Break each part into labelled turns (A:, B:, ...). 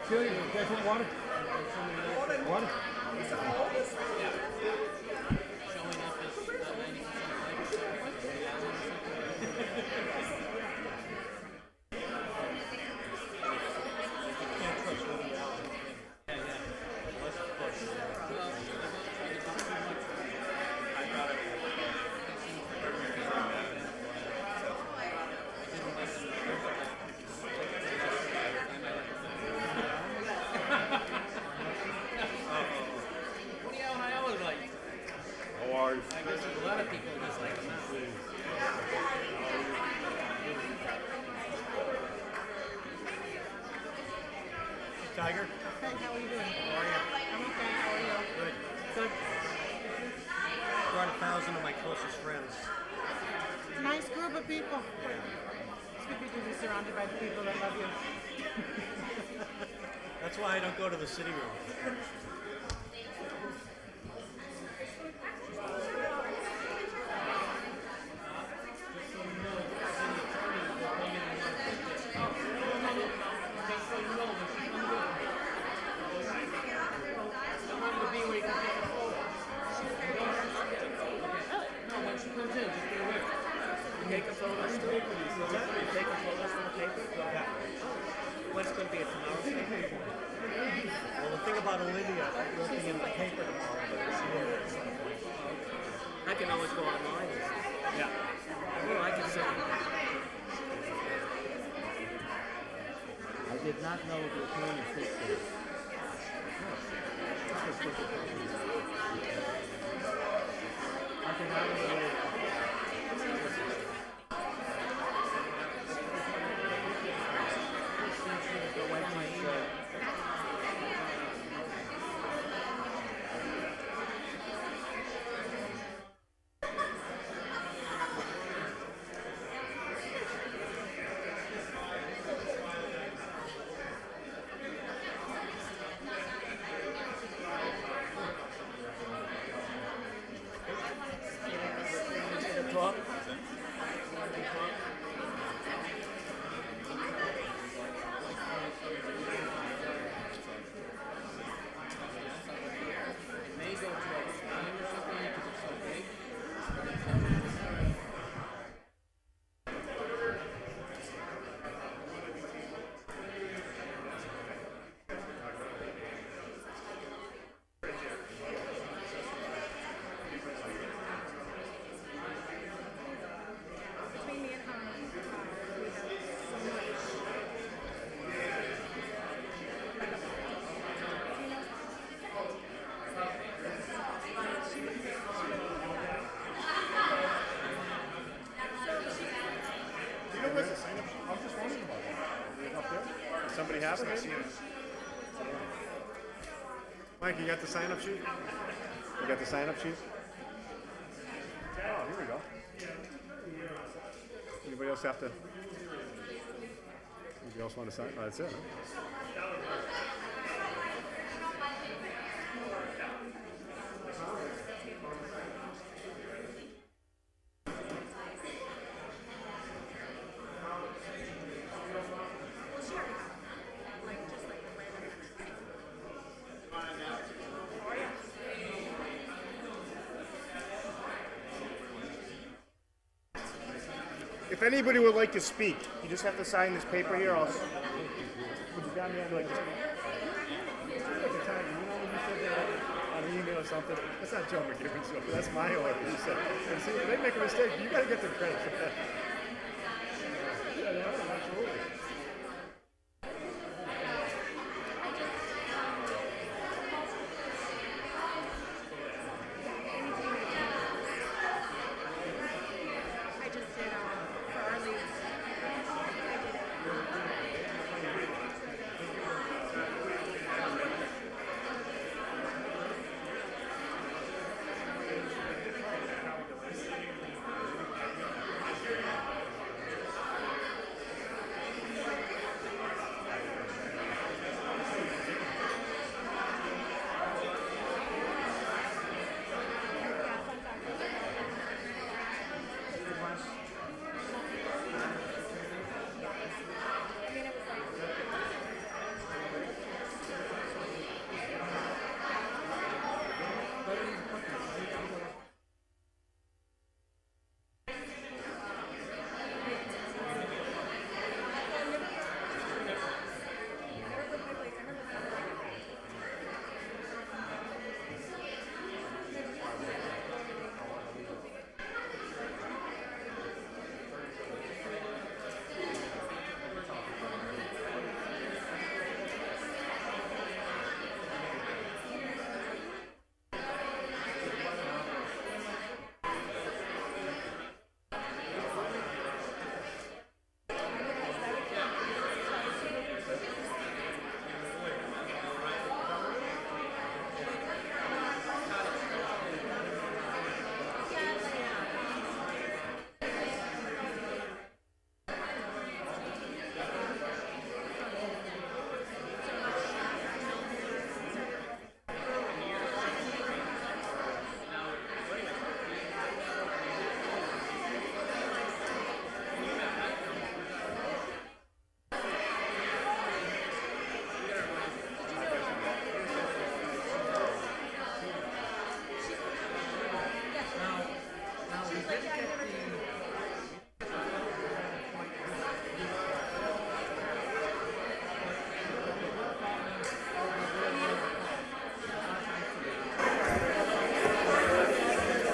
A: Celia, you guys want water? Water? Tiger?
B: Hey, how are you doing? How are you? I'm okay. How are you?
A: Good. Good. Brought 1,000 of my closest friends.
B: Nice group of people. It's good to be surrounded by the people that love you.
A: That's why I don't go to the city room.
C: Take a photo still? Take a photo from the paper?
A: Yeah.
C: When's going to be a tomorrow's paper?
A: Well, the thing about Olivia working in the paper department is here at some point.
C: I can always go online.
A: Yeah.
C: Well, I can send it. I did not know the attorney fixed it. I can always talk.
B: Between me and her, we have so much.
D: You know where's the sign up sheet? I was just wondering about that. Up there? Does somebody have it? Mike, you got the sign up sheet? You got the sign up sheet? Oh, here we go. Anybody else have to? Anybody else want to sign? Oh, that's it. Huh? If anybody would like to speak, you just have to sign this paper here. Would you down there like this? Like a time, you know when you said that on an email or something? That's not Joe McGivens, but that's my order. You said, and see, if they make a mistake, you got to get the credit for that. Yeah, absolutely.
B: I just did for our league.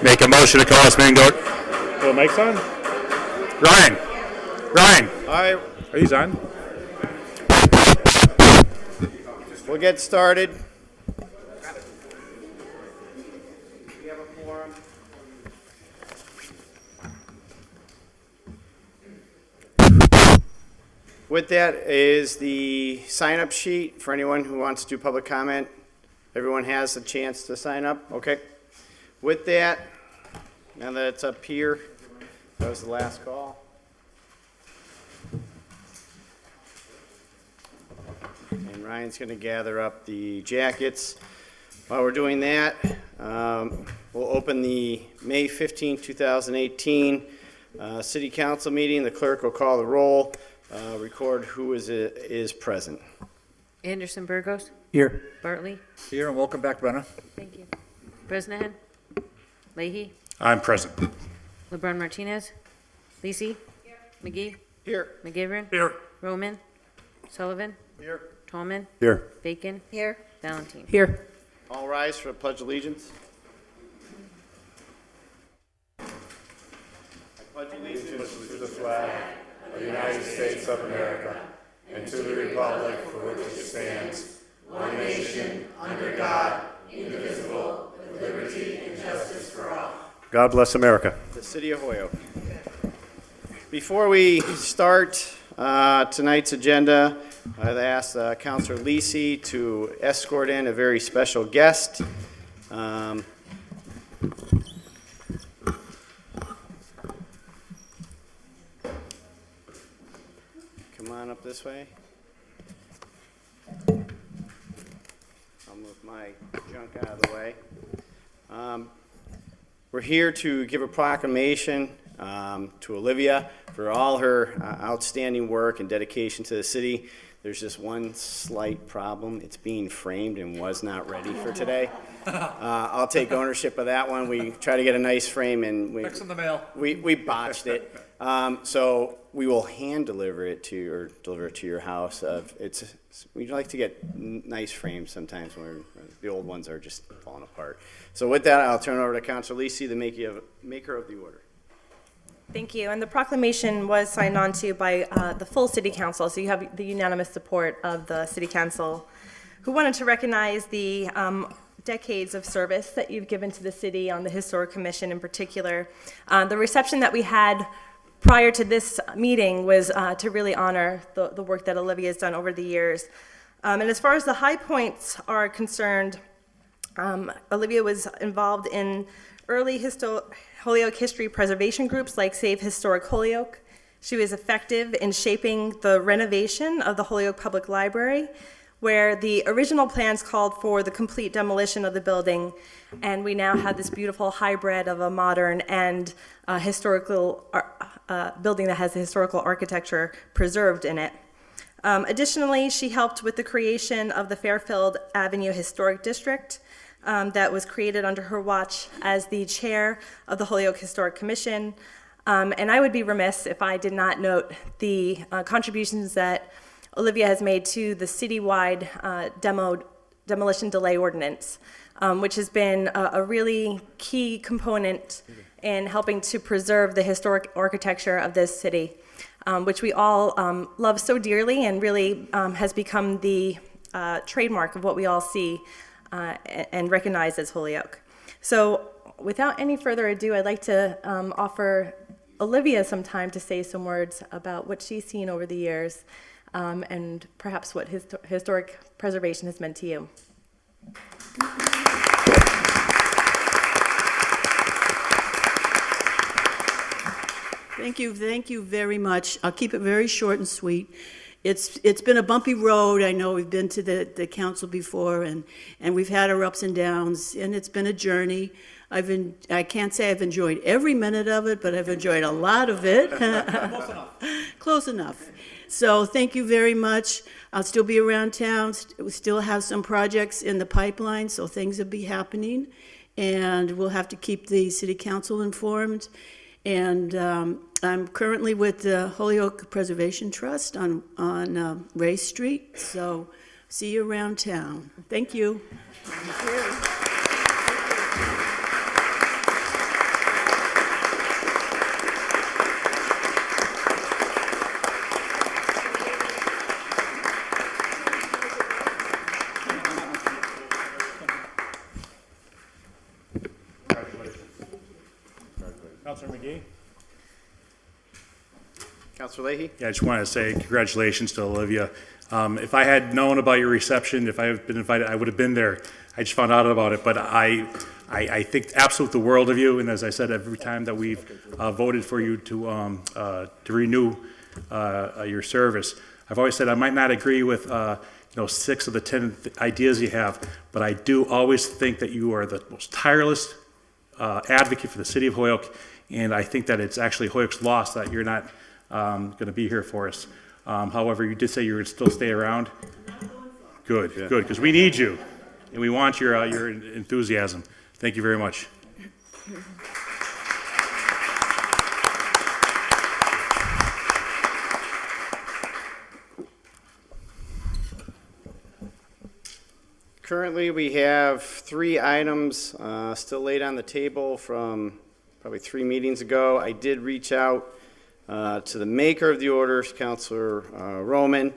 E: Make a motion to call this meeting to order.
D: The mic's on?
E: Ryan.
D: All right,
E: Are you on?
D: we'll get started. We have a quorum. With that is the sign-up sheet for anyone who wants to do public comment. Everyone has a chance to sign up, okay? With that, now that it's up here, that was the last call. And Ryan's going to gather up the jackets. While we're doing that, we'll open the May 15, 2018 City Council meeting. The clerk will call the roll, record who is present.
F: Anderson Burgos.
C: Here.
F: Bartley.
E: Here, and welcome back, Brenna.
F: Thank you. Bresnahan. Leahy.
E: I'm present.
F: LeBron Martinez. Lisi. McGee.
D: Here.
F: McGivern.
E: Here.
F: Roman. Sullivan.
D: Here.
F: Tallman.
E: Here.
F: Bacon. Here. Valentine.
B: Here.
D: All rise for the Pledge of Allegiance. I pledge allegiance
G: To the flag of the United States of America and to the republic for which it stands, one nation, under God, indivisible, with liberty and justice for all.
D: God bless America. The City of Holyoke. Before we start tonight's agenda, I'd ask Councilor Lisi to escort in a very special guest. Come on up this way. I'll move my junk out of the way. We're here to give a proclamation to Olivia for all her outstanding work and dedication to the city. There's just one slight problem. It's being framed and was not ready for today. I'll take ownership of that one. We try to get a nice frame and we botched it. So we will hand deliver it to you or deliver it to your house. We like to get nice frames sometimes when the old ones are just falling apart. So with that, I'll turn it over to Councilor Lisi, the maker of the order.
H: Thank you. And the proclamation was signed on to by the full City Council, so you have the unanimous support of the City Council, who wanted to recognize the decades of service that you've given to the city on the Historic Commission in particular. The reception that we had prior to this meeting was to really honor the work that Olivia has done over the years. And as far as the high points are concerned, Olivia was involved in early Holyoke history preservation groups like Save Historic Holyoke. She was effective in shaping the renovation of the Holyoke Public Library, where the original plans called for the complete demolition of the building, and we now have this beautiful hybrid of a modern and historical building that has the historical architecture preserved in it. Additionally, she helped with the creation of the Fairfield Avenue Historic District, that was created under her watch as the chair of the Holyoke Historic Commission. And I would be remiss if I did not note the contributions that Olivia has made to the citywide demolition delay ordinance, which has been a really key component in helping to preserve the historic architecture of this city, which we all love so dearly and really has become the trademark of what we all see and recognize as Holyoke. So without any further ado, I'd like to offer Olivia some time to say some words about what she's seen over the years and perhaps what historic preservation has meant to you.
I: Thank you very much. I'll keep it very short and sweet. It's been a bumpy road. I know we've been to the council before, and we've had our ups and downs, and it's been a journey. I can't say I've enjoyed every minute of it, but I've enjoyed a lot of it. Close enough. Close enough. So thank you very much. I'll still be around town. We still have some projects in the pipeline, so things will be happening, and we'll have to keep the city council informed. And I'm currently with the Holyoke Preservation Trust on Ray Street, so see you around town. Thank you. Thank you.
D: Councilor McGee?
G: Councilor Leahy?
E: Yeah, I just wanted to say congratulations to Olivia. If I had known about your reception, if I had been invited, I would have been there. I just found out about it, but I think absolutely the world of you, and as I said, every time that we've voted for you to renew your service, I've always said I might not agree with 6 of the 10 ideas you have, but I do always think that you are the most tireless advocate for the city of Holyoke, and I think that it's actually Holyoke's loss that you're not going to be here for us. However, you did say you would still stay around. Good, because we need you, and we want your enthusiasm. Thank you very much.
G: Currently, we have 3 items still laid on the table from probably 3 meetings ago. I did reach out to the maker of the orders, Councilor Roman.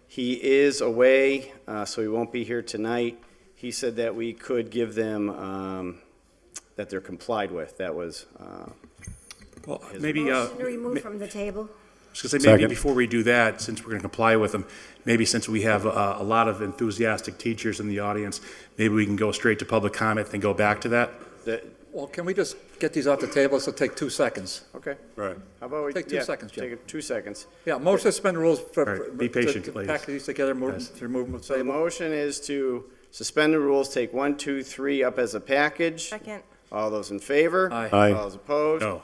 G: He is away, so he won't be here tonight. He said that we could give them, that they're complied with. That was,
E: Well, maybe,
F: Motion to remove from the table.
E: I was going to say, maybe before we do that, since we're going to comply with them, maybe since we have a lot of enthusiastic teachers in the audience, maybe we can go straight to public comment and go back to that.
J: Well, can we just get these off the table? This will take 2 seconds.
G: okay.
E: Right.
G: How about we?
J: Take 2 seconds, Jim.
G: Take it 2 seconds.
J: Yeah, motion to suspend rules for.
E: All right, be patient,
J: to
E: please.
J: Pack these together, move them to
G: So the
J: table.
G: motion is to suspend the rules, take 1, 2, 3 up as a package.
H: Second.
G: All those in favor?
J: Aye.
E: Aye.
G: All those opposed?
E: No.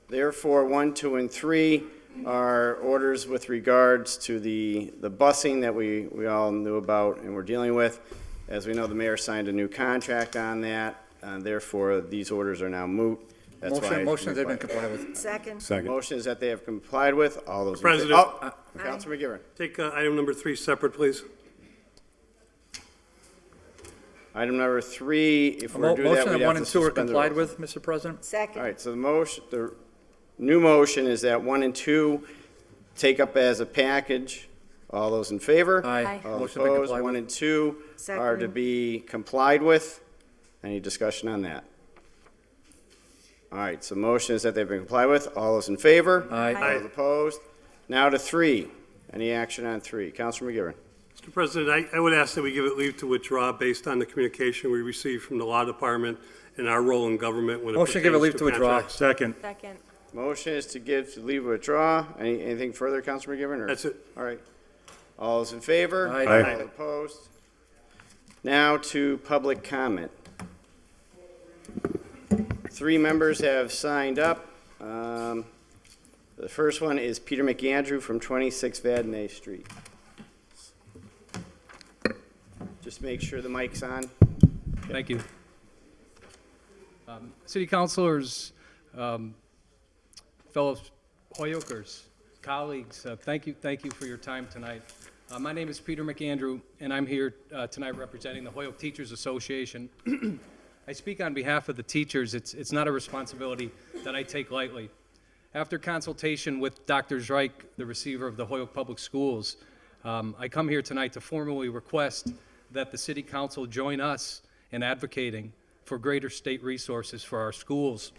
G: Therefore, 1, 2, and 3 are orders with regards to the busing that we all knew about and we're dealing with. As we know, the mayor signed a new contract on that, therefore, these orders are now moot. That's why.
J: Motion they've been complied with.
F: Second.
G: Motion is that they have complied with. All those.
K: President.
G: Councilor McGivern.
K: Take item number 3 separate, please.
G: Item number 3, if we're to do that,
J: Motion
G: we'd
J: that
G: have
J: 1
G: to
J: and 2 are
G: suspend the
J: complied
G: rules.
J: with, Mr. President?
F: Second.
G: All right, so the new motion is that 1 and 2 take up as a package. All those in favor?
J: Aye.
G: All
J: Motion to be
G: opposed,
J: complied
G: 1
J: with.
G: and 2 are to
F: Second.
G: be complied with. Any discussion on that? All right, so motion is that they've been complied with. All those in favor?
J: Aye.
G: All those opposed? Now to 3. Any action on 3? Councilor McGivern.
K: Mr. President, I would ask that we give it leave to withdraw based on the communication we received from the law department and our role in government when it
J: Motion to give it
K: pertains
J: leave to withdraw.
K: contracts.
E: Second.
H: Second.
G: Motion is to give, to leave withdraw. Anything further, Councilor McGivern? or-
K: That's it.
G: All right. All those in favor?
J: Aye.
E: Aye.
G: All opposed? Now to public comment. 3 members have signed up. The first one is Peter McAndrew from 26 Vadnais Street. Just make sure the mic's on.
L: Thank you. City councilors, fellow Hoyokers, colleagues, thank you for your time tonight. My name is Peter McAndrew, and I'm here tonight representing the Holyoke Teachers Association. I speak on behalf of the teachers. It's not a responsibility that I take lightly. After consultation with Dr. Zreich, the receiver of the Holyoke Public Schools, I come here tonight to formally request that the City Council join us in advocating for greater state resources for our schools.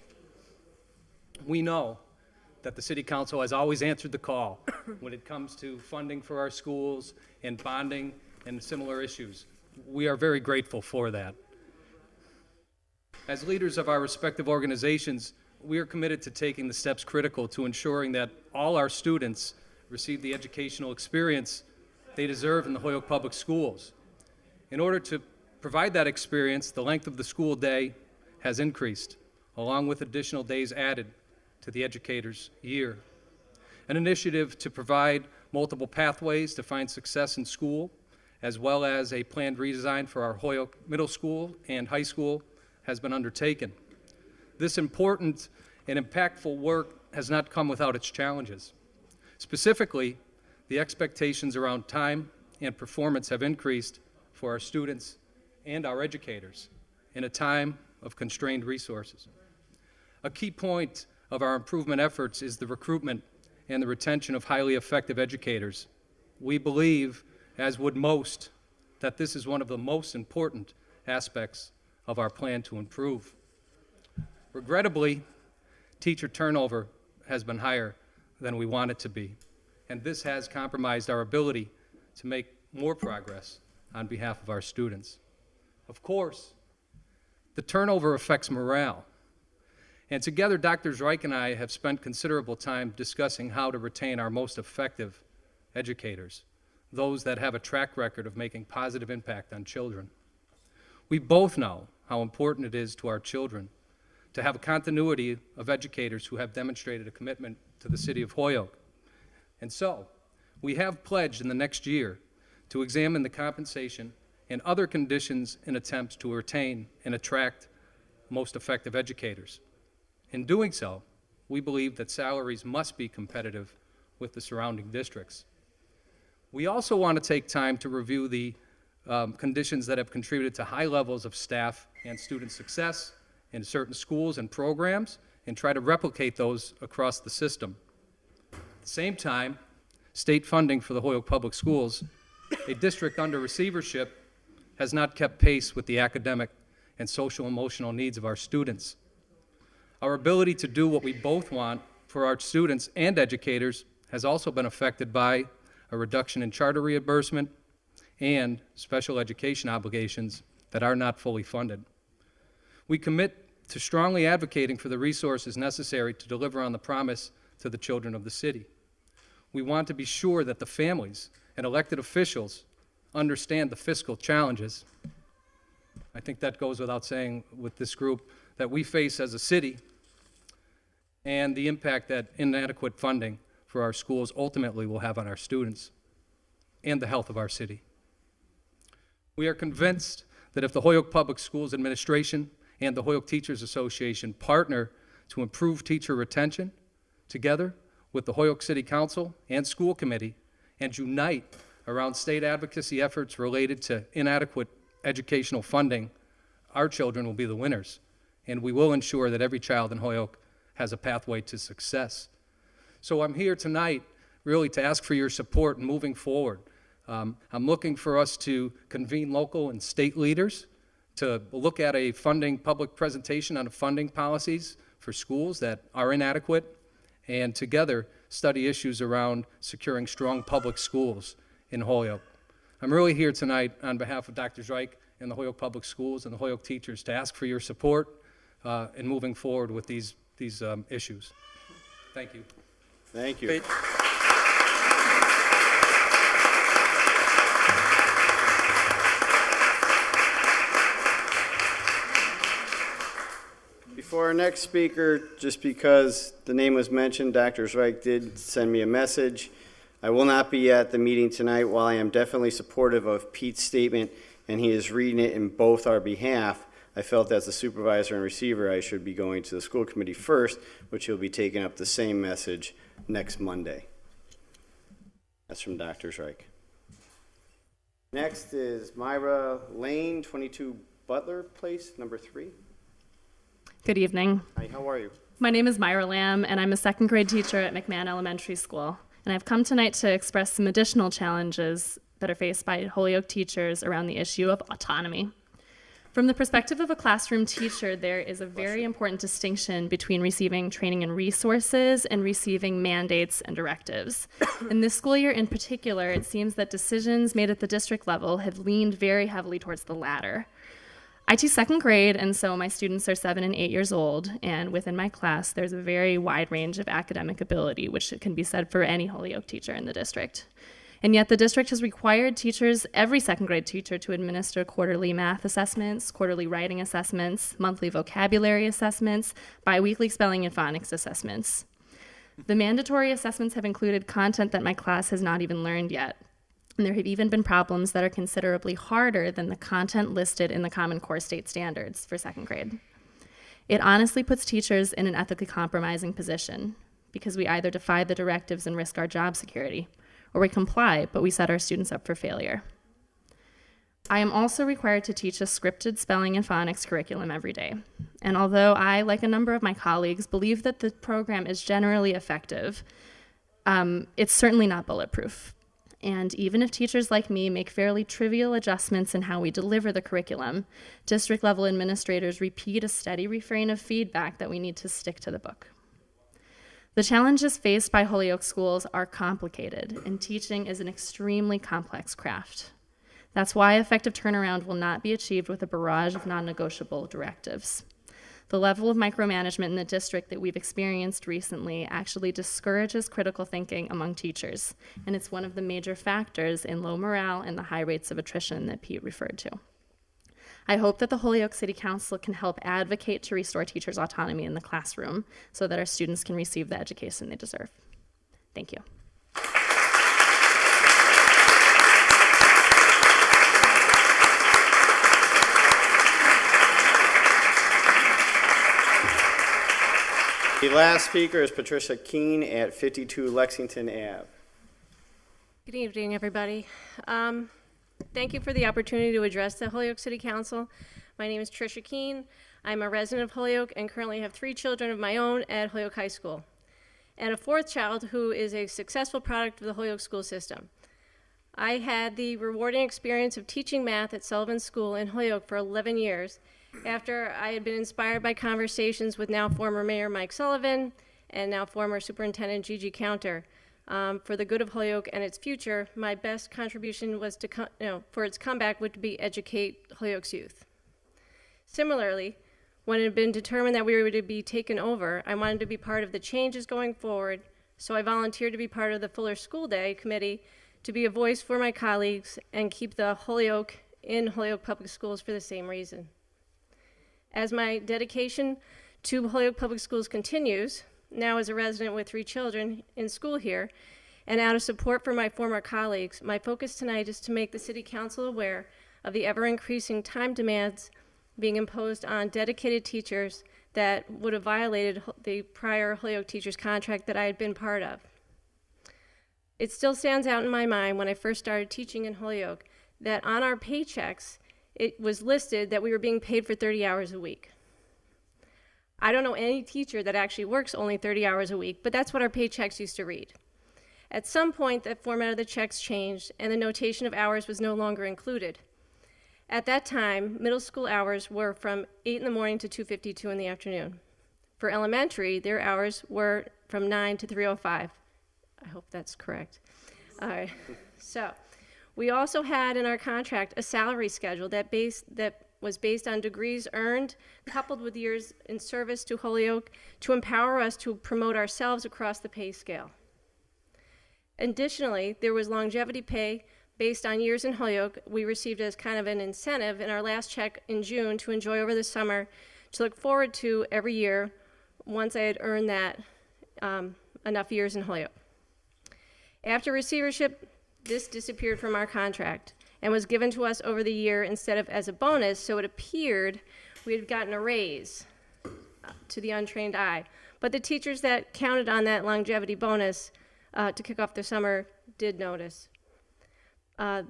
L: We know that the City Council has always answered the call when it comes to funding for our schools and bonding and similar issues. We are very grateful for that. As leaders of our respective organizations, we are committed to taking the steps critical to ensuring that all our students receive the educational experience they deserve in the Holyoke Public Schools. In order to provide that experience, the length of the school day has increased, along with additional days added to the educator's year. An initiative to provide multiple pathways to find success in school, as well as a planned redesign for our Holyoke Middle School and High School has been undertaken. This important and impactful work has not come without its challenges. Specifically, the expectations around time and performance have increased for our students and our educators in a time of constrained resources. A key point of our improvement efforts is the recruitment and the retention of highly effective educators. We believe, as would most, that this is one of the most important aspects of our plan to improve. Regrettably, teacher turnover has been higher than we want it to be. And this has compromised our ability to make more progress on behalf of our students. Of course, the turnover affects morale. And together, Dr. Zreich and I have spent considerable time discussing how to retain our most effective educators, those that have a track record of making positive impact on children. We both know how important it is to our children to have a continuity of educators who have demonstrated a commitment to the city of Holyoke. And so, we have pledged in the next year to examine the compensation and other conditions in attempts to retain and attract most effective educators. In doing so, we believe that salaries must be competitive with the surrounding districts. We also want to take time to review the conditions that have contributed to high levels of staff and student success in certain schools and programs and try to replicate those across the system. At the same time, state funding for the Holyoke Public Schools, a district under receivership, has not kept pace with the academic and social emotional needs of our students. Our ability to do what we both want for our students and educators has also been affected by a reduction in charter reimbursement and special education obligations that are not fully funded. We commit to strongly advocating for the resources necessary to deliver on the promise to the children of the city. We want to be sure that the families and elected officials understand the fiscal challenges. I think that goes without saying with this group that we face as a city and the impact that inadequate funding for our schools ultimately will have on our students and the health of our city. We are convinced that if the Holyoke Public Schools Administration and the Holyoke Teachers Association partner to improve teacher retention together with the Holyoke City Council and School Committee and unite around state advocacy efforts related to inadequate educational funding, our children will be the winners, and we will ensure that every child in Holyoke has a pathway to success. So I'm here tonight really to ask for your support in moving forward. I'm looking for us to convene local and state leaders to look at a funding public presentation on funding policies for schools that are inadequate, and together study issues around securing strong public schools in Holyoke. I'm really here tonight on behalf of Dr. Zreich and the Holyoke Public Schools and the Holyoke teachers to ask for your support in moving forward with these issues. Thank you.
D: Thank you. Before our next speaker, just because the name was mentioned, Dr. Zreich did send me a message. I will not be at the meeting tonight. While I am definitely supportive of Pete's statement, and he is reading it in both our behalf, I felt as the supervisor and receiver I should be going to the school committee first, which he'll be taking up the same message next Monday. That's from Dr. Zreich. Next is Myra Lane, 22 Butler Place, number 3.
M: Good evening.
D: Hi, how are you?
M: My name is Myra Lamb, and I'm a second grade teacher at McMahon Elementary School. And I've come tonight to express some additional challenges that are faced by Holyoke teachers around the issue of autonomy. From the perspective of a classroom teacher, there is a very important distinction between receiving training and resources and receiving mandates and directives. In this school year in particular, it seems that decisions made at the district level have leaned very heavily towards the latter. I teach second grade, and so my students are 7 and 8 years old, and within my class, there's a very wide range of academic ability, which can be said for any Holyoke teacher in the district. And yet the district has required teachers, every second grade teacher, to administer quarterly math assessments, quarterly writing assessments, monthly vocabulary assessments, biweekly spelling and phonics assessments. The mandatory assessments have included content that my class has not even learned yet. And there have even been problems that are considerably harder than the content listed in the Common Core state standards for second grade. It honestly puts teachers in an ethically compromising position because we either defy the directives and risk our job security, or we comply, but we set our students up for failure. I am also required to teach a scripted spelling and phonics curriculum every day. And although I, like a number of my colleagues, believe that the program is generally effective, it's certainly not bulletproof. And even if teachers like me make fairly trivial adjustments in how we deliver the curriculum, district-level administrators repeat a steady refrain of feedback that we need to stick to the book. The challenges faced by Holyoke schools are complicated, and teaching is an extremely complex craft. That's why effective turnaround will not be achieved with a barrage of non-negotiable directives. The level of micromanagement in the district that we've experienced recently actually discourages critical thinking among teachers, and it's one of the major factors in low morale and the high rates of attrition that Pete referred to. I hope that the Holyoke City Council can help advocate to restore teachers' autonomy in the classroom so that our students can receive the education they deserve. Thank you.
N: The last speaker is Patricia Keene at 52 Lexington Ave.
O: Good evening, everybody. Thank you for the opportunity to address the Holyoke City Council. My name is Tricia Keene. I'm a resident of Holyoke and currently have 3 children of my own at Holyoke High School, and a 4th child who is a successful product of the Holyoke school system. I had the rewarding experience of teaching math at Sullivan School in Holyoke for 11 years after I had been inspired by conversations with now former Mayor Mike Sullivan and now former Superintendent Gigi Counter. For the good of Holyoke and its future, my best contribution was to, for its comeback would be educate Holyoke's youth. Similarly, when it had been determined that we were to be taken over, I wanted to be part of the changes going forward, so I volunteered to be part of the Fuller School Day Committee to be a voice for my colleagues and keep the Holyoke in Holyoke Public Schools for the same reason. As my dedication to Holyoke Public Schools continues, now as a resident with 3 children in school here, and out of support for my former colleagues, my focus tonight is to make the City Council aware of the ever-increasing time demands being imposed on dedicated teachers that would have violated the prior Holyoke teachers contract that I had been part of. It still stands out in my mind when I first started teaching in Holyoke that on our paychecks, it was listed that we were being paid for 30 hours a week. I don't know any teacher that actually works only 30 hours a week, but that's what our paychecks used to read. At some point, the format of the checks changed and the notation of hours was no longer included. At that time, middle school hours were from 8 in the morning to 2:52 in the afternoon. For elementary, their hours were from 9 to 3:05. I hope that's correct. All right. So we also had in our contract a salary schedule that was based on degrees earned, coupled with years in service to Holyoke, to empower us to promote ourselves across the pay scale. Additionally, there was longevity pay based on years in Holyoke we received as kind of an incentive in our last check in June to enjoy over the summer, to look forward to every year once I had earned that enough years in Holyoke. After receivership, this disappeared from our contract and was given to us over the year instead of as a bonus, so it appeared we had gotten a raise to the untrained eye. But the teachers that counted on that longevity bonus to kick off the summer did notice. But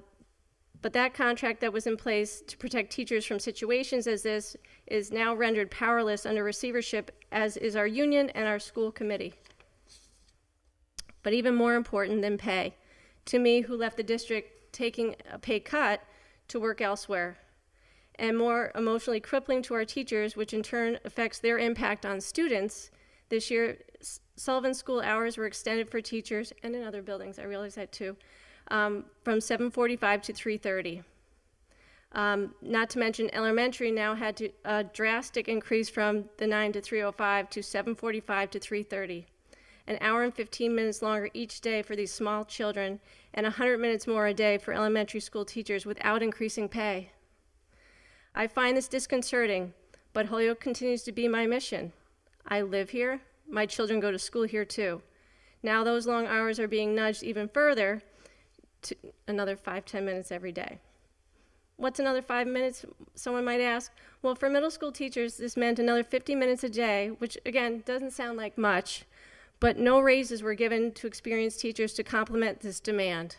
O: that contract that was in place to protect teachers from situations as this is now rendered powerless under receivership, as is our union and our school committee. But even more important than pay, to me, who left the district taking a pay cut to work elsewhere, and more emotionally crippling to our teachers, which in turn affects their impact on students. This year, Sullivan School hours were extended for teachers, and in other buildings, I realize that too, from 7:45 to 3:30. Not to mention elementary now had a drastic increase from the 9 to 3:05 to 7:45 to 3:30. An hour and 15 minutes longer each day for these small children, and 100 minutes more a day for elementary school teachers without increasing pay. I find this disconcerting, but Holyoke continues to be my mission. I live here. My children go to school here too. Now those long hours are being nudged even further to another 5-10 minutes every day. What's another 5 minutes, someone might ask? Well, for middle school teachers, this meant another 50 minutes a day, which again, doesn't sound like much, but no raises were given to experienced teachers to complement this demand.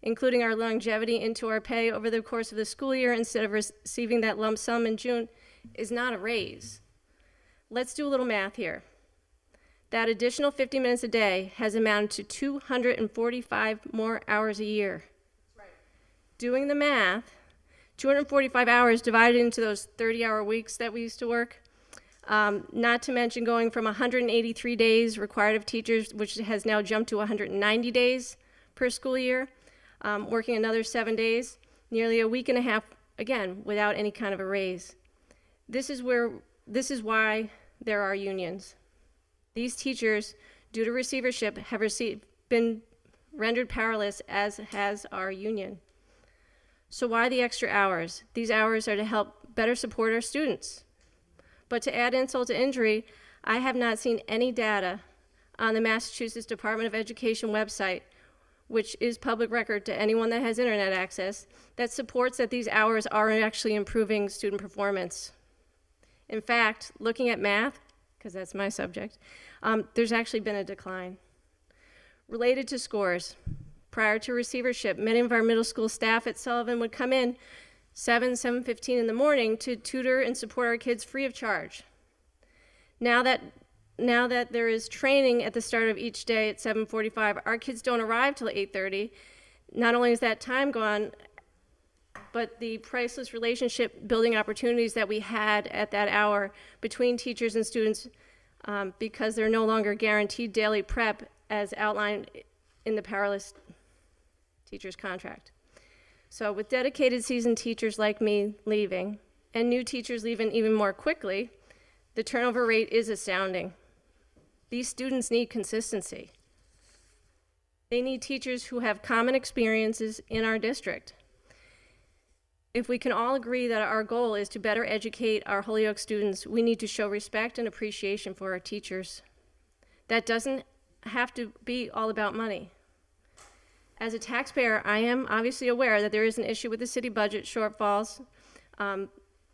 O: Including our longevity into our pay over the course of the school year instead of receiving that lump sum in June is not a raise. Let's do a little math here. That additional 50 minutes a day has amounted to 245 more hours a year. Right. Doing the math, 245 hours divided into those 30-hour weeks that we used to work, Not to mention going from 183 days required of teachers, which has now jumped to 190 days per school year, working another 7 days, nearly a week and a half, again, without any kind of a raise. This is why there are unions. These teachers, due to receivership, have been rendered powerless, as has our union. So why the extra hours? These hours are to help better support our students. But to add insult to injury, I have not seen any data on the Massachusetts Department of Education website, which is public record to anyone that has internet access, that supports that these hours are actually improving student performance. In fact, looking at math, because that's my subject, there's actually been a decline. Related to scores, prior to receivership, many of our middle school staff at Sullivan would come in 7:15 in the morning to tutor and support our kids free of charge. Now that there is training at the start of each day at 7:45, our kids don't arrive till 8:30. Not only is that time gone, but the priceless relationship building opportunities that we had at that hour between teachers and students, because they're no longer guaranteed daily prep as outlined in the powerless teacher's contract. So with dedicated seasoned teachers like me leaving, and new teachers leaving even more quickly, the turnover rate is astounding. These students need consistency. They need teachers who have common experiences in our district. If we can all agree that our goal is to better educate our Holyoke students, we need to show respect and appreciation for our teachers. That doesn't have to be all about money. As a taxpayer, I am obviously aware that there is an issue with the city budget shortfalls.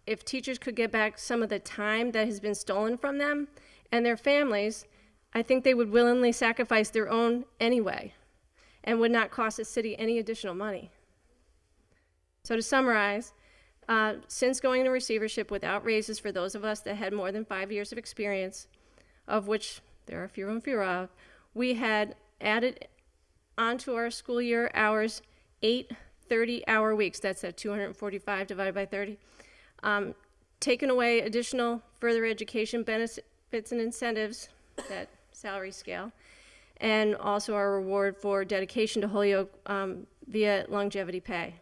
O: If teachers could get back some of the time that has been stolen from them and their families, I think they would willingly sacrifice their own anyway and would not cost the city any additional money. So to summarize, since going into receivership without raises for those of us that had more than 5 years of experience, of which there are fewer and fewer of, we had added onto our school year hours 8 30-hour weeks. That's at 245 divided by 30. Taken away additional further education benefits and incentives, that salary scale, and also our reward for dedication to Holyoke via longevity pay.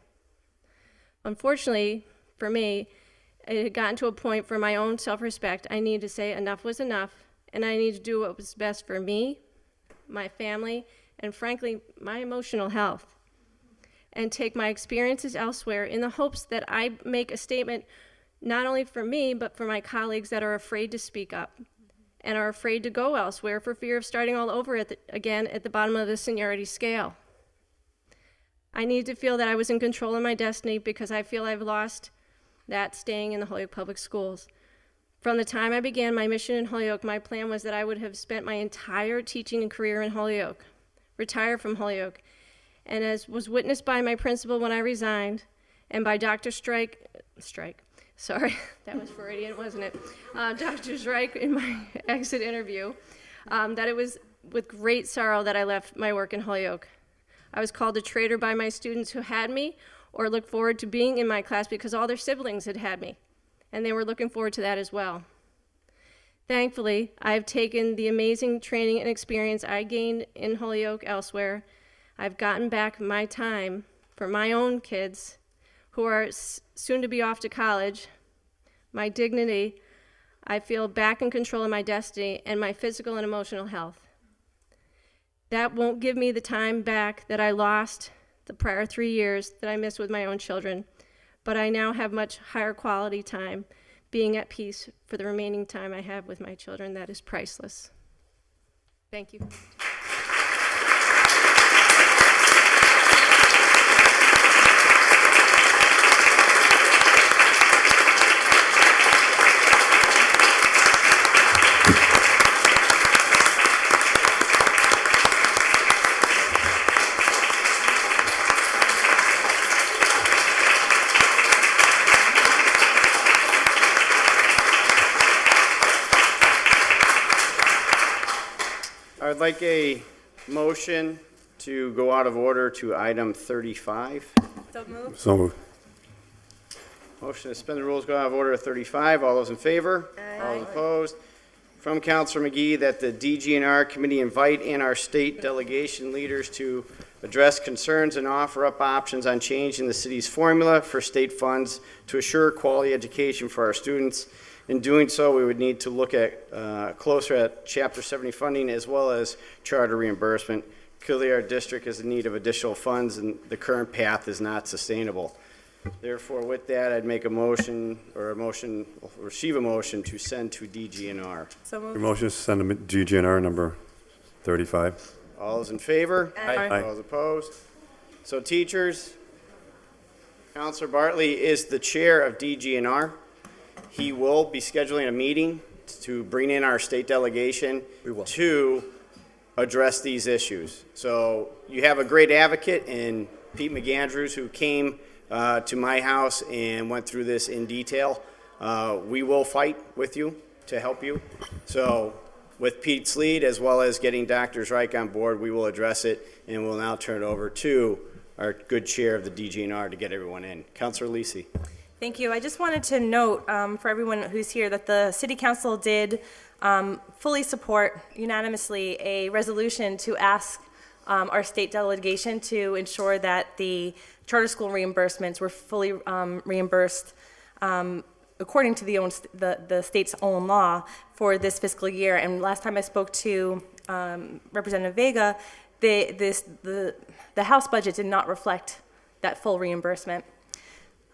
O: Unfortunately, for me, it had gotten to a point for my own self-respect. I needed to say enough was enough, and I needed to do what was best for me, my family, and frankly, my emotional health, and take my experiences elsewhere in the hopes that I make a statement not only for me, but for my colleagues that are afraid to speak up and are afraid to go elsewhere for fear of starting all over again at the bottom of the seniority scale. I need to feel that I was in control of my destiny because I feel I've lost that staying in the Holyoke Public Schools. From the time I began my mission in Holyoke, my plan was that I would have spent my entire teaching career in Holyoke, retire from Holyoke, and as was witnessed by my principal when I resigned, and by Dr. Strike, sorry, that was Freudian, wasn't it? Dr. Strike in my exit interview, that it was with great sorrow that I left my work in Holyoke. I was called a traitor by my students who had me or looked forward to being in my class because all their siblings had had me, and they were looking forward to that as well. Thankfully, I've taken the amazing training and experience I gained in Holyoke elsewhere. I've gotten back my time for my own kids who are soon to be off to college, my dignity. I feel back in control of my destiny and my physical and emotional health. That won't give me the time back that I lost the prior 3 years that I missed with my own children, but I now have much higher quality time being at peace for the remaining time I have with my children. That is priceless. Thank you.
N: I'd like a motion to go out of order to item 35.
H: So moved.
G: So moved.
N: Motion to suspend the rules, go out of order at 35. All those in favor? All those opposed? From Councilor McGee that the DGNR committee invite in our state delegation leaders to address concerns and offer up options on changing the city's formula for state funds to assure quality education for our students. In doing so, we would need to look at closer at Chapter 70 funding as well as charter reimbursement. Clearly, our district is in need of additional funds, and the current path is not sustainable. Therefore, with that, I'd make a motion, receive a motion to send to DGNR.
H: So
G: Your
H: moved.
G: motion is to send to DGNR number 35.
N: All those in favor?
H: Aye.
G: Aye.
N: All those opposed? So teachers, Counselor Bartley is the chair of DGNR. He will be scheduling a meeting to bring in our state delegation to address these issues. So you have a great advocate in Pete McAndrews who came to my house and went through this in detail. We will fight with you to help you. So with Pete's lead, as well as getting Dr. Reich on board, we will address it, and we'll now turn it over to our good chair of the DGNR to get everyone in. Councilor Lisi.
H: Thank you. I just wanted to note for everyone who's here that the City Council did fully support unanimously a resolution to ask our state delegation to ensure that the charter school reimbursements were fully reimbursed according to the state's own law for this fiscal year. And last time I spoke to Representative Vega, the House budget did not reflect that full reimbursement.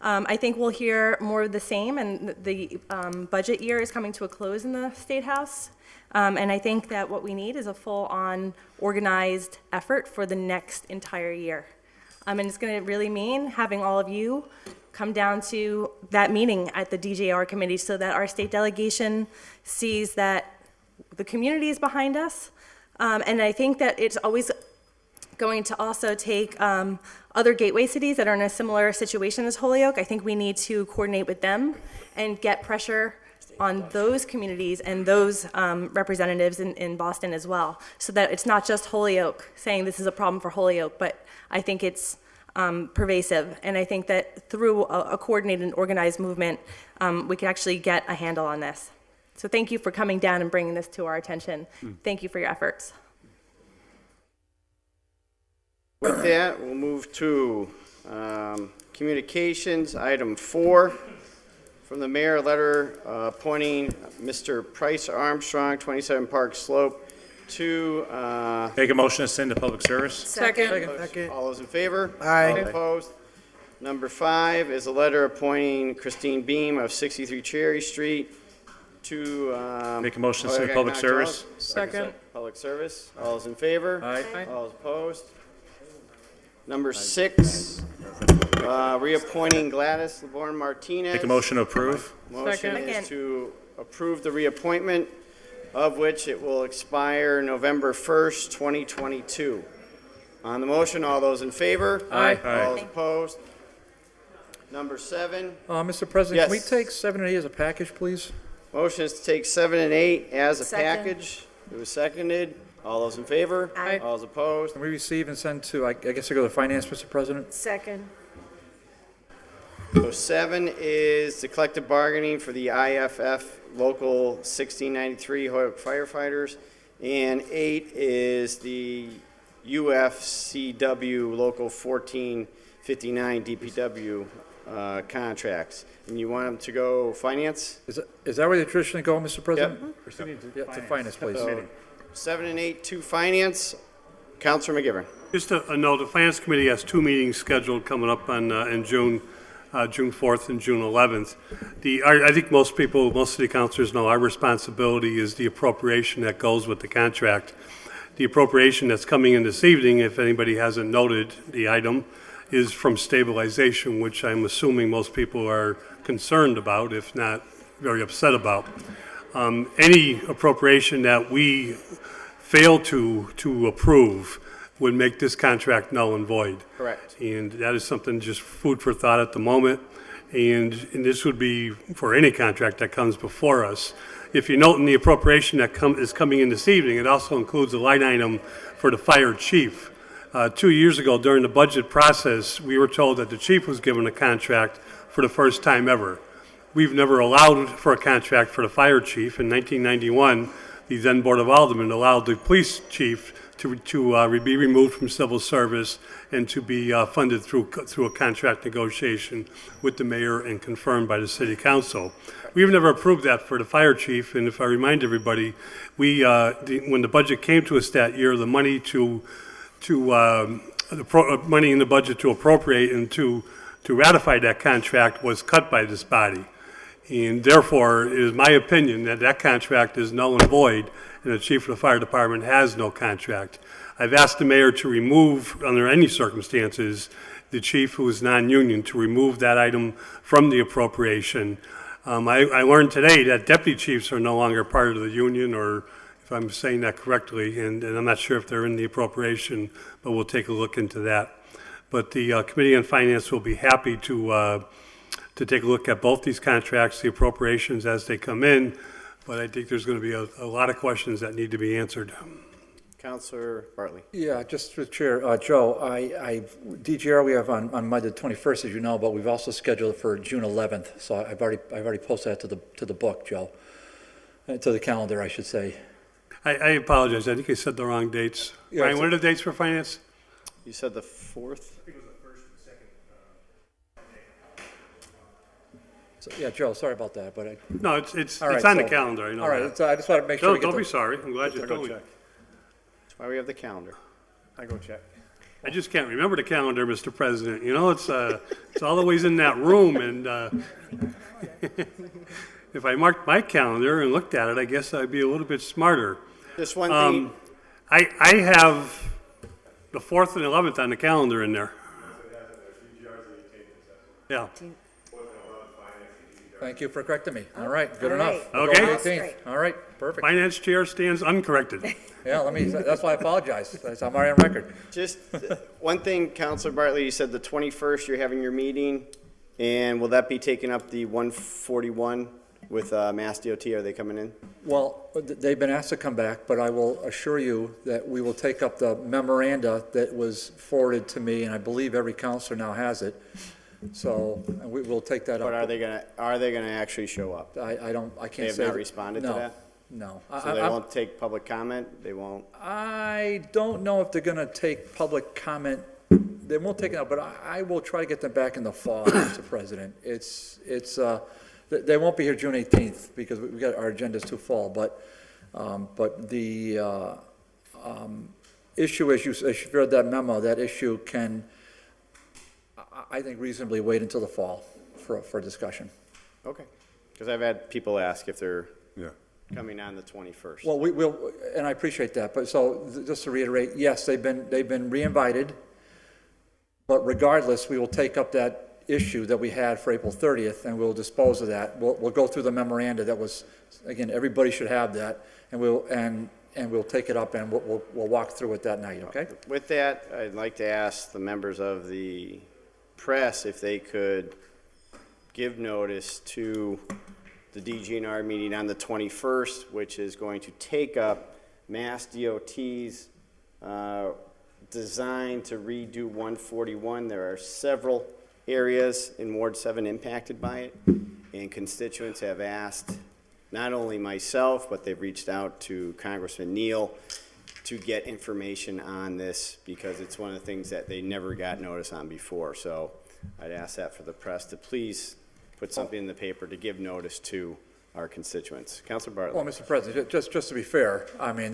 H: I think we'll hear more of the same, and the budget year is coming to a close in the State House. And I think that what we need is a full-on organized effort for the next entire year. And it's going to really mean having all of you come down to that meeting at the DGR committee so that our state delegation sees that the community is behind us. And I think that it's always going to also take other gateway cities that are in a similar situation as Holyoke. I think we need to coordinate with them and get pressure on those communities and those representatives in Boston as well, so that it's not just Holyoke saying this is a problem for Holyoke, but I think it's pervasive. And I think that through a coordinated and organized movement, we can actually get a handle on this. So thank you for coming down and bringing this to our attention. Thank you for your efforts.
N: With that, we'll move to communications, item 4. From the mayor, a letter appointing Mr. Price Armstrong, 27 Park Slope, to...
E: Make a motion to send to public service.
H: Second.
N: All those in favor?
D: Aye.
N: All opposed? Number 5 is a letter appointing Christine Beam of 63 Cherry Street to...
E: Make a motion to send to public service.
H: Second.
N: Public service. All those in favor?
E: Aye.
N: All those opposed? Number 6, reappointing Gladys LeBorn Martinez.
E: Make a motion to approve.
N: Motion
H: Second.
N: is to approve the reappointment, of which it will expire November 1st, 2022. On the motion, all those in favor?
J: Aye.
N: All those opposed? Number 7,
J: Mr. President, can we
N: Yes.
J: take 7 and 8 as a package, please?
N: motion is to take 7 and 8 as a
H: Second.
N: package. It was seconded. All those in favor?
H: Aye.
N: All those opposed?
J: Can we receive and send to, I guess I go to finance, Mr. President?
H: Second.
N: So 7 is the collective bargaining for the IFF Local 1693 Hoyok firefighters, and 8 is the UFCW Local 1459 DPW contracts. And you want them to go finance?
J: Is that where they traditionally go, Mr. President?
E: Proceeding to
J: Yeah, to finance, please.
N: So 7 and 8 to finance. Counselor McGivern.
K: Just a note, the Finance Committee has 2 meetings scheduled coming up in June 4th and June 11th. I think most city councilors know our responsibility is the appropriation that goes with the contract. The appropriation that's coming in this evening, if anybody hasn't noted the item, is from stabilization, which I'm assuming most people are concerned about, if not very upset about. Any appropriation that we fail to approve would make this contract null and void.
N: Correct.
K: And that is something just food for thought at the moment. And this would be for any contract that comes before us. If you note in the appropriation that is coming in this evening, it also includes a line item for the fire chief 2 years ago, during the budget process, we were told that the chief was given a contract for the first time ever. We've never allowed for a contract for the fire chief. In 1991, the then Board of Aldermen allowed the police chief to be removed from civil service and to be funded through a contract negotiation with the mayor and confirmed by the city council. We've never approved that for the fire chief, and if I remind everybody, when the budget came to us that year, the money money in the budget to appropriate and to ratify that contract was cut by this body. And therefore, it is my opinion that that contract is null and void, and the chief of the fire department has no contract. I've asked the mayor to remove, under any circumstances, the chief who is non-union, to remove that item from the appropriation. I learned today that deputy chiefs are no longer part of the union, or if I'm saying that correctly, and I'm not sure if they're in the appropriation, but we'll take a look into that. But the Committee on Finance will be happy to take a look at both these contracts, the appropriations as they come in, but I think there's going to be a lot of questions that need to be answered.
N: Councilor Bartley.
J: Yeah, just through the chair, Joe, DGR we have on Monday the 21st, as you know, but we've also scheduled it for June 11th. So I've already posted that to the book, Joe, to the calendar, I should say.
K: I apologize. I think I said the wrong dates.
J: Yeah,
K: Brian, what are the dates for finance?
N: You said the 4th?
J: So, yeah, Joe, sorry about that, but
K: No, it's
J: all right,
K: on the
J: so-
K: calendar. I know
J: all right,
K: that.
J: so I just want to make sure.
K: Don't be sorry. I'm glad you
D: I go
K: told me.
D: check.
N: That's why we have the calendar.
D: I go check.
K: I just can't remember the calendar, Mr. President. You know, it's always in that room, and if I marked my calendar and looked at it, I guess I'd be a little bit smarter.
N: Just one thing.
K: I have the 4th and 11th on the calendar in there. Yeah.
J: Thank you for correcting me. All right, good
F: All
J: enough.
F: right.
J: We'll go
K: Okay.
J: with the 18th. All right, perfect.
K: Finance chair stands uncorrected.
J: Yeah, that's why I apologize. I'm already on record.
N: Just one thing, Councilor Bartley, you said the 21st you're having your meeting, and will that be taking up the 141 with Mass DOT? Are they coming in?
J: Well, they've been asked to come back, but I will assure you that we will take up the memoranda that was forwarded to me, and I believe every counselor now has it. So we will take that up.
N: But are they gonna actually show up?
J: I can't say.
N: They have not responded to that?
J: No.
N: So they won't take public comment? They won't?
J: I don't know if they're going to take public comment. They won't take it out, but I will try to get them back in the fall, Mr. President. They won't be here June 18th because we got our agendas too full. But the issue, as you read that memo, that issue can, I think, reasonably wait until the fall for discussion.
N: Okay. Because I've had people ask if they're coming on the 21st.
J: Well, we'll, and I appreciate that, but so, just to reiterate, yes, they've been re-invited, but regardless, we will take up that issue that we had for April 30th, and we'll dispose of that. We'll go through the memoranda that was, again, everybody should have that, and we'll take it up, and we'll walk through it that night, okay?
N: With that, I'd like to ask the members of the press if they could give notice to the DGNR meeting on the 21st, which is going to take up Mass DOT's design to redo 141. There are several areas in Ward 7 impacted by it, and constituents have asked not only myself, but they've reached out to Congressman Neal to get information on this because it's one of the things that they never got notice on before. So I'd ask that for the press to please put something in the paper to give notice to our constituents. Councilor Bartley.
J: Well, Mr. President, just to be fair, I mean,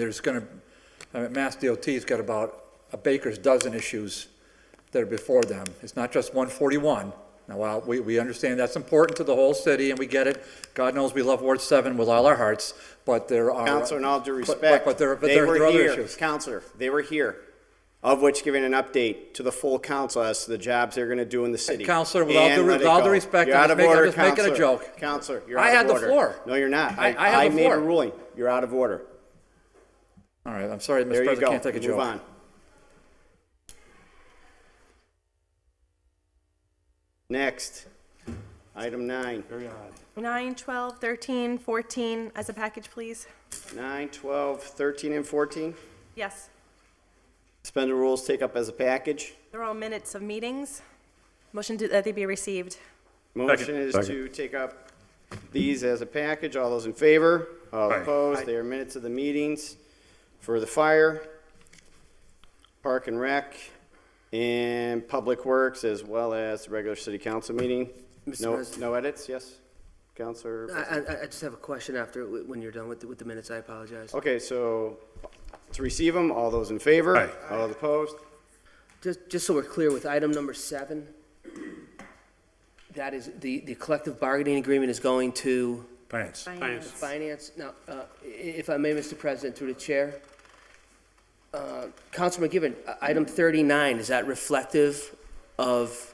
J: Mass DOT's got about a baker's dozen issues that are before them. It's not just 141. Now, while we understand that's important to the whole city, and we get it, God knows we love Ward 7 with all our hearts, but there are...
N: Counselor, in all due respect,
J: but there are
N: they were
J: other
N: here.
J: issues.
N: Counselor, they were here, of which giving an update to the full council as to the jobs they're going to do in the city.
J: Counselor, with
N: And let it
J: all due
N: go.
J: respect,
N: you're out of order,
J: I'm just making a
N: Counselor.
J: joke.
N: Counselor, you're
J: I
N: out
J: had
N: of
J: the
N: order.
J: floor.
N: No, you're not.
J: I had the
N: I made
J: floor.
N: a ruling. You're out of order.
J: All right, I'm sorry, Mr.
N: There you
J: President,
N: go.
J: can't take a joke.
N: Move on. Next, item 9.
H: 9, 12, 13, 14, as a package, please.
N: 9, 12, 13, and 14.
H: Yes.
N: Suspend the rules, take up as a package.
H: They're all minutes of meetings. Motion that they be received.
N: Motion is to take up these as a package. All those in favor? All opposed? They are minutes of the meetings for the fire, park and rec, and public works, as well as the regular city council meeting. No edits, yes? Counselor?
P: I just have a question after, when you're done with the minutes, I apologize.
N: Okay, so to receive them, all those in favor? All opposed?
P: Just so we're clear, with item number 7, that is, the collective bargaining agreement is going to?
E: Finance.
P: Finance. Now, if I may, Mr. President, through the chair, Councilman McGivern, item 39, is that reflective of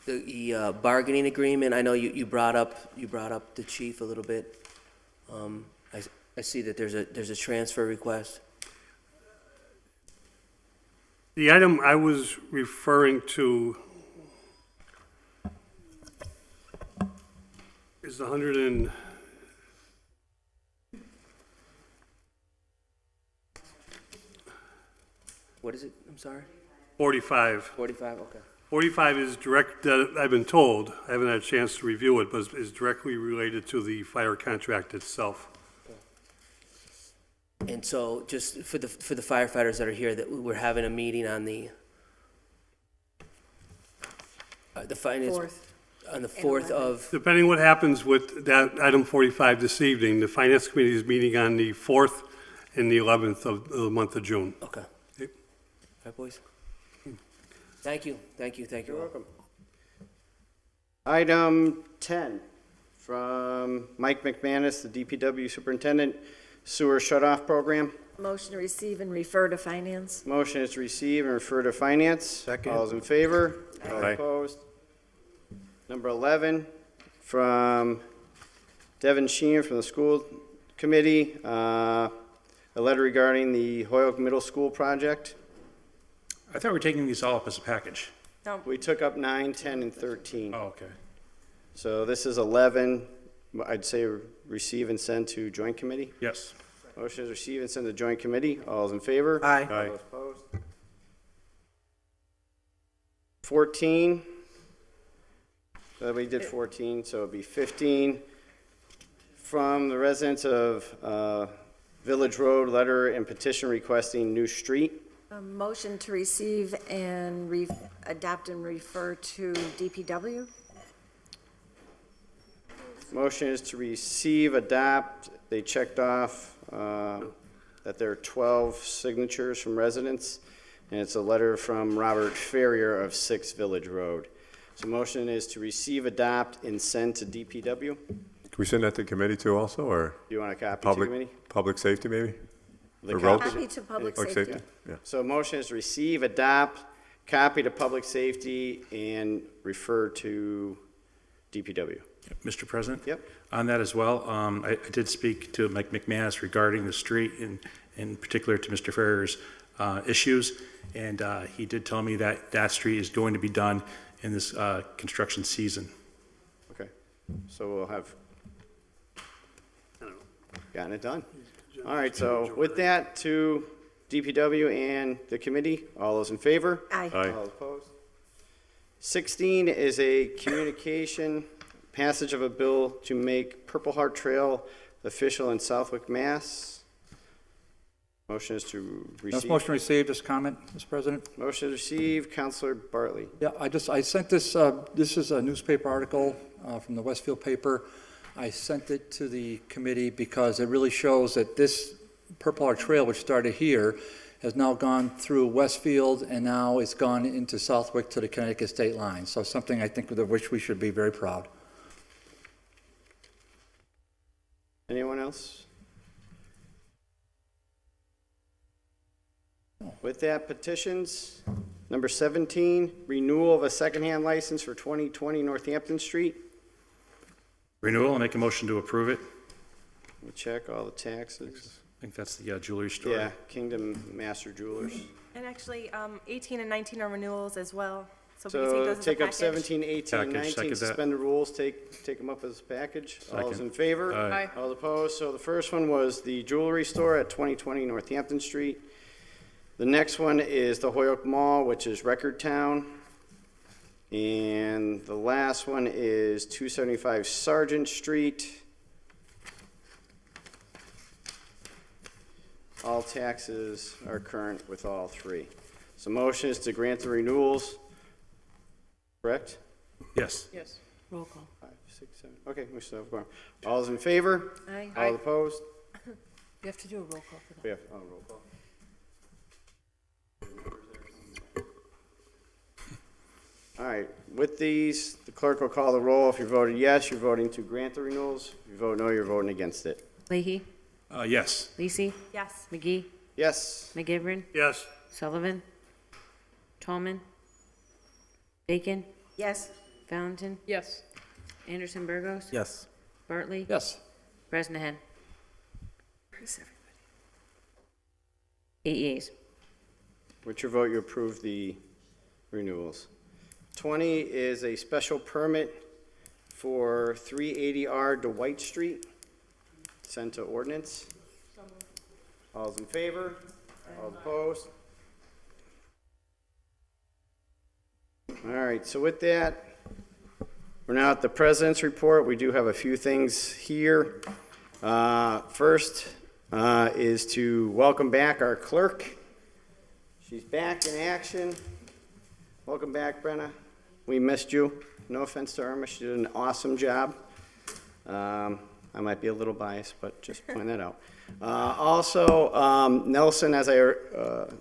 P: the bargaining agreement? I know you brought up the chief a little bit. I see that there's a transfer request.
K: The item I was referring to is the 100 and...
P: What is it? I'm sorry?
K: 45.
P: 45, okay.
K: 45 is direct, I've been told, I haven't had a chance to review it, but is directly related to the fire contract itself.
P: And so, just for the firefighters that are here, that we're having a meeting on the finance... On the 4th of...
K: Depending what happens with that item 45 this evening, the Finance Committee is meeting on the 4th and the 11th of the month of June.
P: Okay. All right, boys. Thank you.
N: You're welcome. Item 10, from Mike McManus, the DPW Superintendent, Sewer Shutoff Program.
F: Motion to receive and refer to finance.
N: Motion is to receive and refer to finance.
D: Second.
N: All those in favor? All
D: Aye.
N: opposed? Number 11, from Devin Sheen from the School Committee, a letter regarding the Hoyoke Middle School project.
E: I thought we were taking these all up as a package.
H: No.
N: We took up 9, 10, and 13.
E: Oh, okay.
N: So this is 11. I'd say receive and send to Joint Committee.
E: Yes.
N: Motion is receive and send to Joint Committee. All those in favor?
P: Aye.
N: All those opposed? 14. We did 14, so it'd be 15. From the residents of Village Road, letter and petition requesting new street.
F: Motion to receive and adopt and refer to DPW.
N: Motion is to receive, adopt. They checked off that there are 12 signatures from residents, and it's a letter from Robert Ferrier of 6 Village Road. So motion is to receive, adopt, and send to DPW.
G: Can we send that to committee too also, or?
N: Do you want a copy
G: Public,
N: to committee?
G: public safety maybe?
N: The
G: Or roads?
F: Copy to public safety.
G: Yeah.
N: So motion is to receive, adopt, copy to public safety, and refer to DPW.
E: Mr. President?
N: Yep.
E: On that as well, I did speak to Mike McManus regarding the street, and in particular to Mr. Ferrier's issues, and he did tell me that that street is going to be done in this construction season.
N: Okay, so we'll have gotten it done. All right, so with that, to DPW and the committee, all those in favor?
F: Aye.
G: Aye.
N: All opposed? 16 is a communication, passage of a bill to make Purple Heart Trail official in Southwick, Mass. Motion is to receive.
J: Motion to receive, this comment, Mr. President.
N: Motion to receive, Counselor Bartley.
J: Yeah, I sent this, this is a newspaper article from the Westfield paper. I sent it to the committee because it really shows that this Purple Heart Trail, which started here, has now gone through Westfield, and now it's gone into Southwick to the Connecticut state line. So something I think of which we should be very proud.
N: Anyone else? With that, petitions. Number 17, renewal of a secondhand license for 2020 Northampton Street.
E: Renewal, I'll make a motion to approve it.
N: We'll check all the taxes.
E: I think that's the jewelry store.
N: Yeah, Kingdom Master Jewelers.
H: And actually, 18 and 19 are renewals as well. So we can take
N: So
H: those as a
N: take up
H: package.
N: 17, 18,
E: Package,
N: 19,
E: second that.
N: suspend the rules, take them up as a package. All those
E: Second.
N: in favor?
E: Aye.
N: All opposed? So the first one was the jewelry store at 2020 Northampton Street. The next one is the Hoyoke Mall, which is Record Town. And the last one is 275 Sargent Street. All taxes are current with all three. So motion is to grant the renewals, correct?
E: Yes.
B: Yes.
I: Roll call.
N: 5, 6, 7. Okay, we still have quorum. All those in favor?
F: Aye.
N: All opposed?
I: You have to do a roll call for that.
N: We have, roll call. All right, with these, the clerk will call the roll. If you voted yes, you're voting to grant the renewals. If you vote no, you're voting against it.
Q: Leahy,
E: Yes.
Q: Lisi,
H: Yes.
Q: McGee,
N: Yes.
Q: McGivern,
K: Yes.
Q: Sullivan, Tallman, Bacon,
F: Yes.
Q: Valentin,
B: Yes.
Q: Anderson Burgos,
C: Yes.
Q: Bartley,
J: Yes.
Q: Bresnahan. 8 yeas.
N: With your vote, you approve the renewals. 20 is a special permit for 380R Dwight Street, sent to ordinance. All's in favor? All opposed? All right, so with that, we're now at the President's report. We do have a few things here. First is to welcome back our clerk. She's back in action. Welcome back, Brenna. We missed you. No offense to Irma, she did an awesome job. I might be a little biased, but just point that out. Also, Nelson, as I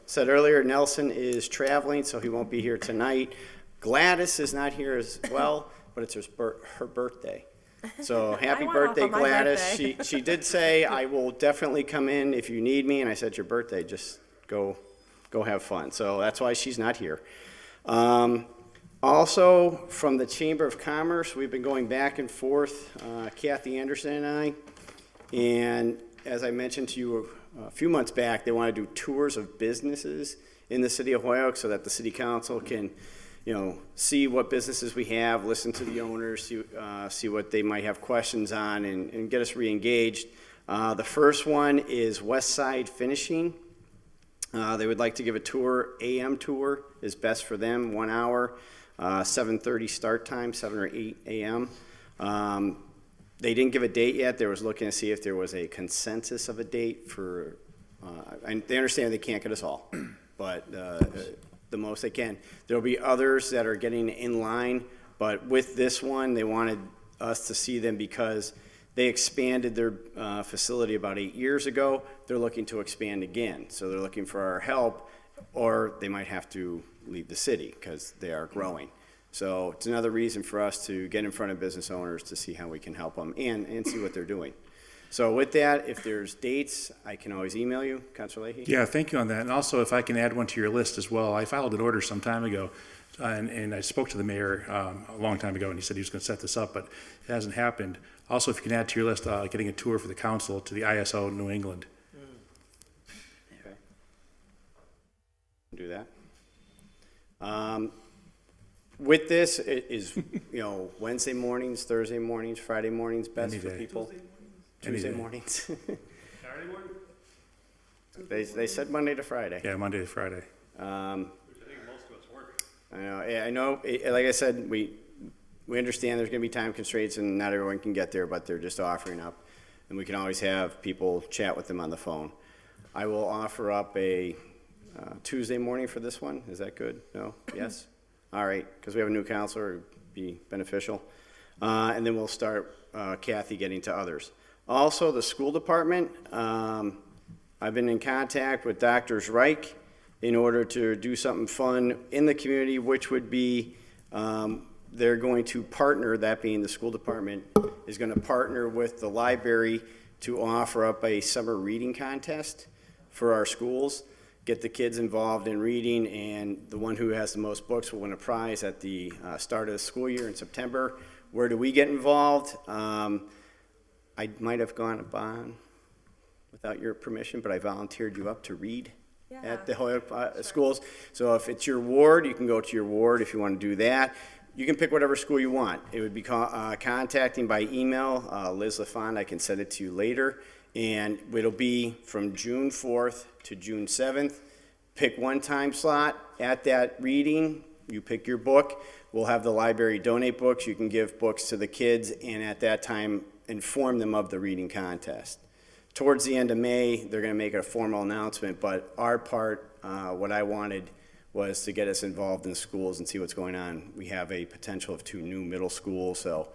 N: said earlier, Nelson is traveling, so he won't be here tonight. Gladys is not here as well, but it's her birthday. So happy birthday,
H: on my
N: Gladys.
H: birthday.
N: She did say, I will definitely come in if you need me, and I said, your birthday, just go have fun. So that's why she's not here. Also, from the Chamber of Commerce, we've been going back and forth, Kathy Anderson and I, and as I mentioned to you a few months back, they want to do tours of businesses in the city of Hoyoke so that the city council can, see what businesses we have, listen to the owners, see what they might have questions on, and get us re-engaged. The first one is West Side Finishing. They would like to give a tour. AM tour is best for them, 1 hour, 7:30 start time, 7 or 8 a.m. They didn't give a date yet. They was looking to see if there was a consensus of a date for, and they understand they can't get us all, but the most they can. There'll be others that are getting in line, but with this one, they wanted us to see them because they expanded their facility about 8 years ago. They're looking to expand again. So they're looking for our help, or they might have to leave the city because they are growing. So it's another reason for us to get in front of business owners to see how we can help them and see what they're doing. So with that, if there's dates, I can always email you, Councilor Leahy.
E: Yeah, thank you on that. And also, if I can add one to your list as well, I filed an order some time ago, and I spoke to the mayor a long time ago, and he said he was going to set this up, but it hasn't happened. Also, if you can add to your list, getting a tour for the council to the ISO New England.
N: Okay. Do that. With this, it is, Wednesday mornings, Thursday mornings, Friday mornings, best
E: Any
N: for
E: day.
N: people.
E: Any
N: Tuesday
E: day.
N: mornings.
K: Saturday morning?
N: They said Monday to Friday.
E: Yeah, Monday to Friday.
K: I think most of us work.
N: I know, like I said, we understand there's going to be time constraints and not everyone can get there, but they're just offering up. And we can always have people chat with them on the phone. I will offer up a Tuesday morning for this one. Is that good? No? Yes? All right, because we have a new counselor, it'd be beneficial. And then we'll start Kathy getting to others. Also, the school department, I've been in contact with Drs. Reich in order to do something fun in the community, which would be they're going to partner, that being the school department, is going to partner with the library to offer up a summer reading contest for our schools, get the kids involved in reading, and the one who has the most books will win a prize at the start of the school year in September. Where do we get involved? I might have gone on without your permission, but I volunteered you up to read at the Hoyoke schools. So if it's your ward, you can go to your ward if you want to do that. You can pick whatever school you want. It would be contacting by email, Liz LaFond. I can send it to you later. And it'll be from June 4th to June 7th. pick one time slot at that reading. You pick your book. We'll have the library donate books. You can give books to the kids, and at that time, inform them of the reading contest. Towards the end of May, they're going to make a formal announcement, but our part, what I wanted was to get us involved in schools and see what's going on. We have a potential of 2 new middle schools, so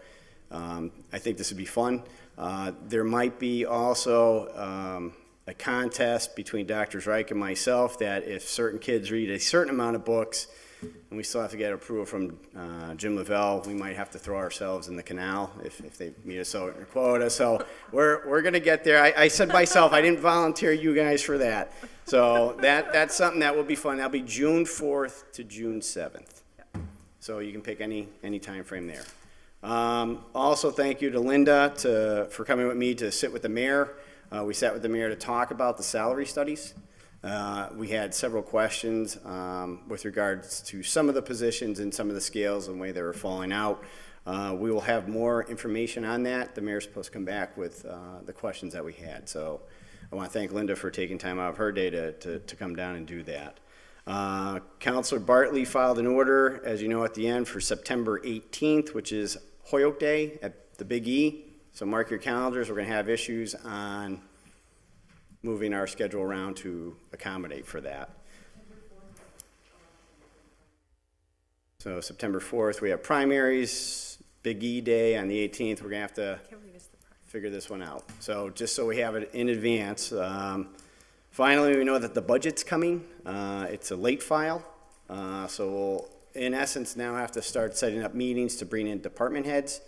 N: I think this would be fun. There might be also a contest between Dr. Reich and myself that if certain kids read a certain amount of books, and we still have to get approval from Jim Lavelle, we might have to throw ourselves in the canal if they meet a certain quota. So we're going to get there. I said myself, I didn't volunteer you guys for that. So that's something that will be fun. That'll be June 4th to June 7th. So you can pick any time frame there. Also, thank you to Linda for coming with me to sit with the mayor. We sat with the mayor to talk about the salary studies. We had several questions with regards to some of the positions and some of the scales and the way they were falling out. We will have more information on that. The mayor's supposed to come back with the questions that we had. So I want to thank Linda for taking time out of her day to come down and do that. Councilor Bartley filed an order, as you know, at the end for September 18th, which is Holyoke Day at the Big E. So mark your calendars. We're going to have issues on moving our schedule around to accommodate for that. So September 4th, we have primaries, Big E Day on the 18th. We're going to have to figure this one out. So just so we have it in advance. Finally, we know that the budget's coming. It's a late file. So we'll, in essence, now have to start setting up meetings to bring in department heads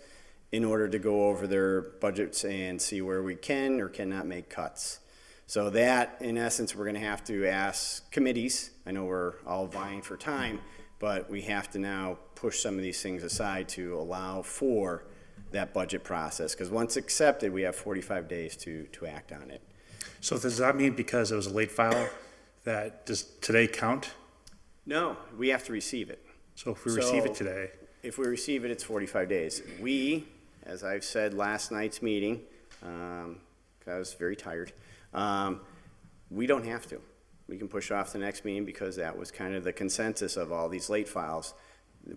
N: in order to go over their budgets and see where we can or cannot make cuts. So that, in essence, we're going to have to ask committees. I know we're all vying for time, but we have to now push some of these things aside to allow for that budget process. Because once accepted, we have 45 days to act on it.
E: So does that mean because it was a late file that does today count?
N: No, we have to receive it.
E: So if we receive it today?
N: If we receive it, it's 45 days. We, as I've said last night's meeting, 'cause I was very tired, we don't have to. We can push off the next meeting because that was kind of the consensus of all these late files.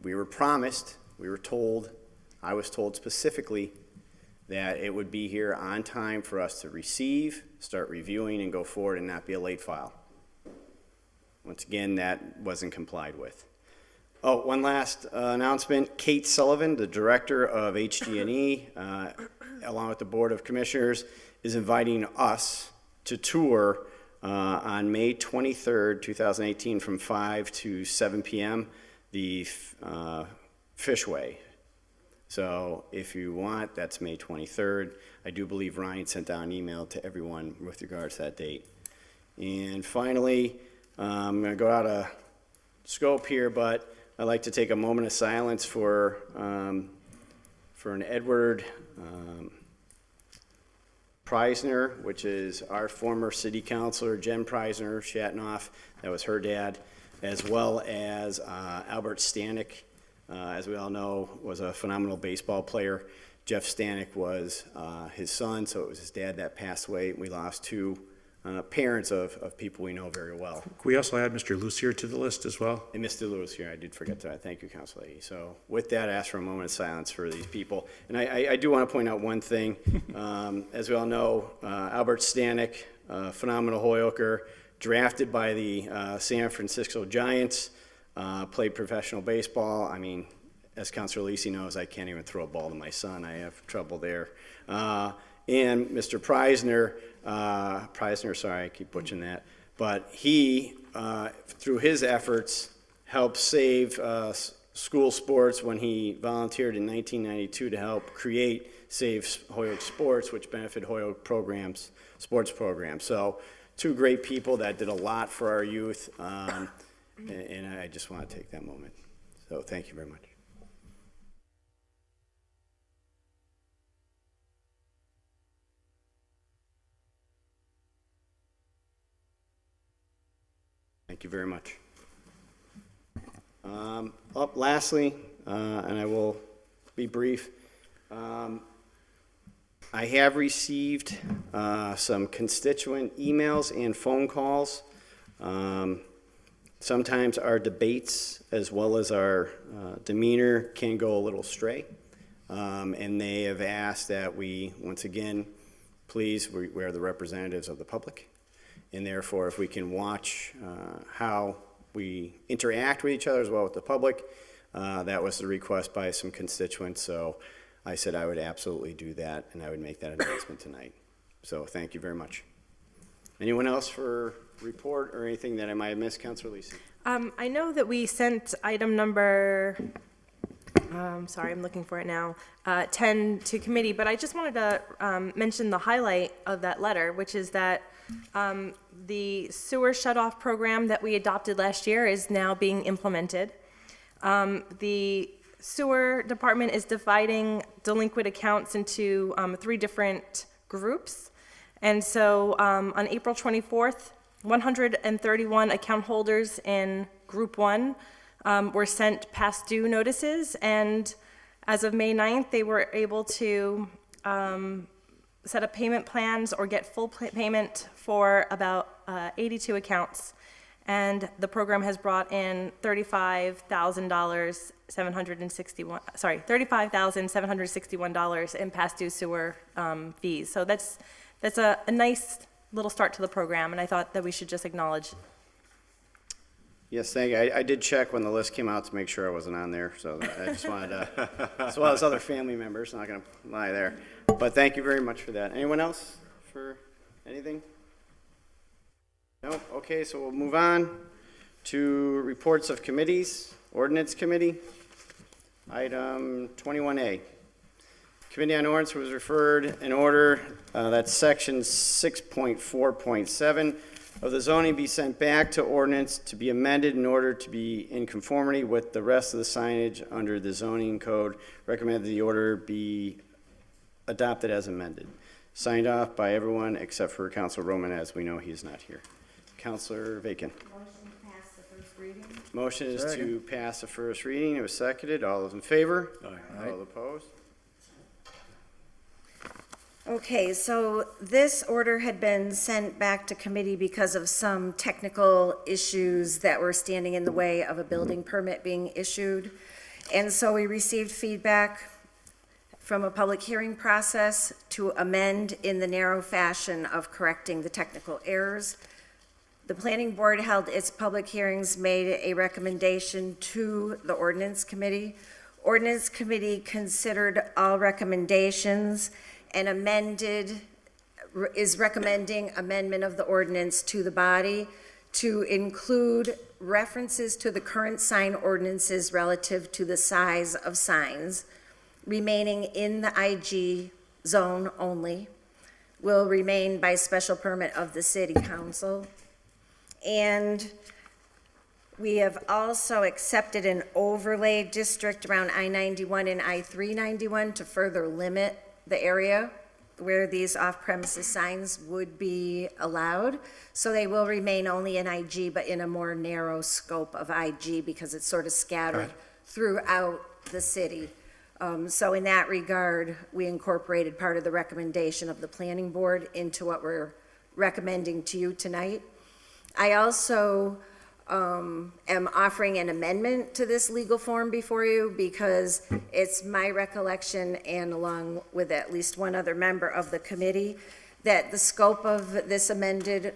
N: We were promised, we were told, I was told specifically that it would be here on time for us to receive, start reviewing, and go forward and not be a late file. Once again, that wasn't complied with. Oh, one last announcement. Kate Sullivan, the director of HG&E, along with the Board of Commissioners, is inviting us to tour on May 23rd, 2018, from 5 to 7 p.m., the Fishway. So if you want, that's May 23rd. I do believe Ryan sent out an email to everyone with regards to that date. And finally, I'm going to go out of scope here, but I'd like to take a moment of silence for an Edward Preisner, which is our former city councilor, Jen Preisner, Shatnoff. That was her dad, as well as Albert Stanek, as we all know, was a phenomenal baseball player. Jeff Stanek was his son, so it was his dad that passed away. We lost 2 parents of people we know very well.
E: Can we also add Mr. Lucier to the list as well?
N: And Mr. Lewis here, I did forget that. Thank you, Councilor Leahy. So with that, I ask for a moment of silence for these people. And I do want to point out one thing. As we all know, Albert Stanek, phenomenal Hoyoker, drafted by the San Francisco Giants, played professional baseball. I mean, as Councilor Lisi knows, I can't even throw a ball to my son. I have trouble there. And Mr. Preisner, sorry, I keep butchering that, but he, through his efforts, helped save school sports when he volunteered in 1992 to help create Save Holyoke Sports, which benefit Holyoke programs, sports programs. So 2 great people that did a lot for our youth, and I just want to take that moment. So thank you very much. Thank you very much. Lastly, and I will be brief, I have received some constituent emails and phone calls Sometimes our debates, as well as our demeanor, can go a little stray. And they have asked that we, once again, please, we are the representatives of the public. And therefore, if we can watch how we interact with each other as well with the public, that was the request by some constituents. So I said I would absolutely do that, and I would make that announcement tonight. So thank you very much. Anyone else for report or anything that I might have missed, Councilor Lisi?
H: I know that we sent item number, sorry, I'm looking for it now, 10 to committee, but I just wanted to mention the highlight of that letter, which is that the sewer shutoff program that we adopted last year is now being implemented. The sewer department is dividing delinquent accounts into 3 different groups. And so on April 24th, 131 account holders in Group 1 were sent past due notices, and as of May 9th, they were able to set up payment plans or get full payment for about 82 accounts. And the program has brought in $35,761 in past due sewer fees. So that's a nice little start to the program, and I thought that we should just acknowledge.
N: Yes, thank you. I did check when the list came out to make sure I wasn't on there, so I just wanted to, as well as other family members, not going to lie there. But thank you very much for that. Anyone else for anything? No? Okay, so we'll move on to reports of committees. Ordinance Committee, item 21A. Committee on Ordinance was referred in order that section 6.4.7 of the zoning be sent back to ordinance to be amended in order to be in conformity with the rest of the signage under the zoning code. Recommend that the order be adopted as amended. Signed off by everyone except for Councilor Roman, as we know he is not here. Councilor Bacon.
F: Motion to pass the first reading.
N: Motion is to pass the first reading. It was seconded. All those in favor? Aye. All opposed?
F: Okay, so this order had been sent back to committee because of some technical issues that were standing in the way of a building permit being issued. And so we received feedback from a public hearing process to amend in the narrow fashion of correcting the technical errors. The planning board held its public hearings, made a recommendation to the ordinance committee. Ordinance committee considered all recommendations and is recommending amendment of the ordinance to the body to include references to the current sign ordinances relative to the size of signs, remaining in the IG zone only, will remain by special permit of the city council. And we have also accepted an overlay district around I-91 and I-391 to further limit the area where these off-premises signs would be allowed. So they will remain only in IG, but in a more narrow scope of IG because it's sort of scattered throughout the city. So in that regard, we incorporated part of the recommendation of the planning board into what we're recommending to you tonight. I also am offering an amendment to this legal form before you because it's my recollection, and along with at least one other member of the committee, that the scope of this amended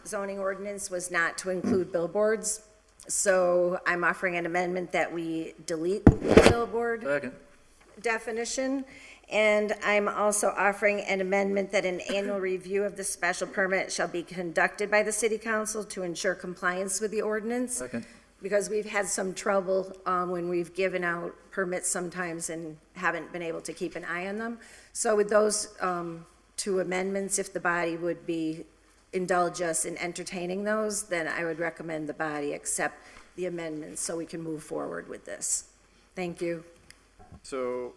F: zoning ordinance was not to include billboards. So I'm offering an amendment that we delete the billboard definition. And I'm also offering an amendment that an annual review of the special permit shall be conducted by the city council to ensure compliance with the ordinance. Because we've had some trouble when we've given out permits sometimes and haven't been able to keep an eye on them. So with those 2 amendments, if the body would indulge us in entertaining those, then I would recommend the body accept the amendments so we can move forward with this. Thank you.
N: So,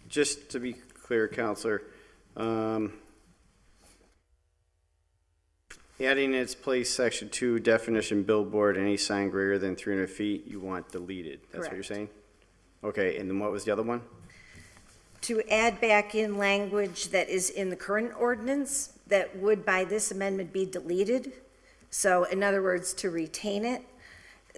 N: just to be clear, Counselor, adding in its place section 2 definition billboard, any sign greater than 300 feet, you want deleted. That's what you're saying? Okay, and then what was the other one?
F: To add back in language that is in the current ordinance that would by this amendment be deleted. So in other words, to retain it,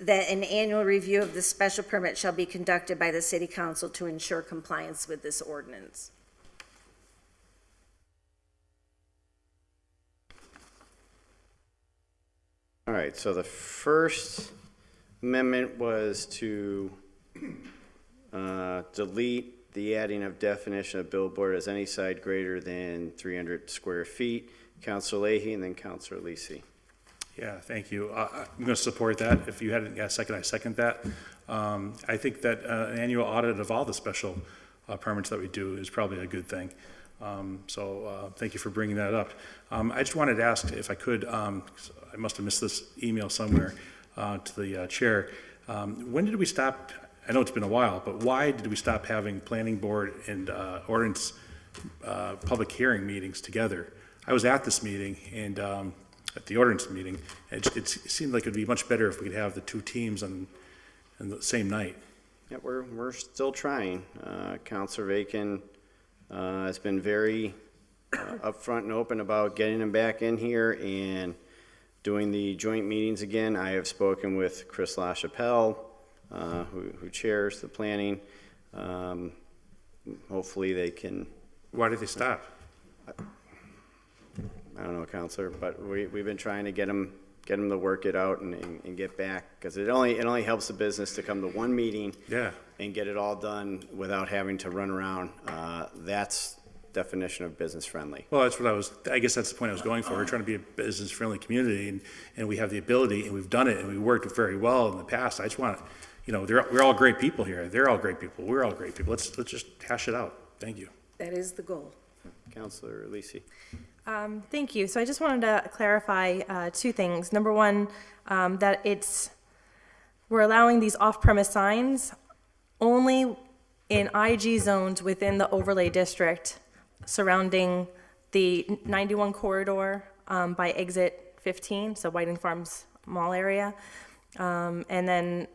F: that an annual review of the special permit shall be conducted by the city council to ensure compliance with this ordinance.
N: All right, so the first amendment was to delete the adding of definition of billboard as any side greater than 300 square feet. Councilor Leahy and then Councilor Lisi.
E: Yeah, thank you. I'm going to support that. If you hadn't got a second, I second that. I think that an annual audit of all the special permits that we do is probably a good thing. So thank you for bringing that up. I just wanted to ask if I could, I must have missed this email somewhere to the chair. When did we stop? I know it's been a while, but why did we stop having planning board and ordinance public hearing meetings together? I was at this meeting and at the ordinance meeting. It seemed like it'd be much better if we could have the two teams on the same night.
N: Yeah, we're still trying. Councilor Vacan has been very upfront and open about getting them back in here and doing the joint meetings again. I have spoken with Chris LaChapelle, who chairs the planning. Hopefully they can.
E: Why did they stop?
N: I don't know, Counselor, but we've been trying to get them to work it out and get back, because it only helps the business to come to one meeting.
E: Yeah.
N: And get it all done without having to run around. That's definition of business friendly.
E: Well, that's what I guess that's the point I was going for. We're trying to be a business friendly community and we have the ability and we've done it and we worked very well in the past. I just want to, we're all great people here. They're all great people. We're all great people. Let's just hash it out. Thank you.
F: That is the goal.
N: Councilor Lisi.
H: Thank you. So I just wanted to clarify two things. Number one, that we're allowing these off-premise signs only in IG zones within the overlay district surrounding the 91 corridor by exit 15, so Whiting Farms Mall area, and then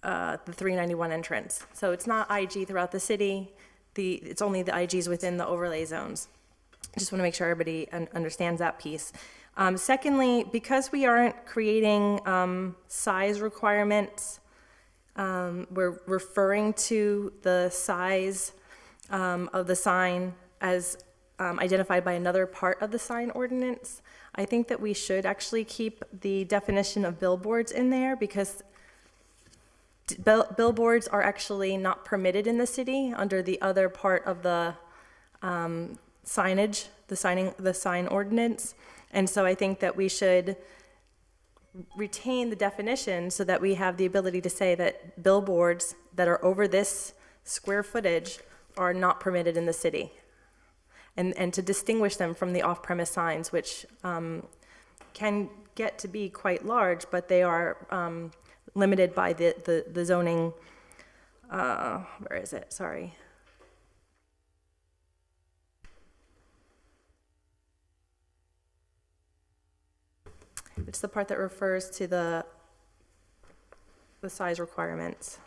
H: the 391 entrance. So it's not IG throughout the city. It's only the IGs within the overlay zones. I just want to make sure everybody understands that piece. Secondly, because we aren't creating size requirements, we're referring to the size of the sign as identified by another part of the sign ordinance. I think that we should actually keep the definition of billboards in there, because billboards are actually not permitted in the city under the other part of the signage, the sign ordinance. And so I think that we should retain the definition so that we have the ability to say that billboards that are over this square footage are not permitted in the city. And to distinguish them from the off-premise signs, which can get to be quite large, but they are limited by the zoning, where is it? Sorry. It's the part that refers to the size requirements.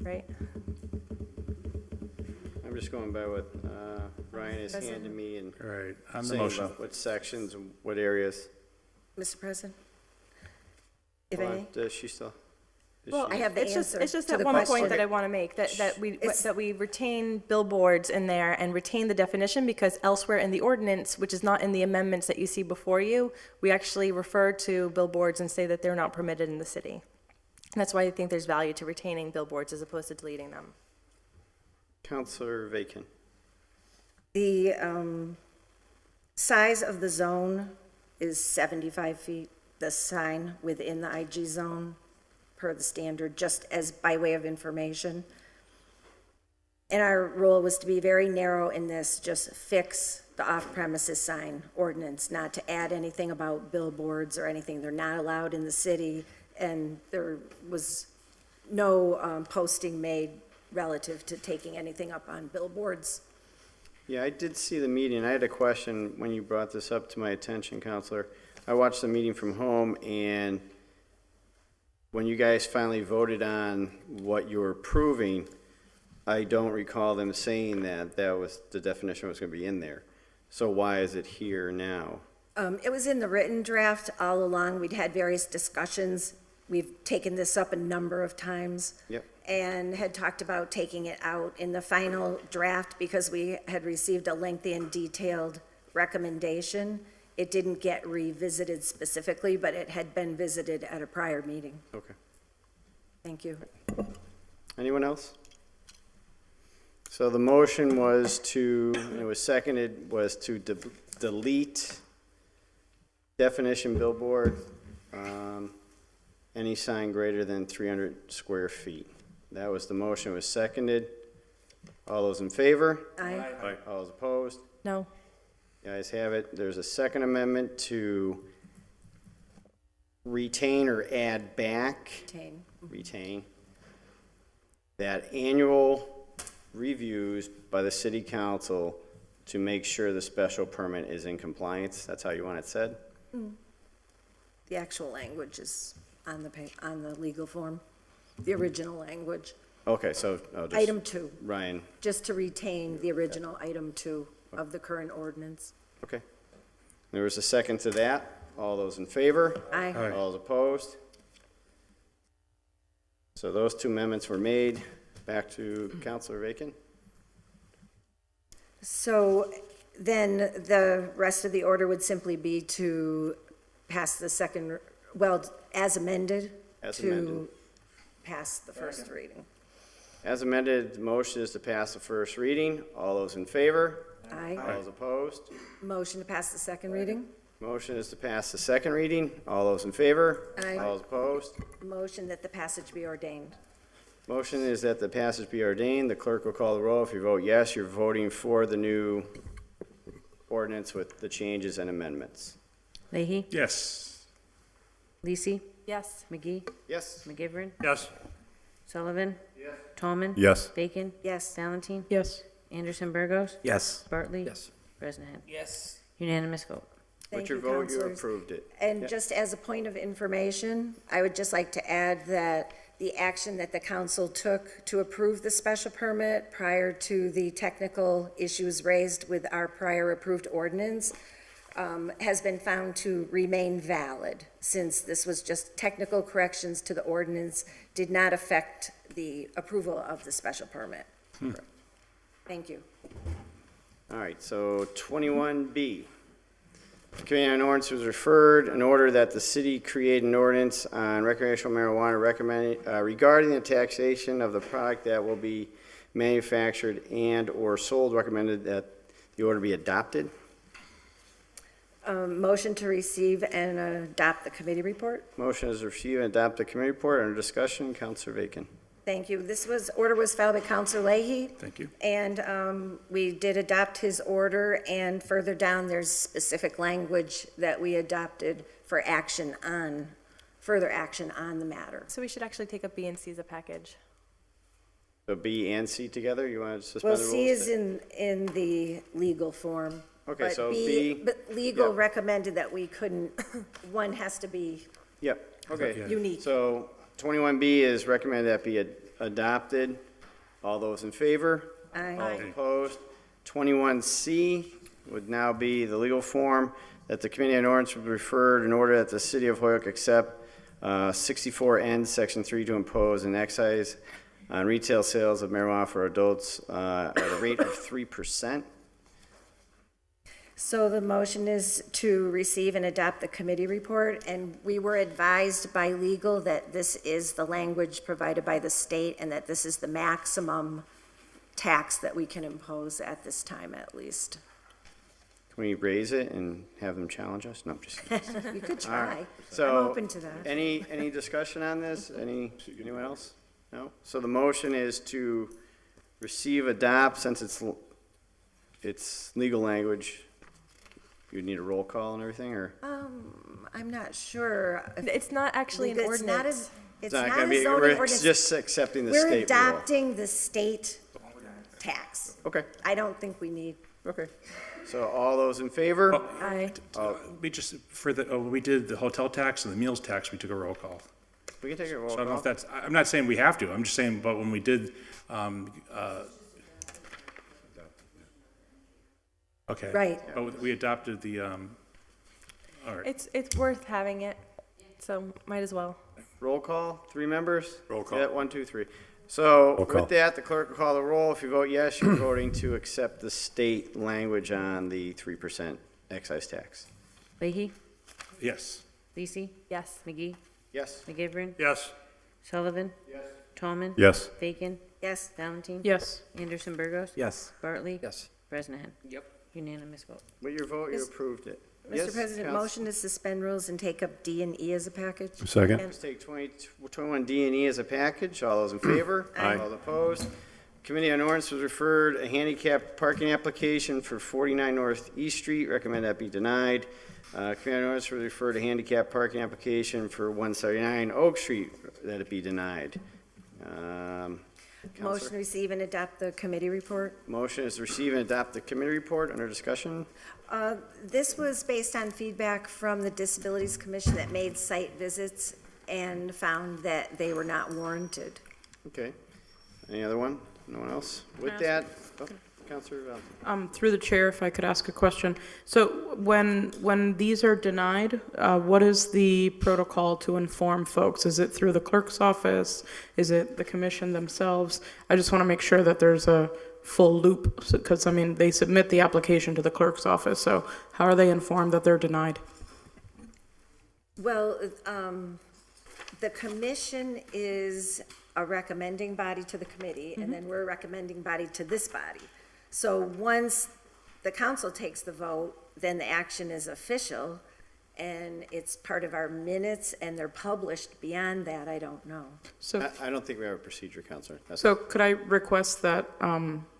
H: Right?
N: I'm just going by what Ryan has handed me and
E: right. On the
N: saying
E: motion.
N: about what sections and what areas.
F: Mr. President? If I may?
N: Does she still?
F: Well, I have the
H: It's
F: answer
H: just
F: to
H: that
F: the
H: one
F: question.
H: point that I want to make, that we retain billboards in there and retain the definition, because elsewhere in the ordinance, which is not in the amendments that you see before you, we actually refer to billboards and say that they're not permitted in the city. And that's why I think there's value to retaining billboards as opposed to deleting them.
N: Councilor Vacan.
F: The size of the zone is 75 feet, the sign within the IG zone, per the standard, just as by way of information. And our role was to be very narrow in this, just fix the off-premises sign ordinance, not to add anything about billboards or anything. They're not allowed in the city, and there was no posting made relative to taking anything up on billboards.
N: Yeah, I did see the meeting. I had a question when you brought this up to my attention, Counselor. I watched the meeting from home, and when you guys finally voted on what you were approving, I don't recall them saying that was the definition was going to be in there. So why is it here now?
F: It was in the written draft all along. We'd had various discussions. We've taken this up a number of times.
N: Yep.
F: And had talked about taking it out in the final draft because we had received a lengthy and detailed recommendation. It didn't get revisited specifically, but it had been visited at a prior meeting.
N: Okay.
F: Thank you.
N: Anyone else? So the motion was to, and it was seconded, was to delete definition billboard, any sign greater than 300 square feet. That was the motion, it was seconded. All those in favor?
F: Aye.
N: All those opposed?
H: No.
N: The ayes have it. There's a second amendment to retain or add back. Retain. That annual reviews by the city council to make sure the special permit is in compliance. That's how you want it said?
F: The actual language is on the legal form, the original language.
N: Okay, so I'll just.
F: Item 2,
N: Ryan,
F: just to retain the original item 2 of the current ordinance.
N: okay. There was a second to that. All those in favor?
F: Aye.
N: All those opposed? So those two amendments were made. Back to Councilor Bacon.
F: So then the rest of the order would simply be to pass the second, well, as amended.
N: As amended.
F: To pass the first reading.
N: As amended, the motion is to pass the first reading. All those in favor?
F: Aye.
N: All those opposed?
F: Motion to pass the second reading.
N: Motion is to pass the second reading. All those in favor?
F: Aye.
N: All those opposed?
F: Motion that the passage be ordained.
N: Motion is that the passage be ordained. The clerk will call the roll. If you vote yes, you're voting for the new ordinance with the changes and amendments.
Q: Leahy?
E: Yes.
Q: Lisi?
H: Yes.
Q: McGee?
N: Yes.
Q: McGivern?
K: Yes.
Q: Sullivan? Yes. Tallman?
G: Yes.
Q: Bacon?
F: Yes.
Q: Valentine?
I: Yes.
Q: Anderson Burgos?
G: Yes.
Q: Bartley?
J: Yes.
Q: Bresnahan?
P: Yes.
Q: Unanimous vote.
F: Thank
N: With your
F: you,
N: vote, you
F: councilors.
N: approved it.
F: And
N: Yep.
F: just as a point of information, I would just like to add that the action that the council took to approve the special permit prior to the technical issues raised with our prior approved ordinance has been found to remain valid, since this was just technical corrections to the ordinance, did not affect the approval of the special permit. Thank you.
N: All right, so 21B. The Committee on Ordinance was referred in order that the city create an ordinance on recreational marijuana regarding the taxation of the product that will be manufactured and/or sold. Recommended that the order be adopted.
F: Motion to receive and adopt the committee report.
N: Motion is to receive and adopt the committee report. Under discussion, Councilor Bacon.
F: Thank you. Order was filed by Councilor Leahy.
E: Thank you.
F: And we did adopt his order, and further down, there's specific language that we adopted for further action on the matter.
H: So we should actually take up B and C as a package.
N: So B and C together, you want to suspend
F: Well,
N: the rules?
F: C is in the legal form.
N: Okay,
F: but
N: so B.
F: But legal
N: yeah.
F: recommended that we couldn't, one has to be
N: Yep, okay.
F: unique.
N: So 21B is recommended that be adopted. All those in favor?
F: Aye.
N: All opposed? 21C would now be the legal form that the Committee on Ordinance would refer in order that the City of Holyoke accept 64N, Section 3, to impose an excise on retail sales of marijuana for adults at a rate of 3%.
F: So the motion is to receive and adopt the committee report, and we were advised by legal that this is the language provided by the state and that this is the maximum tax that we can impose at this time, at least.
N: Can we raise it and have them challenge us? No, I'm just kidding.
F: You could
N: All
F: try.
N: right. So,
F: I'm open to that.
N: Any discussion on this? Anyone else? No? So the motion is to receive, adopt, since it's legal language. You'd need a roll call and everything, or?
F: I'm not sure.
H: It's not actually an
F: It's not
H: ordinance.
F: It's
N: not
F: not
N: gonna
F: a
N: be,
F: zoning
N: we're
F: ordinance.
N: just accepting the
F: We're
N: state rule.
F: adopting the state tax.
N: Okay,
F: I don't think we need.
N: okay. So all those in favor?
F: Aye.
E: We just, for the, we did the hotel tax and the meals tax, we took a roll call.
N: We can take a roll
E: So I don't know
N: call.
E: if that's, I'm not saying we have to, I'm just saying, but when we did, Okay.
F: Right.
E: But we adopted the, all right.
H: It's worth having it, so might as well.
N: Roll call, 3 members?
G: Roll call.
N: Yeah, 1, 2, 3. So
G: Roll call.
N: with that, the clerk will call the roll. If you vote yes, you're voting to accept the state language on the 3% excise tax.
Q: Leahy,
E: Yes.
Q: Lisi,
H: Yes.
Q: McGee,
N: Yes.
Q: McGivern,
K: Yes.
Q: Sullivan. Yes. Tolman.
G: Yes.
Q: Bacon,
F: Yes.
Q: Valentine.
L: Yes.
Q: Anderson Burgos.
C: Yes.
Q: Bartley.
J: Yes.
Q: Bresnahan.
L: Yep.
Q: Unanimous vote.
N: With your vote, you
F: Yes.
N: approved it.
F: Mr.
N: Yes,
F: President,
N: Counsel?
F: motion to suspend rules and take up D and E as a package.
G: Second.
N: Let's take 21 D and E as a package. All those in favor?
F: Aye.
N: All opposed? Committee on Ordinance was referred a handicap parking application for 49 North East Street. Recommend that be denied. Committee on Ordinance was referred a handicap parking application for 179 Oak Street. That it be denied.
F: Motion to receive and adopt the committee report.
N: Motion is to receive and adopt the committee report. Under discussion.
F: This was based on feedback from the Disabilities Commission that made site visits and found that they were not warranted.
N: Okay. Any other one? No one else? With that, Councilor Val.
R: Through the chair, if I could ask a question. So when these are denied, what is the protocol to inform folks? Is it through the clerk's office? Is it the commission themselves? I just want to make sure that there's a full loop, because, I mean, they submit the application to the clerk's office, so how are they informed that they're denied?
F: Well, the commission is a recommending body to the committee, and then we're a recommending body to this body. So once the council takes the vote, then the action is official, and it's part of our minutes, and they're published. Beyond that, I don't know.
R: So,
N: I don't think we have a procedure, Councilor.
R: so could I request that,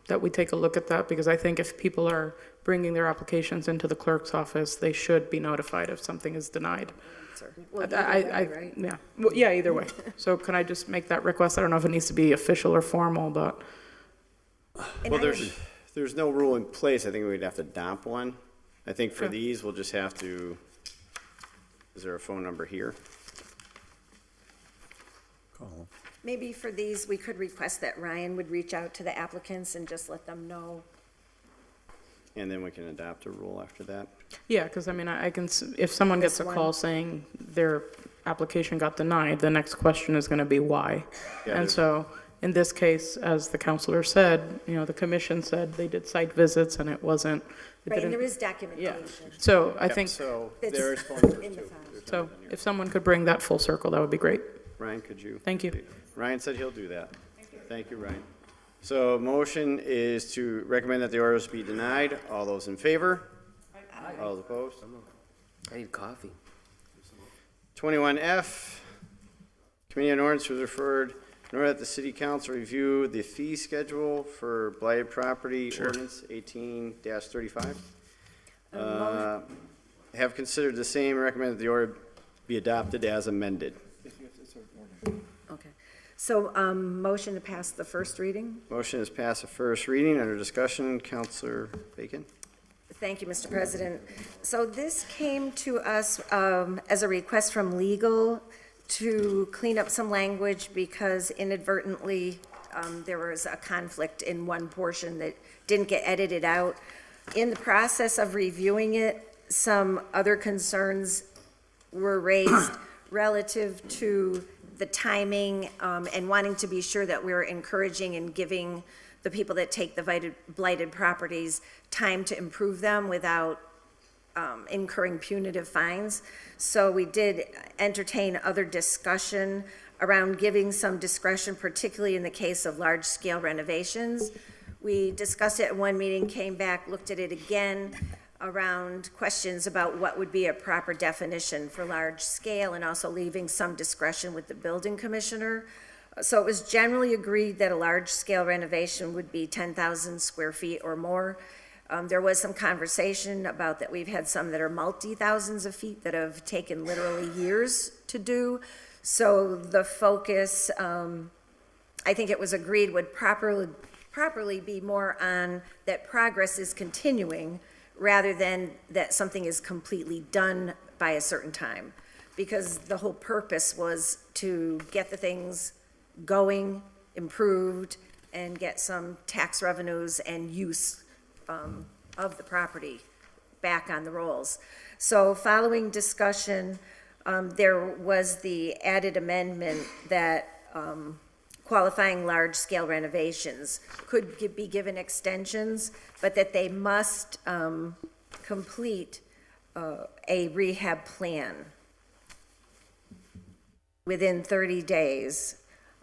R: that we take a look at that? Because I think if people are bringing their applications into the clerk's office, they should be notified if something is denied.
F: Well, either way, right?
R: Yeah, well, yeah, either way. So can I just make that request? I don't know if it needs to be official or formal, but.
F: And
N: Well,
F: I-
N: there's no rule in place. I think we'd have to adopt one. I think for these, we'll just have to, is there a phone number here?
F: Maybe for these, we could request that Ryan would reach out to the applicants and just let them know.
N: And then we can adopt a rule after that.
R: Yeah, because I mean, I can, if someone gets a
F: This
R: call
F: one.
R: saying their application got denied, the next question is going to be why.
N: Yeah,
R: And
N: there's-
R: so, in this case, as the counselor said, you know, the commission said they did site visits and it wasn't. it
F: Right, and
R: didn't-
F: there is documentation.
R: So I
N: Yeah,
R: think,
N: So
F: That's
N: there is phone numbers
F: in the
N: too.
F: file.
N: There's
R: so
N: numbers in here.
R: if someone could bring that full circle, that would be great.
N: Ryan, could you?
R: Thank you.
N: Ryan said he'll do that. Thank you, Ryan. So motion is to recommend that the orders be denied. All those in favor? All those opposed?
P: I need coffee.
N: 21F, Committee on Ordinance was referred, in order that the city council review the fee schedule for blighted property ordinance 18-35. Have considered the same, recommend that the order be adopted as amended.
F: Okay. So, motion to pass the first reading?
N: Motion is passed the first reading. Under discussion, Councilor Bacon.
F: Thank you, Mr. President. So this came to us as a request from legal to clean up some language because inadvertently there was a conflict in one portion that didn't get edited out. In the process of reviewing it, some other concerns were raised relative to the timing and wanting to be sure that we're encouraging and giving the people that take the blighted properties time to improve them without incurring punitive fines. So we did entertain other discussion around giving some discretion, particularly in the case of large-scale renovations. We discussed it at one meeting, came back, looked at it again around questions about what would be a proper definition for large scale and also leaving some discretion with the building commissioner. So it was generally agreed that a large-scale renovation would be 10,000 square feet or more. There was some conversation about that we've had some that are multi-thousands of feet that have taken literally years to do. So the focus, I think it was agreed, would properly be more on that progress is continuing rather than that something is completely done by a certain time. Because the whole purpose was to get the things going, improved, and get some tax revenues and use of the property back on the rolls. So following discussion, there was the added amendment that qualifying large-scale renovations could be given extensions, but that they must complete a rehab plan within 30 days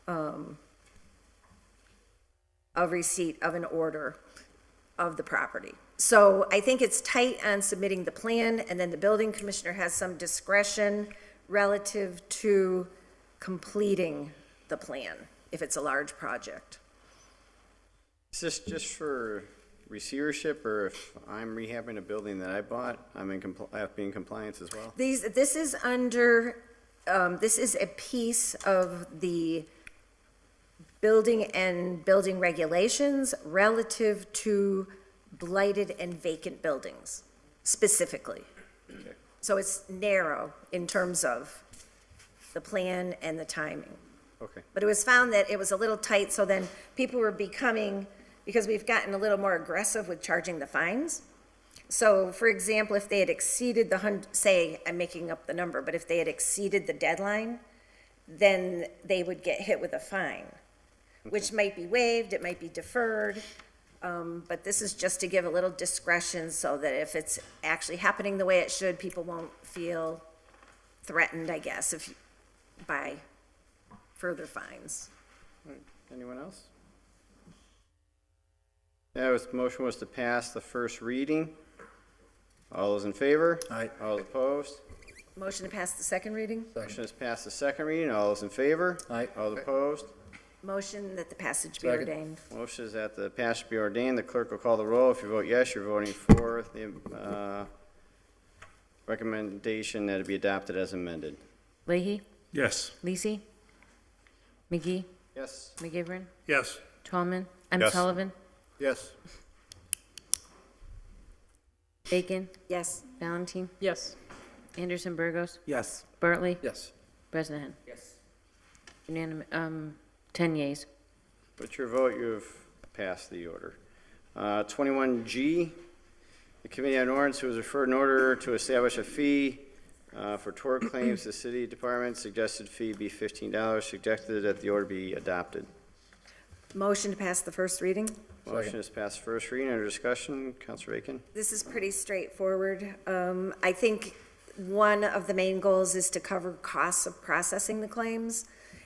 F: of receipt of an order of the property. So I think it's tight on submitting the plan, and then the building commissioner has some discretion relative to completing the plan, if it's a large project.
N: Is this just for receivership, or if I'm rehabbing a building that I bought, I have to be in compliance as well?
F: This is under, this is a piece of the building and building regulations relative to blighted and vacant buildings specifically.
N: Okay.
F: So it's narrow in terms of the plan and the timing.
N: Okay.
F: But it was found that it was a little tight, so then people were becoming, because we've gotten a little more aggressive with charging the fines. So, for example, if they had exceeded say, I'm making up the number, but if they had exceeded the deadline, then they would get hit with a fine, which might be waived, it might be deferred. But this is just to give a little discretion so that if it's actually happening the way it should, people won't feel threatened, I guess, by further fines.
N: All right. Anyone else? The motion was to pass the first reading. All those in favor?
C: Aye.
N: All opposed?
F: Motion to pass the second reading?
N: Motion is passed the second reading. All those in favor?
C: Aye.
N: All opposed?
F: Motion that the passage be
C: Second.
F: ordained.
N: Motion is that the passage be ordained. The clerk will call the roll. If you vote yes, you're voting for the recommendation that it be adopted as amended.
Q: Leahy,
E: Yes.
Q: Lisi, McGee,
N: Yes.
Q: McGivern,
K: Yes.
Q: Tallman,
G: Yes.
Q: Sullivan,
G: Yes.
Q: Bacon,
F: Yes.
Q: Valentine,
R: Yes.
Q: Anderson Burgos,
C: Yes.
Q: Bartley,
J: Yes.
Q: Bresnahan.
C: Yes.
Q: Unanimous, 10 yeas.
N: With your vote, you have passed the order. 21G, the Committee on Ordinance was referred in order to establish a fee for tort claims. The City Department suggested fee be $15, suggested that the order be adopted.
F: Motion to pass the first reading?
N: Motion is passed first reading. Under discussion, Councilor Bacon.
F: This is pretty straightforward. I think one of the main goals is to cover costs of processing the claims,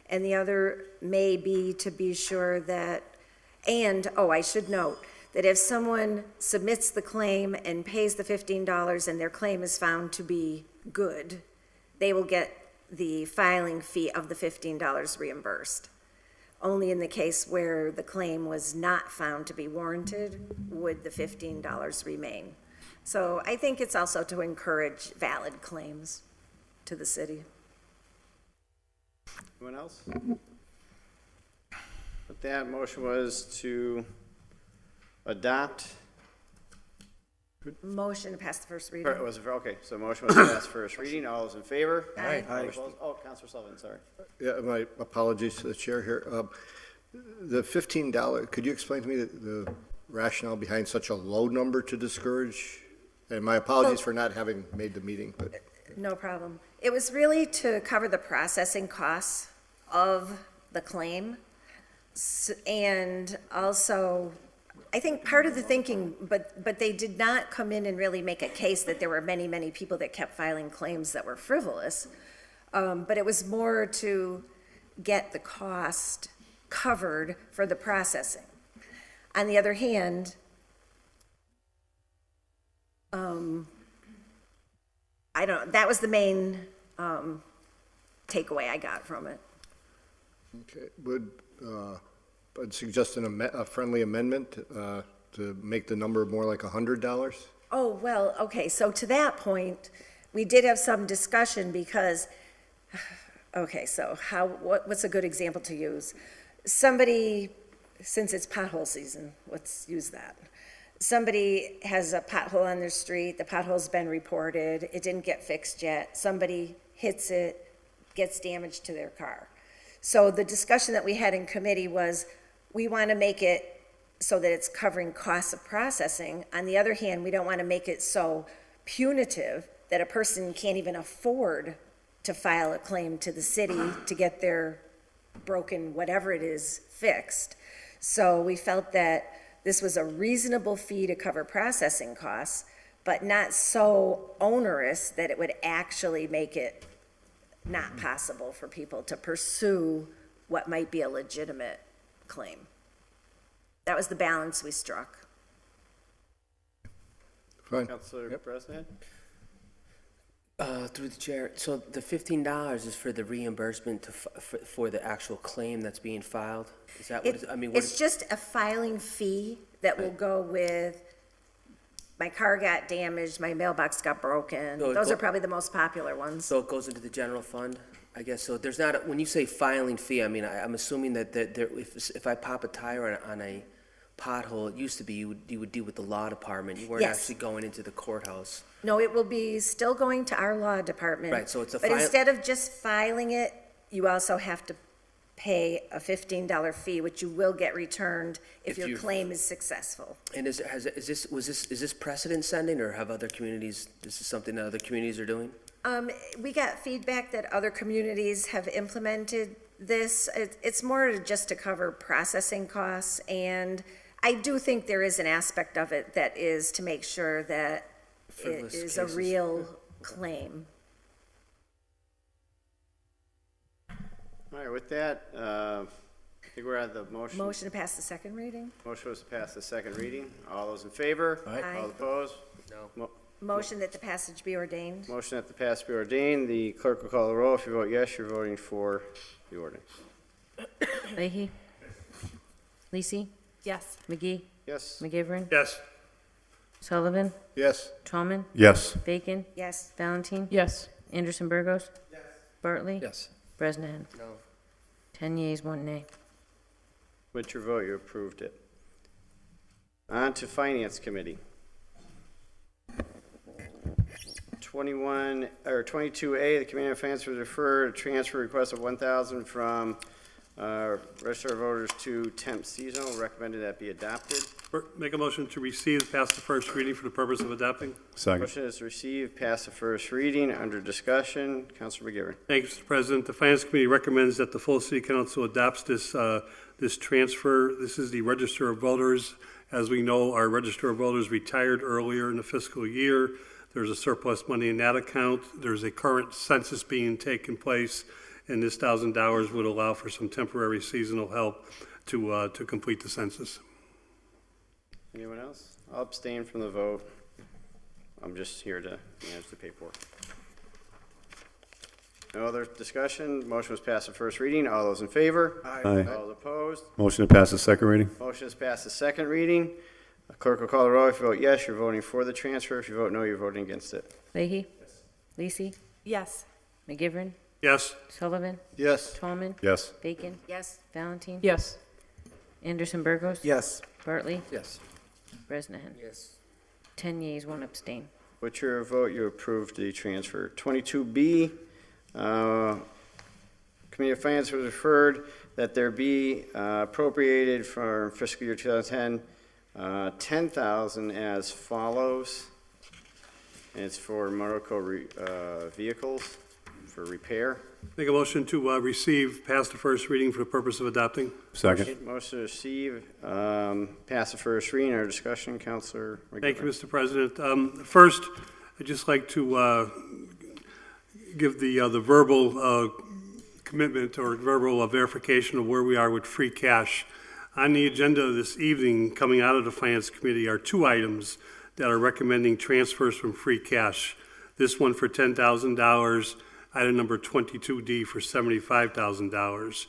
F: and the other may be to be sure that, I should note, that if someone submits the claim and pays the $15 and their claim is found to be good, they will get the filing fee of the $15 reimbursed. Only in the case where the claim was not found to be warranted would the $15 remain. So I think it's also to encourage valid claims to the city.
N: Anyone else? But that motion was to adopt.
F: Motion to pass the first reading.
N: Okay, so motion was to pass first reading. All those in favor?
F: Aye.
N: All opposed? Oh, Councilor Sullivan, sorry.
G: Yeah, my apologies to the chair here. The $15, could you explain to me the rationale behind such a low number to discourage? And my apologies for not having made the meeting, but.
F: No problem. It was really to cover the processing costs of the claim. And also, I think part of the thinking, but they did not come in and really make a case that there were many, many people that kept filing claims that were frivolous. But it was more to get the cost covered for the processing. On the other hand, that was the main takeaway I got from it.
G: Okay, I'd suggest a friendly amendment to make the number more like $100.
F: Oh, well, okay, so to that point, we did have some discussion because, okay, so what's a good example to use? Somebody, since it's pothole season, let's use that. Somebody has a pothole on their street, the pothole's been reported, it didn't get fixed yet, somebody hits it, gets damage to their car. So the discussion that we had in committee was, we want to make it so that it's covering costs of processing. On the other hand, we don't want to make it so punitive that a person can't even afford to file a claim to the city to get their broken whatever it is fixed. So we felt that this was a reasonable fee to cover processing costs, but not so onerous that it would actually make it not possible for people to pursue what might be a legitimate claim. That was the balance we struck.
J: Fine.
N: Councilor Bresnahan?
P: Through the chair, so the $15 is for the reimbursement for the actual claim that's being filed? Is that what I mean?
F: It's just a filing fee that will go with, my car got damaged, my mailbox got broken.
P: So
F: Those are probably the most popular ones.
P: So it goes into the general fund, I guess. So there's not, when you say filing fee, I mean, I'm assuming that there, if I pop a tire on a pothole, it used to be you would deal with the law department. You weren't
F: Yes.
P: actually going into the courthouse.
F: No, it will be still going to our law department.
P: Right, so it's a
F: But
P: file-
F: instead of just filing it, you also have to pay a $15 fee, which you will get returned if your claim is successful.
P: And is this precedent setting, or have other communities, this is something that other communities are doing?
F: We got feedback that other communities have implemented this. It's more just to cover processing costs, and I do think there is an aspect of it that is to make sure that
P: Frivolous
F: it is a
P: cases.
F: real claim.
N: All right, with that, I think we're at the motion.
F: Motion to pass the second reading?
N: Motion was to pass the second reading. All those in favor?
F: Aye.
N: All opposed?
P: No.
F: Motion that the passage be ordained?
N: Motion that the pass be ordained. The clerk will call the roll. If you vote yes, you're voting for the ordinance.
Q: Leahy? Lisi?
H: Yes.
Q: McGee?
N: Yes.
Q: McGivern?
K: Yes.
Q: Sullivan?
D: Yes.
Q: Tallman?
G: Yes.
Q: Bacon?
F: Yes.
Q: Valentine?
R: Yes.
Q: Anderson Burgos? Yes. Bartley?
J: Yes.
Q: Bresnahan?
P: No.
Q: 10 yeas, 1 nay.
N: With your vote, you approved it. On to Finance Committee. 22A, the Committee on Finance was referred a transfer request of $1,000 from register of voters to temp seasonal. Recommended that be adopted.
K: Make a motion to receive, pass the first reading for the purpose of adopting.
G: Second.
N: Motion is received, pass the first reading. Under discussion, Councilor McGivern.
K: Thank you, Mr. President. The Finance Committee recommends that the full City Council adopts this transfer. This is the Register of Voters. As we know, our Register of Voters retired earlier in the fiscal year. There's a surplus money in that account. There's a current census being taken place, and this $1,000 would allow for some temporary seasonal help to complete the census.
N: Anyone else? I'll abstain from the vote. I'm just here to manage the paperwork. No other discussion. Motion was passed the first reading. All those in favor?
G: Aye.
N: All those opposed?
G: Motion to pass the second reading?
N: Motion is passed the second reading. Clerk will call the roll. If you vote yes, you're voting for the transfer. If you vote no, you're voting against it.
Q: Leahy? Lisi?
H: Yes.
Q: McGivern?
K: Yes.
Q: Sullivan?
D: Yes.
Q: Tallman?
G: Yes.
Q: Bacon?
F: Yes.
Q: Valentine?
R: Yes.
Q: Anderson Burgos?
D: Yes.
Q: Bartley?
J: Yes.
Q: Bresnahan?
P: Yes.
Q: 10 yeas, 1 abstain.
N: With your vote, you approved the transfer. 22B, Committee of Finance was referred that there be appropriated for fiscal year 2010, $10,000 as follows. And it's for motor vehicles for repair.
K: Make a motion to receive, pass the first reading for the purpose of adopting.
G: Second.
N: Motion to receive, pass the first reading. Our discussion, Councilor McGivern.
K: Thank you, Mr. President. First, I'd just like to give the verbal commitment or verbal verification of where we are with free cash. On the agenda this evening, coming out of the Finance Committee, are 2 items that are recommending transfers from free cash. This one for $10,000, item number 22D for $75,000.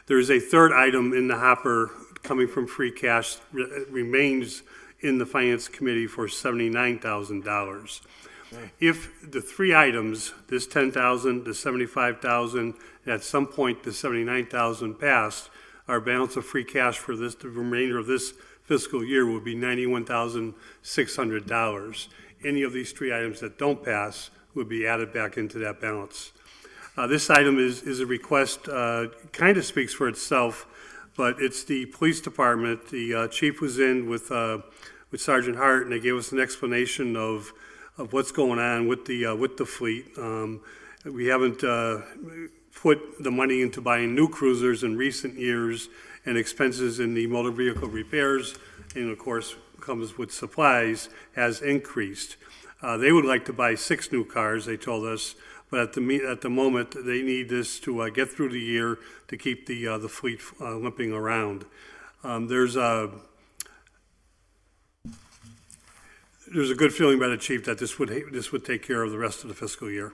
K: There is a third item in the hopper coming from free cash, remains in the Finance Committee for $79,000. If the 3 items, this $10,000, the $75,000, and at some point the $79,000 passed, our balance of free cash for the remainder of this fiscal year will be $91,600. Any of these 3 items that don't pass would be added back into that balance. This item is a request, kind of speaks for itself. but it's the police department. The chief was in with Sergeant Hart, and they gave us an explanation of what's going on with the fleet. We haven't put the money into buying new cruisers in recent years, and expenses in the motor vehicle repairs, and of course comes with supplies, has increased. They would like to buy 6 new cars, they told us, but at the moment they need this to get through the year to keep the fleet limping around. There's a good feeling by the chief that this would take care of the rest of the fiscal year.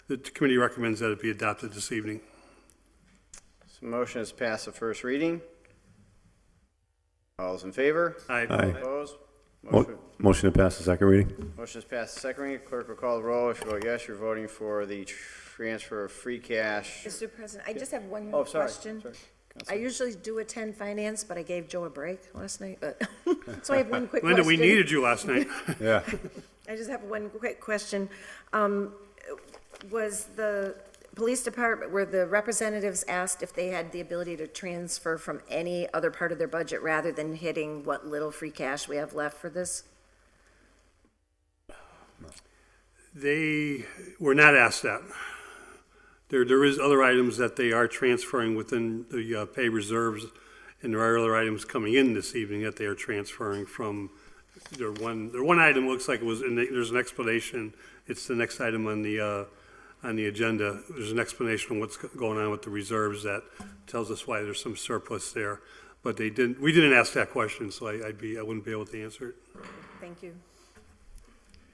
K: The committee recommends that it be adopted this evening.
N: So motion is passed the first reading. All those in favor?
K: Aye.
G: Aye.
N: Opposed?
G: Motion to pass the second reading?
N: Motion is passed the second reading. Clerk will call the roll. If you vote yes, you're voting for the transfer of free cash.
F: Mr. President, I just have one
N: Oh, sorry.
F: question.
N: Sorry.
F: I usually do attend finance, but I gave Joe a break last night, but, so I have one quick
K: Linda,
F: question.
K: we needed you last night.
G: Yeah.
F: I just have one quick question. Was the police department, were the representatives asked if they had the ability to transfer from any other part of their budget rather than hitting what little free cash we have left for this?
K: They were not asked that. There is other items that they are transferring within the pay reserves, and there are other items coming in this evening that they are transferring from. Their one item looks like it was, there's an explanation. It's the next item on the agenda. There's an explanation of what's going on with the reserves that tells us why there's some surplus there. But we didn't ask that question, so I wouldn't be able to answer it.
F: Thank you.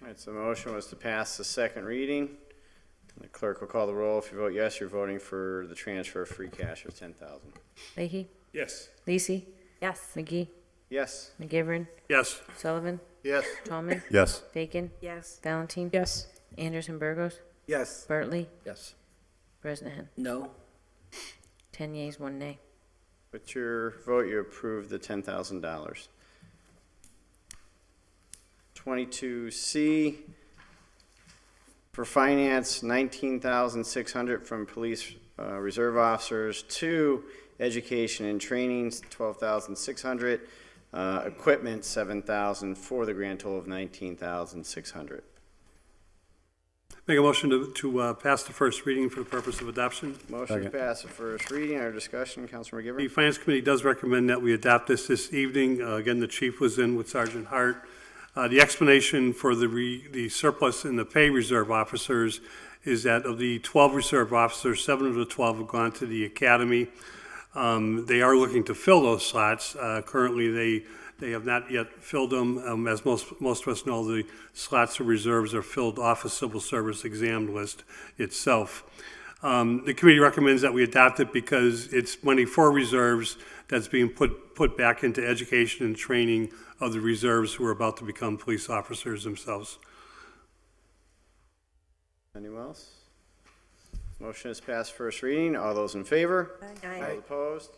N: All right, so the motion was to pass the second reading. The clerk will call the roll. If you vote yes, you're voting for the transfer of free cash of $10,000.
Q: Leahy?
K: Yes.
Q: Lisi?
H: Yes.
Q: McGee?
N: Yes.
Q: McGivern?
K: Yes.
Q: Sullivan?
N: Yes.
Q: Tallman?
G: Yes.
Q: Bacon?
F: Yes.
Q: Valentine?
R: Yes.
Q: Anderson Burgos?
D: Yes.
Q: Bartley?
J: Yes.
Q: Bresnahan?
P: No.
Q: 10 yeas, 1 nay.
N: With your vote, you approve the $10,000. 22C, for finance, $19,600 from police reserve officers. 2, education and training, $12,600. Equipment, $7,000 for the grand total of $19,600.
K: Make a motion to pass the first reading for the purpose of adoption.
N: Motion to pass the first reading. Our discussion, Councilor
K: The
N: McGivern.
K: Finance Committee does recommend that we adopt this evening. Again, the chief was in with Sergeant Hart. The explanation for the surplus in the pay reserve officers is that of the 12 reserve officers, 7 of the 12 have gone to the academy. They are looking to fill those slots. Currently, they have not yet filled them. As most of us know, the slots of reserves are filled off a civil service exam list itself. The committee recommends that we adopt it because it's money for reserves that's being put back into education and training of the reserves who are about to become police officers themselves.
N: Anyone else? Motion is passed first reading. All those in favor?
F: Aye.
N: All opposed?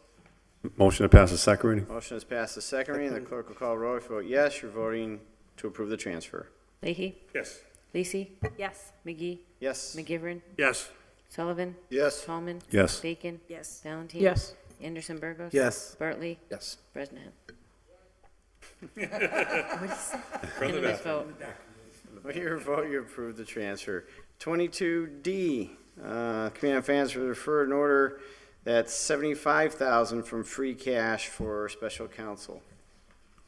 G: Motion to pass the second reading?
N: Motion is passed the second reading. The clerk will call roll. If you vote yes, you're voting to approve the transfer.
Q: Leahy?
K: Yes.
Q: Lisi?
H: Yes.
Q: McGee?
N: Yes.
Q: McGivern?
K: Yes.
Q: Sullivan?
N: Yes.
Q: Tallman?
G: Yes.
Q: Bacon?
F: Yes.
Q: Valentine?
R: Yes.
Q: Anderson Burgos?
D: Yes.
Q: Bartley?
J: Yes.
Q: Bresnahan?
K: Further
Q: Unanimous vote.
N: With your vote, you approve the transfer. 22D, Committee on Finance will refer an order that's $75,000 from free cash for special counsel.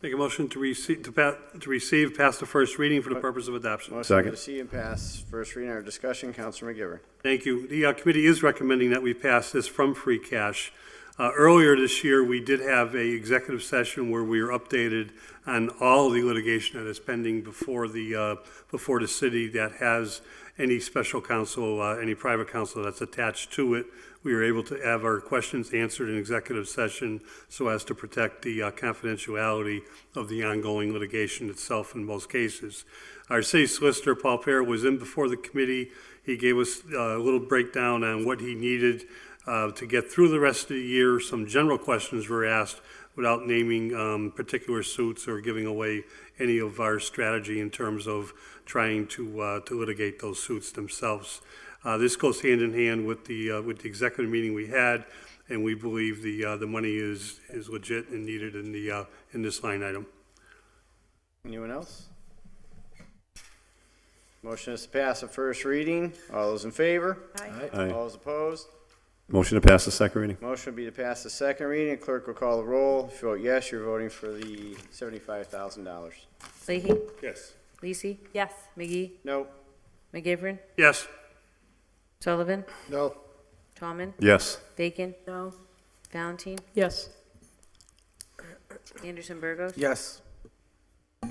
K: Make a motion to receive, pass the first reading for the purpose of adoption.
N: Motion
G: Second.
N: to receive and pass first reading. Our discussion, Councilor McGivern.
K: Thank you. The committee is recommending that we pass this from free cash. Earlier this year, we did have a executive session where we were updated on all the litigation that is pending before the city that has any special counsel, any private counsel that's attached to it. We were able to have our questions answered in executive session so as to protect the confidentiality of the ongoing litigation itself in most cases. Our city solicitor, Paul Pear, was in before the committee. He gave us a little breakdown on what he needed to get through the rest of the year. Some general questions were asked without naming particular suits or giving away any of our strategy in terms of trying to litigate those suits themselves. This goes hand in hand with the executive meeting we had, and we believe the money is legit and needed in this line item.
N: Anyone else? Motion is to pass the first reading. All those in favor?
G: Aye.
N: All those opposed?
G: Motion to pass the second reading.
N: Motion will be to pass the second reading. Clerk will call the roll. If you vote yes, you're voting for the $75,000.
Q: Leahy?
E: Yes.
Q: Lisi?
H: Yes.
Q: McGee?
N: No.
Q: McGivern?
K: Yes.
Q: Sullivan?
N: No.
Q: Tallman?
G: Yes.
Q: Bacon? No. Valentine?
R: Yes.
Q: Anderson Burgos?
D: Yes.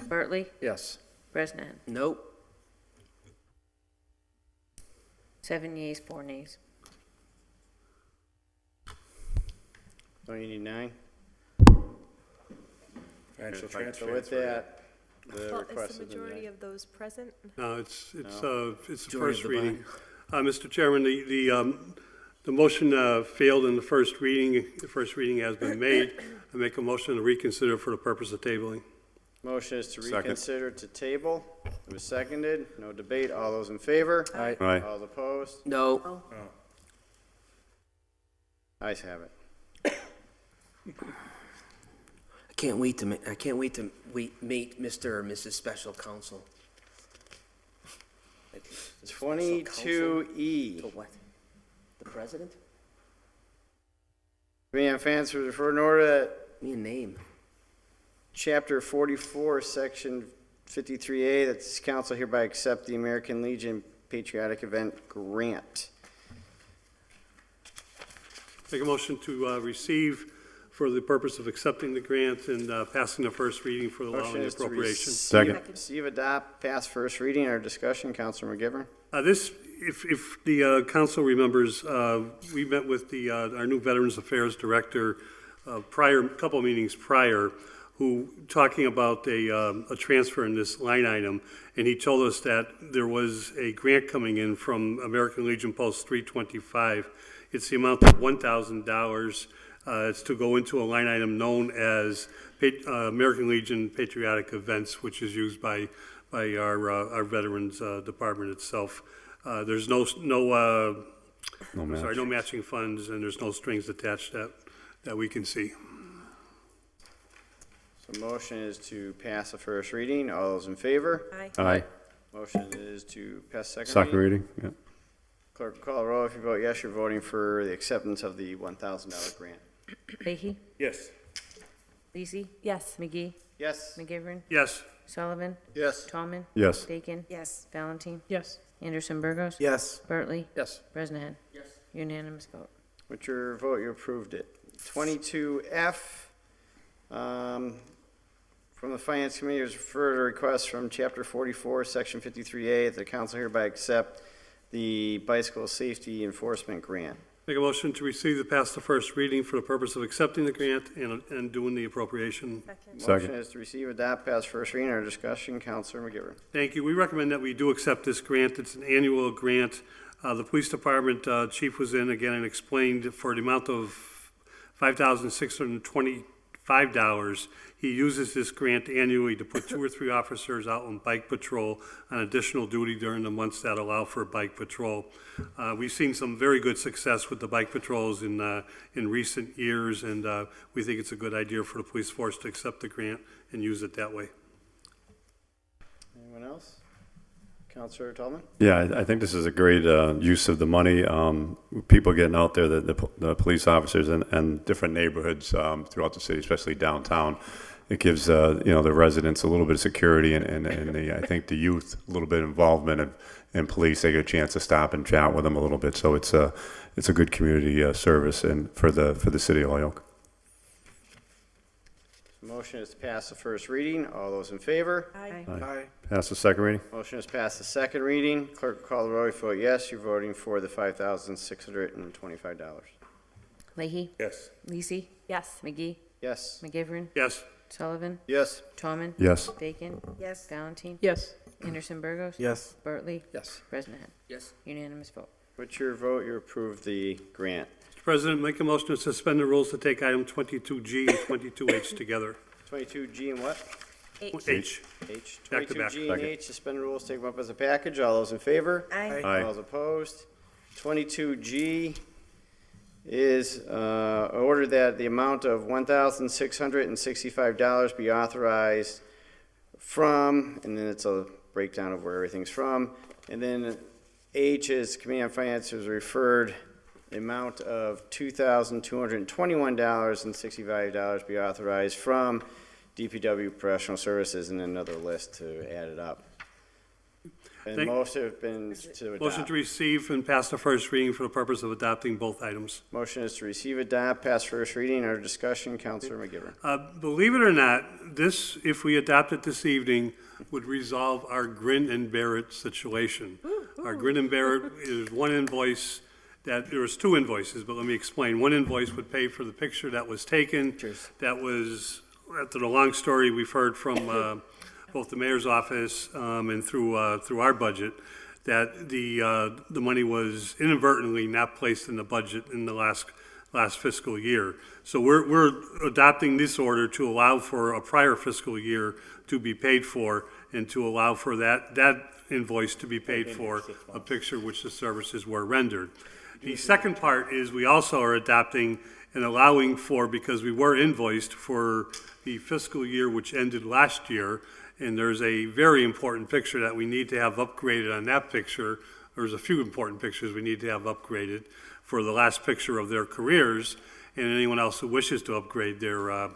Q: Bartley?
J: Yes.
Q: Bresnahan?
P: Nope.
Q: 7 yeas, 4 nays.
N: Don't you need 9?
E: Financial
N: So
E: transfer.
N: with that, the
H: Well,
N: request
H: is the
N: has been
H: majority
N: made.
H: of those present?
K: No, it's the
P: Majority
K: first
P: of the
K: reading. Mr. Chairman, the motion failed in the first reading. The first reading has been made. I make a motion to reconsider for the purpose of tabling.
N: Motion is to
G: Second.
N: reconsider to table. It was seconded. No debate. All those in favor?
J: Aye.
G: Aye.
N: All opposed?
P: No.
N: Ayes have it.
P: I can't wait to meet Mr. or Mrs. Special Counsel. Like, special counsel
N: 22E.
P: to what? The president?
N: Committee on Finance will refer in order that
P: Me a name.
N: Chapter 44, Section 53A, that this council hereby accept the American Legion Patriotic Event Grant.
K: Make a motion to receive for the purpose of accepting the grant and passing the first reading for allowing
N: Motion
K: the
N: is to
K: appropriation.
N: receive, adopt, pass first reading. Our discussion, Councilor McGivern.
K: This, if the council remembers, we met with our new Veterans Affairs Director couple meetings prior, who talking about a transfer in this line item, and he told us that there was a grant coming in from American Legion Post 325. It's the amount of $1,000. It's to go into a line item known as American Legion Patriotic Events, which is used by our Veterans Department itself. There's no matching funds, and there's no strings attached that we can see.
N: So motion is to pass the first reading. All those in favor?
H: Aye.
G: Aye.
N: Motion is to pass second
G: Second
N: reading.
G: reading, yeah.
N: Clerk will call the roll. If you vote yes, you're voting for the acceptance of the $1,000 grant.
Q: Leahy?
E: Yes.
Q: Lisi?
H: Yes.
Q: McGee?
N: Yes.
Q: McGivern?
K: Yes.
Q: Sullivan?
N: Yes.
Q: Tallman?
G: Yes.
Q: Bacon?
F: Yes.
Q: Valentine?
R: Yes.
Q: Anderson Burgos?
D: Yes.
Q: Bartley?
J: Yes.
Q: Bresnahan? Yes. Unanimous vote.
N: With your vote, you approved it. 22F, from the Finance Committee, is referred a request from Chapter 44, Section 53A, that the council hereby accept the Bicycle Safety Enforcement Grant.
K: Make a motion to receive and pass the first reading for the purpose of accepting the grant and doing the appropriation.
N: Motion is to receive, adopt, pass first reading. Our discussion, Councilor McGivern.
K: Thank you. We recommend that we do accept this grant. It's an annual grant. The police department chief was in again and explained for the amount of $5,625. He uses this grant annually to put 2 or 3 officers out on bike patrol on additional duty during the months that allow for bike patrol. We've seen some very good success with the bike patrols in recent years, and we think it's a good idea for the police force to accept the grant and use it that way.
N: Anyone else? Councilor Tallman?
G: Yeah, I think this is a great use of the money. People getting out there, the police officers and different neighborhoods throughout the city, especially downtown. It gives the residents a little bit of security and I think the youth a little bit of involvement in police. They get a chance to stop and chat with them a little bit. So it's a good community service and for the city of Holyoke.
N: Motion is to pass the first reading. All those in favor?
H: Aye.
G: Aye. Pass the second reading.
N: Motion is passed the second reading. Clerk will call the roll. If you vote yes, you're voting for the $5,625.
Q: Leahy?
E: Yes.
Q: Lisi?
H: Yes.
Q: McGee?
N: Yes.
Q: McGivern?
K: Yes.
Q: Sullivan?
N: Yes.
Q: Tallman?
G: Yes.
Q: Bacon?
F: Yes.
Q: Valentine?
R: Yes.
Q: Anderson Burgos?
D: Yes.
Q: Bartley?
J: Yes.
Q: Bresnahan?
P: Yes.
Q: Unanimous vote.
N: With your vote, you approve the grant.
K: Mr. President, make a motion to suspend the rules to take item 22G and 22H together.
N: 22G and what?
K: H.
N: H.
K: Back to back.
N: 22G and H, suspend the rules, take them up as a package. All those in favor?
F: Aye.
G: Aye.
N: All those opposed? 22G is order that the amount of $1,665 be authorized from, and then it's a breakdown of where everything's from, and then H is Committee on Finance has referred the amount of $2,221.65 be authorized from DPW Professional Services, and another list to add it up. And most have been to adopt.
K: Motion to receive and pass the first reading for the purpose of adopting both items.
N: Motion is to receive, adopt, pass first reading. Under discussion, Councilor McGivern.
K: Believe it or not, this, if we adopt it this evening, would resolve our grin and bear it situation. Our grin and bear it is one invoice that, there was two invoices, but let me explain. One invoice would pay for the picture that was taken. That was, after the long story we've heard from both the mayor's office and through our budget, that the money was inadvertently not placed in the budget in the last fiscal year. So we're adopting this order to allow for a prior fiscal year to be paid for, and to allow for that invoice to be paid for a picture which the services were rendered. The second part is we also are adopting and allowing for, because we were invoiced for the fiscal year which ended last year, and there's a very important picture that we need to have upgraded on that picture. There's a few important pictures we need to have upgraded for the last picture of their careers, and anyone else who wishes to upgrade their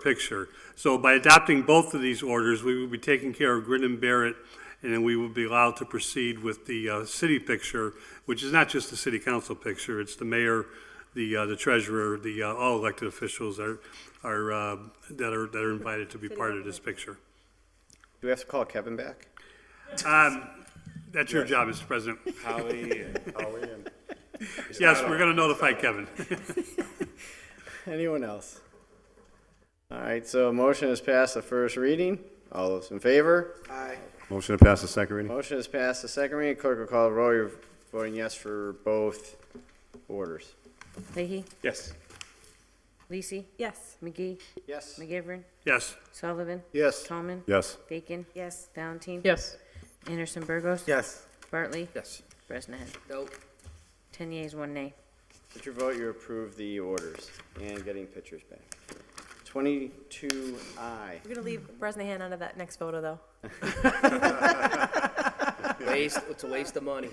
K: picture. So by adopting both of these orders, we will be taking care of Grin and Bear It, and then we will be allowed to proceed with the city picture, which is not just the city council picture. It's the mayor, the treasurer, all elected officials that are invited to be part of this picture.
N: Do we have to call Kevin back?
K: That's your job, Mr. President.
G: Howie and
K: Yes, we're going to notify Kevin.
N: Anyone else? All right, so motion is passed the first reading. All those in favor?
G: Aye.
D: Motion to pass the second reading.
N: Motion is passed the second reading. Clerk will call the roll. You're voting yes for both orders.
Q: Leahy?
D: Yes.
Q: Lisi?
H: Yes.
Q: McGee?
N: Yes.
Q: McGivern?
K: Yes.
Q: Sullivan?
N: Yes.
Q: Tallman?
D: Yes.
Q: Bacon?
F: Yes.
Q: Valentine?
R: Yes.
Q: Anderson Burgos?
G: Yes.
Q: Bartley?
J: Yes.
Q: Bresnahan?
P: Nope.
Q: 10 yeas, 1 nay.
N: With your vote, you approve the orders and getting pictures back. 22I.
H: We're going to leave Bresnahan out of that next photo, though.
P: It's a waste of money.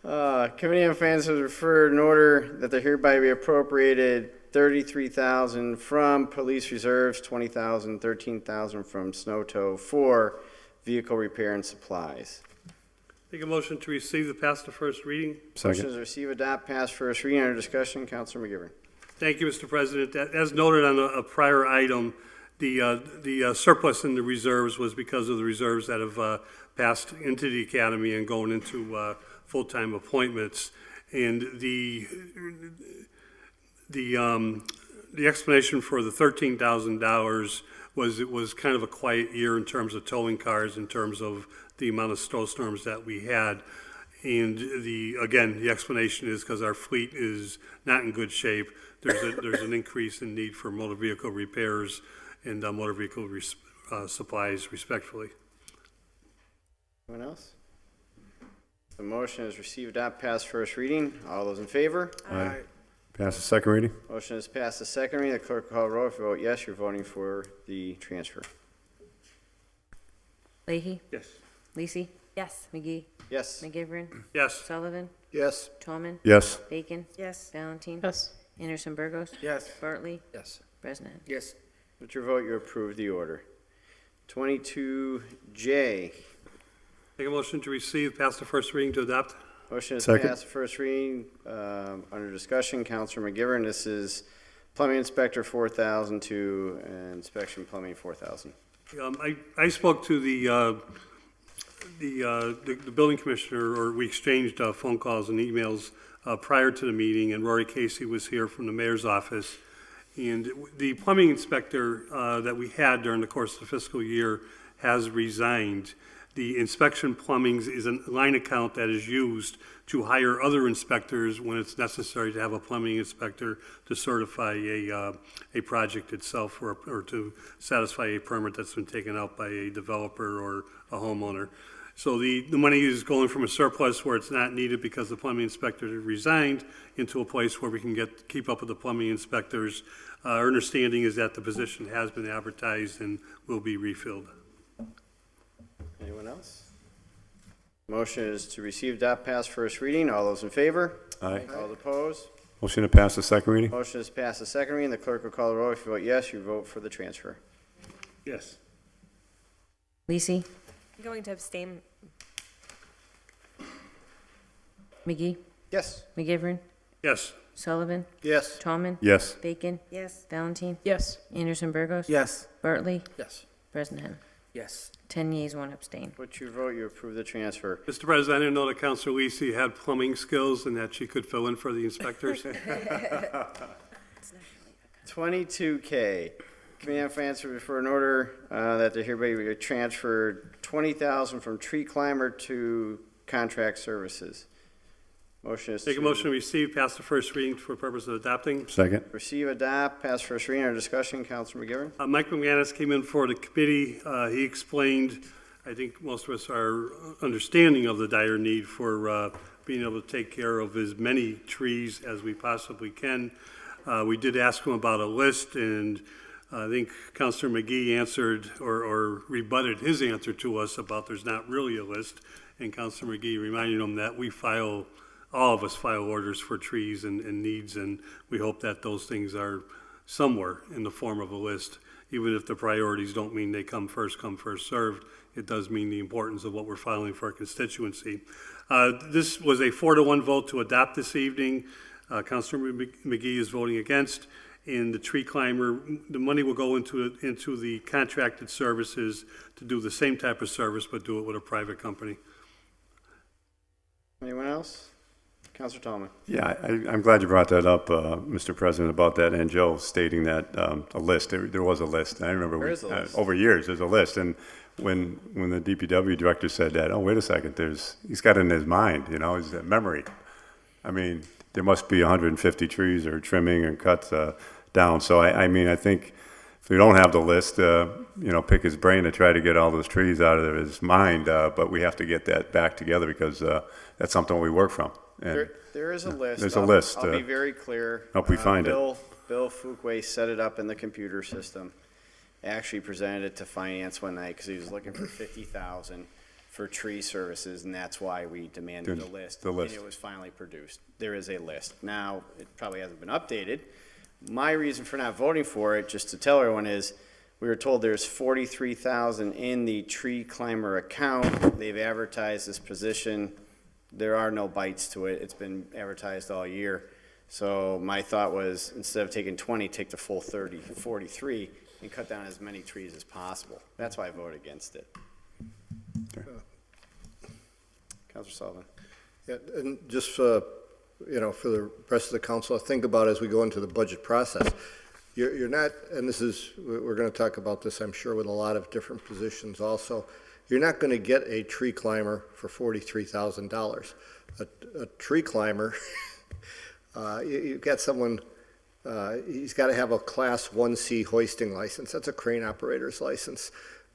N: Committee on Finance has referred an order that there hereby be appropriated $33,000 from police reserves, $20,000, $13,000 from snow tow for vehicle repair and supplies.
K: Take a motion to receive the pass the first reading.
N: Motion is to receive, adopt, pass first reading. Under discussion, Councilor McGivern.
K: Thank you, Mr. President. As noted on a prior item, the surplus in the reserves was because of the reserves that have passed into the academy and going into full-time appointments. And the explanation for the $13,000 was it was kind of a quiet year in terms of towing cars, in terms of the amount of snowstorms that we had. And again, the explanation is because our fleet is not in good shape. There's an increase in need for motor vehicle repairs and motor vehicle supplies, respectfully.
N: Anyone else? The motion is receive, adopt, pass first reading. All those in favor?
D: Aye. Pass the second reading.
N: Motion is passed the second reading. The clerk will call the roll. If you vote yes, you're voting for the transfer.
Q: Leahy?
K: Yes.
Q: Lisi?
H: Yes.
Q: McGee?
N: Yes.
Q: McGivern?
K: Yes.
Q: Sullivan?
G: Yes.
Q: Tallman?
D: Yes.
Q: Bacon?
F: Yes.
Q: Valentine?
R: Yes.
Q: Anderson Burgos?
G: Yes.
Q: Bartley?
J: Yes.
Q: Bresnahan?
P: Yes.
N: With your vote, you approve the order. 22J.
K: Take a motion to receive, pass the first reading, to adopt.
N: Motion is
D: Second.
N: passed first reading. Under discussion, Councilor McGivern. This is plumbing inspector 4,000 to inspection plumbing 4,000.
K: I spoke to the building commissioner, or we exchanged phone calls and emails prior to the meeting, and Rory Casey was here from the mayor's office. And the plumbing inspector that we had during the course of the fiscal year has resigned. The inspection plumbing is a line account that is used to hire other inspectors when it's necessary to have a plumbing inspector to certify a project itself, or to satisfy a permit that's been taken out by a developer or a homeowner. So the money is going from a surplus where it's not needed because the plumbing inspector resigned into a place where we can keep up with the plumbing inspectors. Our understanding is that the position has been advertised and will be refilled.
N: Anyone else? Motion is to receive, adopt, pass first reading. All those in favor?
G: Aye.
N: All opposed?
G: Motion to pass the second reading?
N: Motion is passed the second reading. The clerk will call the roll. If you vote yes, you vote for the transfer.
K: Yes.
Q: Lisi,
H: I'm going to abstain.
Q: McGee,
N: Yes.
Q: McGivern,
K: Yes.
Q: Sullivan,
D: Yes.
Q: Tallman,
G: Yes.
Q: Bacon,
F: Yes.
Q: Valentine,
R: Yes.
Q: Anderson Burgos.
D: Yes.
Q: Bartley,
J: Yes.
Q: Bresnahan.
P: Yes.
Q: 10 yeas, 1 abstain.
N: What's your vote? You approve the transfer.
K: Mr. President, I didn't know that Councilor Lisi had plumbing skills and that she could fill in for the inspectors.
N: 22K. Committee on Finance will refer an order that they hereby transfer $20,000 from tree climber to contract services. Motion is
K: Take a motion to receive, pass the first reading for purpose of adopting.
G: Second?
N: receive, adopt, pass first reading. Our discussion, Councilor McGivern.
K: Mike McManus came in for the committee. He explained, I think most of us are understanding of the dire need for being able to take care of as many trees as we possibly can. We did ask him about a list, and I think Councilor McGee answered or rebutted his answer to us about there's not really a list. And Councilor McGee reminded him that all of us file orders for trees and needs, and we hope that those things are somewhere in the form of a list. Even if the priorities don't mean they come first served, it does mean the importance of what we're filing for our constituency. This was a 4-1 vote to adopt this evening. Councilor McGee is voting against. And the tree climber, the money will go into the contracted services to do the same type of service, but do it with a private company.
N: Anyone else? Councilor Tallman.
G: Yeah, I'm glad you brought that up, Mr. President, about that, and Joe stating that a list. There was a list. I remember
N: There is a list.
G: over years there's a list, and when the DPW director said that, oh, wait a second, he's got it in his mind, his memory. I mean, there must be 150 trees or trimming and cuts down. So I think if we don't have the list, pick his brain to try to get all those trees out of his mind, but we have to get that back together because that's something we work from. And
N: There is a list.
G: There's a list.
N: I'll be very clear.
G: Hope we find it.
N: Bill Fuquay set it up in the computer system. Actually presented it to finance one night because he was looking for $50,000 for tree services, and that's why we demanded the list.
G: The list.
N: And it was finally produced. There is a list. Now, it probably hasn't been updated. My reason for not voting for it, just to tell everyone, is we were told there's $43,000 in the tree climber account. They've advertised this position. There are no bites to it. It's been advertised all year. So my thought was, instead of taking 20, take the full 43, and cut down as many trees as possible. That's why I voted against it. Councilor Sullivan.
S: Yeah, and just, for the rest of the council, think about as we go into the budget process. You're not, and we're going to talk about this, I'm sure, with a lot of different positions also. You're not going to get a tree climber for $43,000. A tree climber, you've got someone, he's got to have a Class 1C hoisting license. That's a crane operator's license.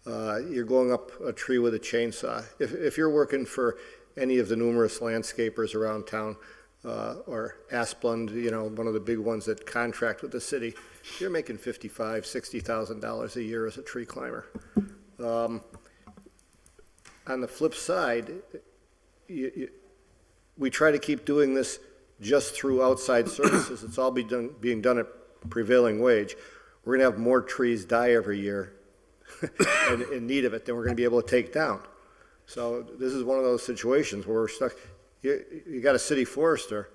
S: You're going up a tree with a chainsaw. If you're working for any of the numerous landscapers around town, or Asplund, one of the big ones that contract with the city, you're making $55,000, $60,000 a year as a tree climber. On the flip side, we try to keep doing this just through outside services. It's all being done at prevailing wage. We're going to have more trees die every year in need of it than we're going to be able to take down. So this is one of those situations where we're stuck. You got a city forester,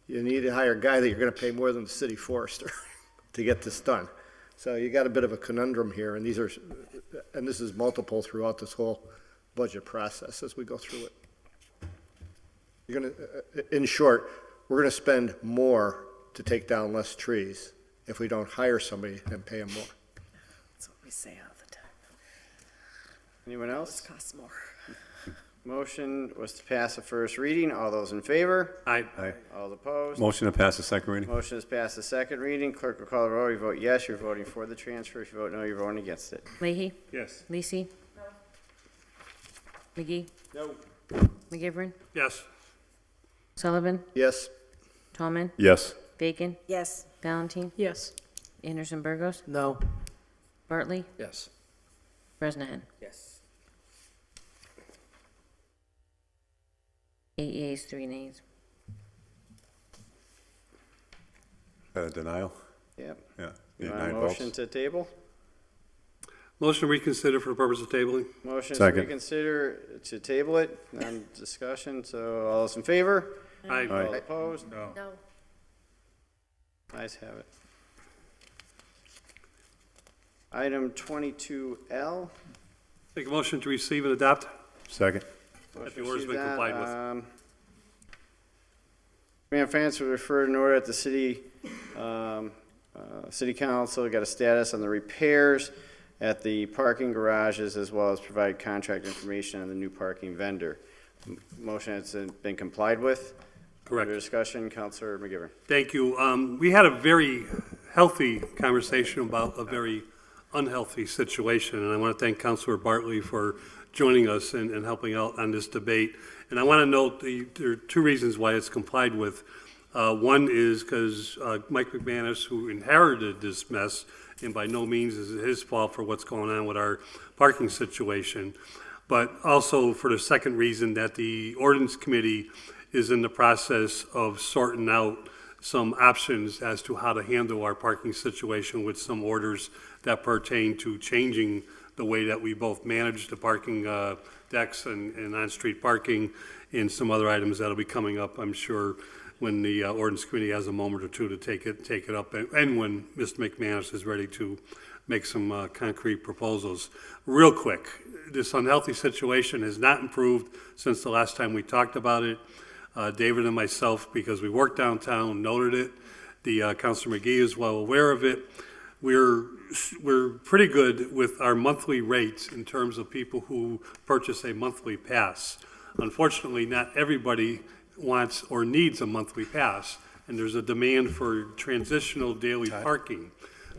S: you need to hire a guy that you're going to pay more than the city forester to get this done. So you got a bit of a conundrum here, and this is multiple throughout this whole budget process as we go through it. You're going to, in short, we're going to spend more to take down less trees if we don't hire somebody and pay them more.
F: That's what we say all the time.
N: Anyone else?
F: It costs more.
N: Motion was to pass the first reading. All those in favor?
K: Aye.
N: All opposed?
G: Motion to pass the second reading?
N: Motion is passed the second reading. Clerk will call the roll. You vote yes, you're voting for the transfer. If you vote no, you're voting against it.
Q: Leahy,
K: Yes.
Q: Lisi, McGee,
N: No.
Q: McGivern,
K: Yes.
Q: Sullivan,
S: Yes.
Q: Tallman,
S: Yes.
Q: Bacon,
F: Yes.
Q: Valentine,
R: Yes.
Q: Anderson Burgos,
P: No.
Q: Bartley,
J: Yes.
Q: Bresnahan.
P: Yes.
Q: 8 yeas, 3 nays.
G: Denial?
N: Yep.
G: Yeah.
N: You
G: Need
N: want a
G: 9
N: motion
G: votes?
N: to table?
K: Motion to reconsider for the purpose of tabling?
N: Motion to
G: Second.
N: reconsider to table it, none discussion, so all those in favor?
K: Aye.
N: All opposed?
F: No.
N: Ayes have it. Item 22L.
K: Make a motion to receive and adopt?
G: Second.
K: That the order's been complied with.
N: Command Finance will refer to an order at the city council, got a status on the repairs at the parking garages, as well as provide contract information on the new parking vendor. Motion has been complied with.
K: Correct.
N: Under discussion, Councilor McGivern.
K: Thank you. We had a very healthy conversation about a very unhealthy situation, and I want to thank Councilor Bartley for joining us and helping out on this debate. And I want to note there are 2 reasons why it's complied with. One is because Mike McManus, who inherited this mess, and by no means is it his fault for what's going on with our parking situation, but also for the second reason that the ordinance committee is in the process of sorting out some options as to how to handle our parking situation with some orders that pertain to changing the way that we both manage the parking decks and on-street parking, and some other items that'll be coming up, I'm sure, when the ordinance committee has a moment or two to take it up, and when Mr. McManus is ready to make some concrete proposals. Real quick, this unhealthy situation has not improved since the last time we talked about it. David and myself, because we work downtown, noted it. The Councilor McGee is well aware of it. We're pretty good with our monthly rates in terms of people who purchase a monthly pass. Unfortunately, not everybody wants or needs a monthly pass, and there's a demand for transitional daily parking.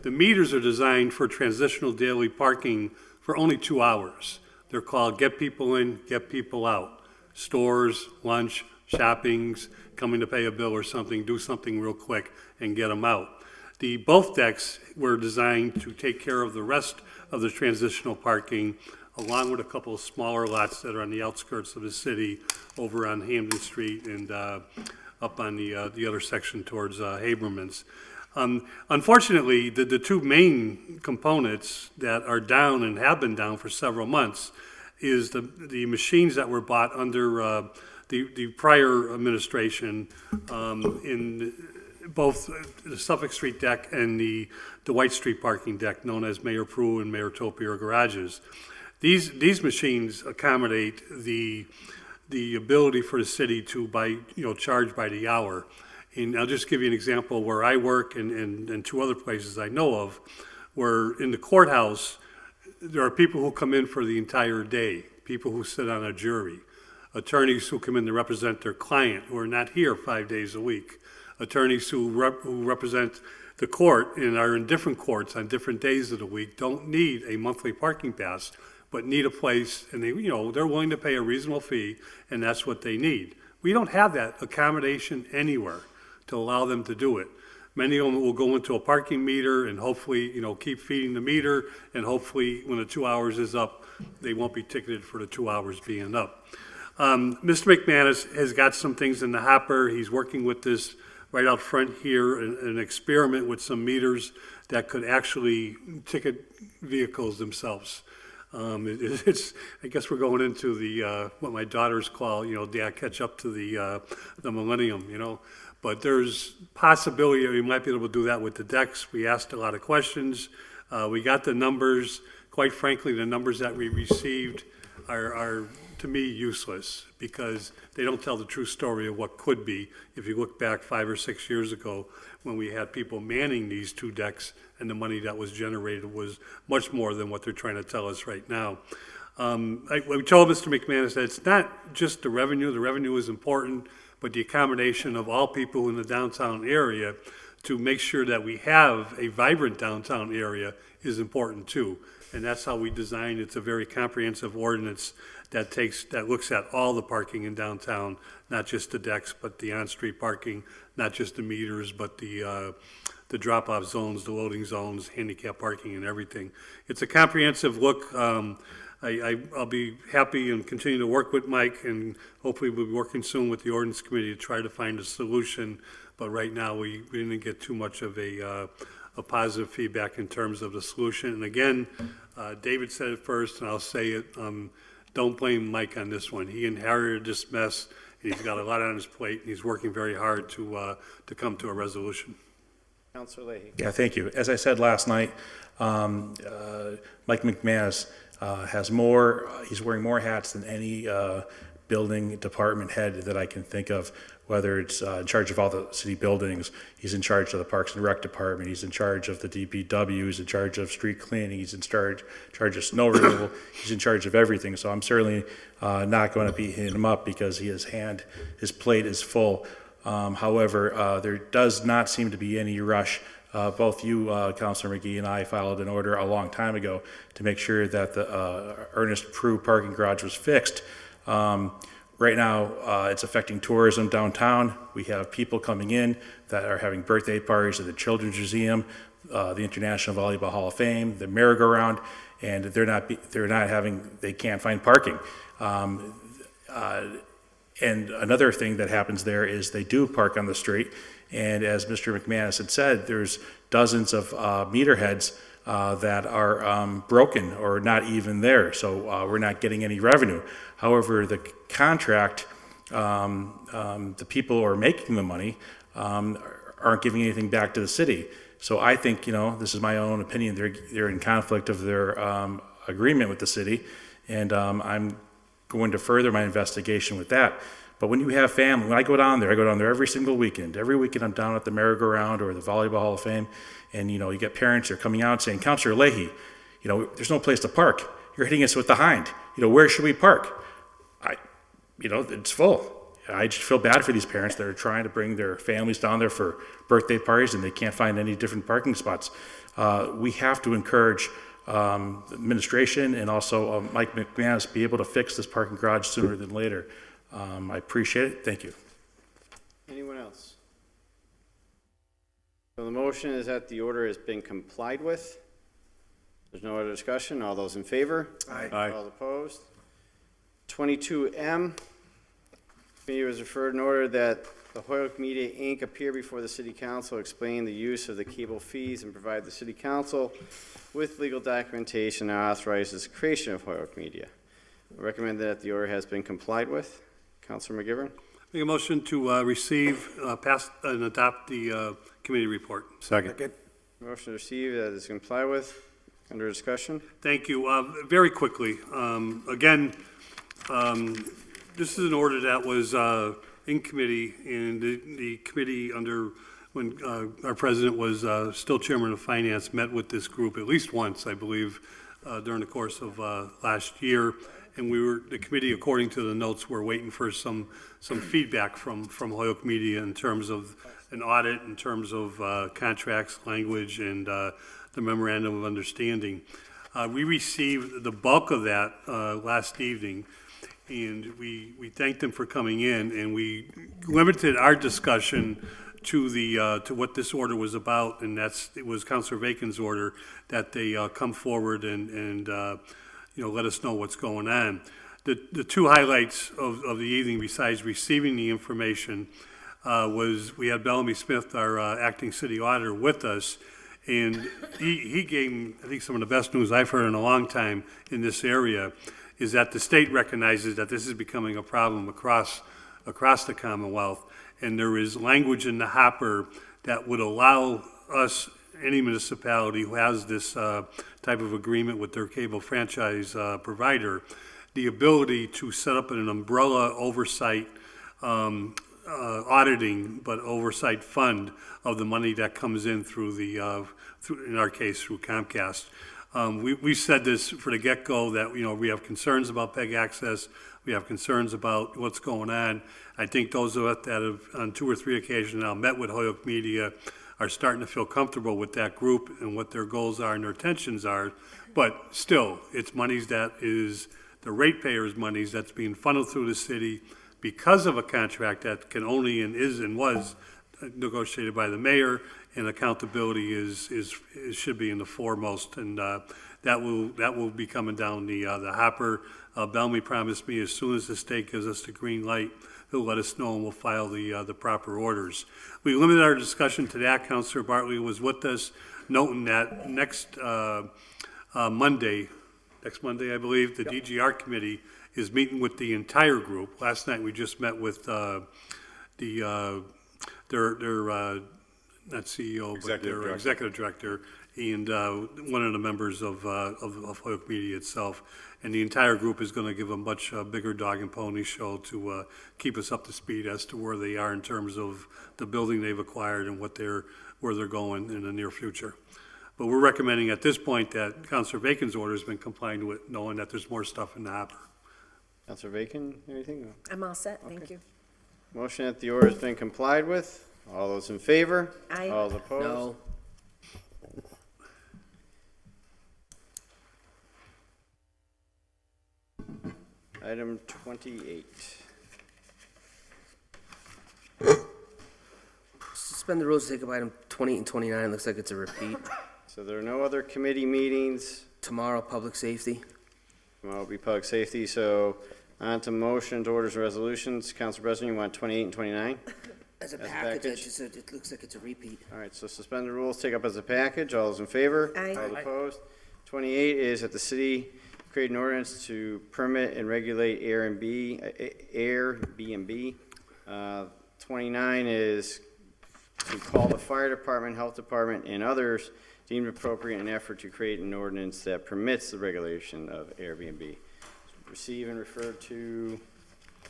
K: The meters are designed for transitional daily parking for only 2 hours. They're called get people in, get people out. Stores, lunch, shoppings, coming to pay a bill or something, do something real quick and get them out. Both decks were designed to take care of the rest of the transitional parking, along with a couple of smaller lots that are on the outskirts of the city, over on Hampden Street and up on the other section towards Haberman's. Unfortunately, the 2 main components that are down and have been down for several months is the machines that were bought under the prior administration in both the Suffolk Street deck and the White Street parking deck, known as Mayor Prue and Mayor Topier garages. These machines accommodate the ability for the city to charge by the hour. And I'll just give you an example where I work and 2 other places I know of, where in the courthouse, there are people who come in for the entire day, people who sit on a jury, attorneys who come in to represent their client who are not here 5 days a week, attorneys who represent the court and are in different courts on different days of the week, don't need a monthly parking pass, but need a place, and they're willing to pay a reasonable fee, and that's what they need. We don't have that accommodation anywhere to allow them to do it. Many of them will go into a parking meter and hopefully, keep feeding the meter, and hopefully when the 2 hours is up, they won't be ticketed for the 2 hours being up. Mr. McManus has got some things in the hopper. He's working with this right out front here, an experiment with some meters that could actually ticket vehicles themselves. I guess we're going into the what my daughters call, Dad, catch up to the millennium, But there's possibility that we might be able to do that with the decks. We asked a lot of questions. We got the numbers. Quite frankly, the numbers that we received are to me useless, because they don't tell the true story of what could be. If you look back 5 or 6 years ago, when we had people manning these 2 decks, and the money that was generated was much more than what they're trying to tell us right now. We told Mr. McManus that it's not just the revenue is important, but the accommodation of all people in the downtown area to make sure that we have a vibrant downtown area is important too. And that's how we designed, it's a very comprehensive ordinance that looks at all the parking in downtown, not just the decks, but the on-street parking, not just the meters, but the drop-off zones, the loading zones, handicap parking and everything. It's a comprehensive look. I'll be happy and continue to work with Mike, and hopefully we'll be working soon with the ordinance committee to try to find a solution. But right now, we didn't get too much of a positive feedback in terms of the solution. And again, David said it first, and I'll say it, don't blame Mike on this one. He inherited this mess, and he's got a lot on his plate, and he's working very hard to come to a resolution.
N: Councilor Leahy.
E: Yeah, thank you. As I said last night, Mike McManus has more, he's wearing more hats than any building department head that I can think of, whether it's in charge of all the city buildings, he's in charge of the Parks and Rec department, he's in charge of the DPW, he's in charge of street cleaning, he's in charge of snow removal, he's in charge of everything. So I'm certainly not going to beat him up because his plate is full. However, there does not seem to be any rush. Both you, Councilor McGee, and I filed an order a long time ago to make sure that the Ernest Prue parking garage was fixed. Right now, it's affecting tourism downtown. We have people coming in that are having birthday parties at the Children's Museum, the International Volleyball Hall of Fame, the merry-go-round, and they can't find parking. And another thing that happens there is they do park on the street, and as Mr. McManus had said, there's dozens of meter heads that are broken or not even there, so we're not getting any revenue. However, the contract, the people who are making the money aren't giving anything back to the city. So I think, this is my own opinion, they're in conflict of their agreement with the city, and I'm going to further my investigation with that. But when you have family, when I go down there every single weekend. Every weekend I'm down at the merry-go-round or the Volleyball Hall of Fame, and you get parents that are coming out saying, Councilor Leahy, there's no place to park. You're hitting us with the hind. Where should we park? It's full. I just feel bad for these parents that are trying to bring their families down there for birthday parties and they can't find any different parking spots. We have to encourage the administration and also Mike McManus be able to fix this parking garage sooner than later. I appreciate it. Thank you.
N: Anyone else? So the motion is that the order has been complied with. There's no other discussion. All those in favor?
K: Aye.
N: All opposed? 22M, committee was referred in order that the Holyoke Media Inc. appear before the City Council, explain the use of the cable fees, and provide the City Council with legal documentation that authorizes the creation of Holyoke Media. I recommend that the order has been complied with. Councilor McGivern.
K: Make a motion to receive, pass, and adopt the committee report.
C: Second.
N: Motion to receive that is complied with. Under discussion.
K: Thank you. Very quickly, again, this is an order that was in committee, and the committee when our president was still chairman of finance, met with this group at least once, I believe, during the course of last year. And the committee, according to the notes, were waiting for some feedback from Holyoke Media in terms of an audit, in terms of contracts, language, and the memorandum of understanding. We received the bulk of that last evening, and we thanked them for coming in, and we limited our discussion to what this order was about, and it was Councilor Bacon's order that they come forward and let us know what's going on. The two highlights of the evening, besides receiving the information, was we had Bellamy Smith, our acting city auditor, with us, and he gave, I think, some of the best news I've heard in a long time in this area, is that the state recognizes that this is becoming a problem across the Commonwealth, and there is language in the hopper that would allow us, any municipality who has this type of agreement with their cable franchise provider, the ability to set up an umbrella oversight auditing, but oversight fund of the money that comes in through in our case, through Comcast. We said this for the get-go that, we have concerns about PEG access. We have concerns about what's going on. I think those of us that have on 2 or 3 occasions now met with Holyoke Media are starting to feel comfortable with that group and what their goals are and their intentions are. But still, it's monies that is the ratepayers' monies that's being funneled through the city because of a contract that can only and is and was negotiated by the mayor, and accountability should be in the foremost, and that will be coming down the hopper. Bellamy promised me as soon as the state gives us the green light, he'll let us know and we'll file the proper orders. We limited our discussion to that. Councilor Bartley was with us, noting that next Monday, I believe, the DGR committee is meeting with the entire group. Last night we just met with their not CEO, but their executive director, and one of the members of Holyoke Media itself. And the entire group is going to give a much bigger dog and pony show to keep us up to speed as to where they are in terms of the building they've acquired and where they're going in the near future. But we're recommending at this point that Councilor Bacon's order has been complied with, knowing that there's more stuff in the hopper.
N: Councilor Bacon, anything?
F: I'm all set, thank you.
N: Motion that the order has been complied with. All those in favor?
F: Aye.
N: All those opposed?
P: No.
N: Item 28.
P: Suspend the rules, take up item 28 and 29. Looks like it's a repeat.
N: So there are no other committee meetings.
P: Tomorrow, public safety.
N: Tomorrow will be public safety, so on to motions, orders, and resolutions. Council President, you want 28 and 29?
P: As a package, it looks like it's a repeat.
N: All right, so suspend the rules, take up as a package. All those in favor?
F: Aye.
N: All opposed? 28 is that the city create an ordinance to permit and regulate Airbnb. 29 is to call the fire department, health department, and others deemed appropriate in an effort to create an ordinance that permits the regulation of Airbnb. Receive and refer to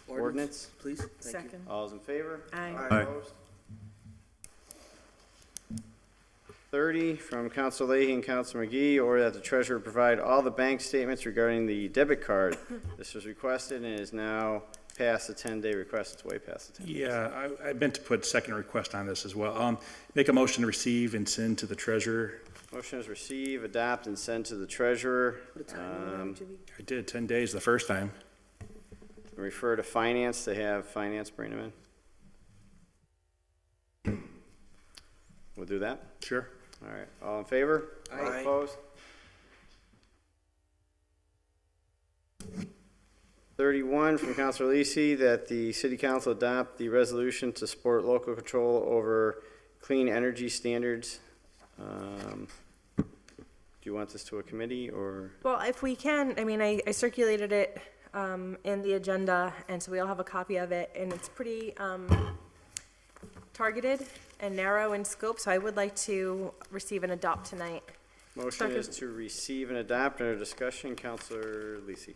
N: ordinance.
P: Please. Thank you.
F: Second.
N: All those in favor?
F: Aye.
K: Aye.
N: Opposed? 30 from Council Leahy and Council McGee, or that the treasurer provide all the bank statements regarding the debit card. This was requested and is now past the 10-day request. It's way past the 10 days.
E: Yeah, I meant to put second request on this as well. Make a motion to receive and send to the treasurer.
N: Motion is receive, adopt, and send to the treasurer.
E: I did 10 days the first time.
N: Refer to finance to have finance bring them in. We'll do that?
E: Sure.
N: All right, all in favor?
P: Aye.
N: All opposed? 31 from Councilor Lisi, that the city council adopt the resolution to support local control over clean energy standards. Do you want this to a committee or?
H: Well, if we can, I mean, I circulated it in the agenda, and so we all have a copy of it, and it's pretty targeted and narrow in scope, so I would like to receive and adopt tonight.
N: Motion is to receive and adopt. Under discussion, Councilor Lisi.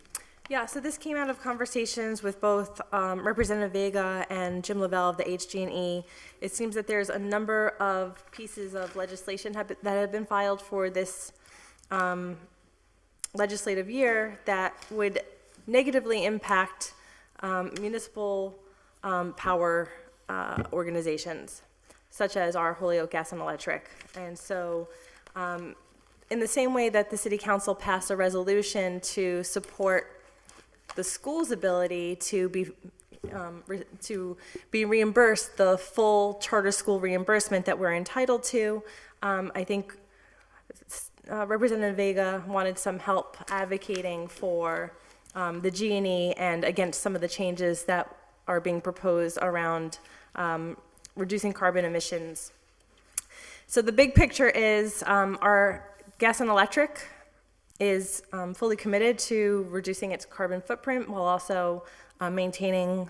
H: Yeah, so this came out of conversations with both Representative Vega and Jim Lavelle of the HG&E. It seems that there's a number of pieces of legislation that have been filed for this legislative year that would negatively impact municipal power organizations, such as our Holyoke Gas and Electric. And so in the same way that the City Council passed a resolution to support the school's ability to be reimbursed the full charter school reimbursement that we're entitled to, I think Representative Vega wanted some help advocating for the G&E and against some of the changes that are being proposed around reducing carbon emissions. So the big picture is our gas and electric is fully committed to reducing its carbon footprint while also maintaining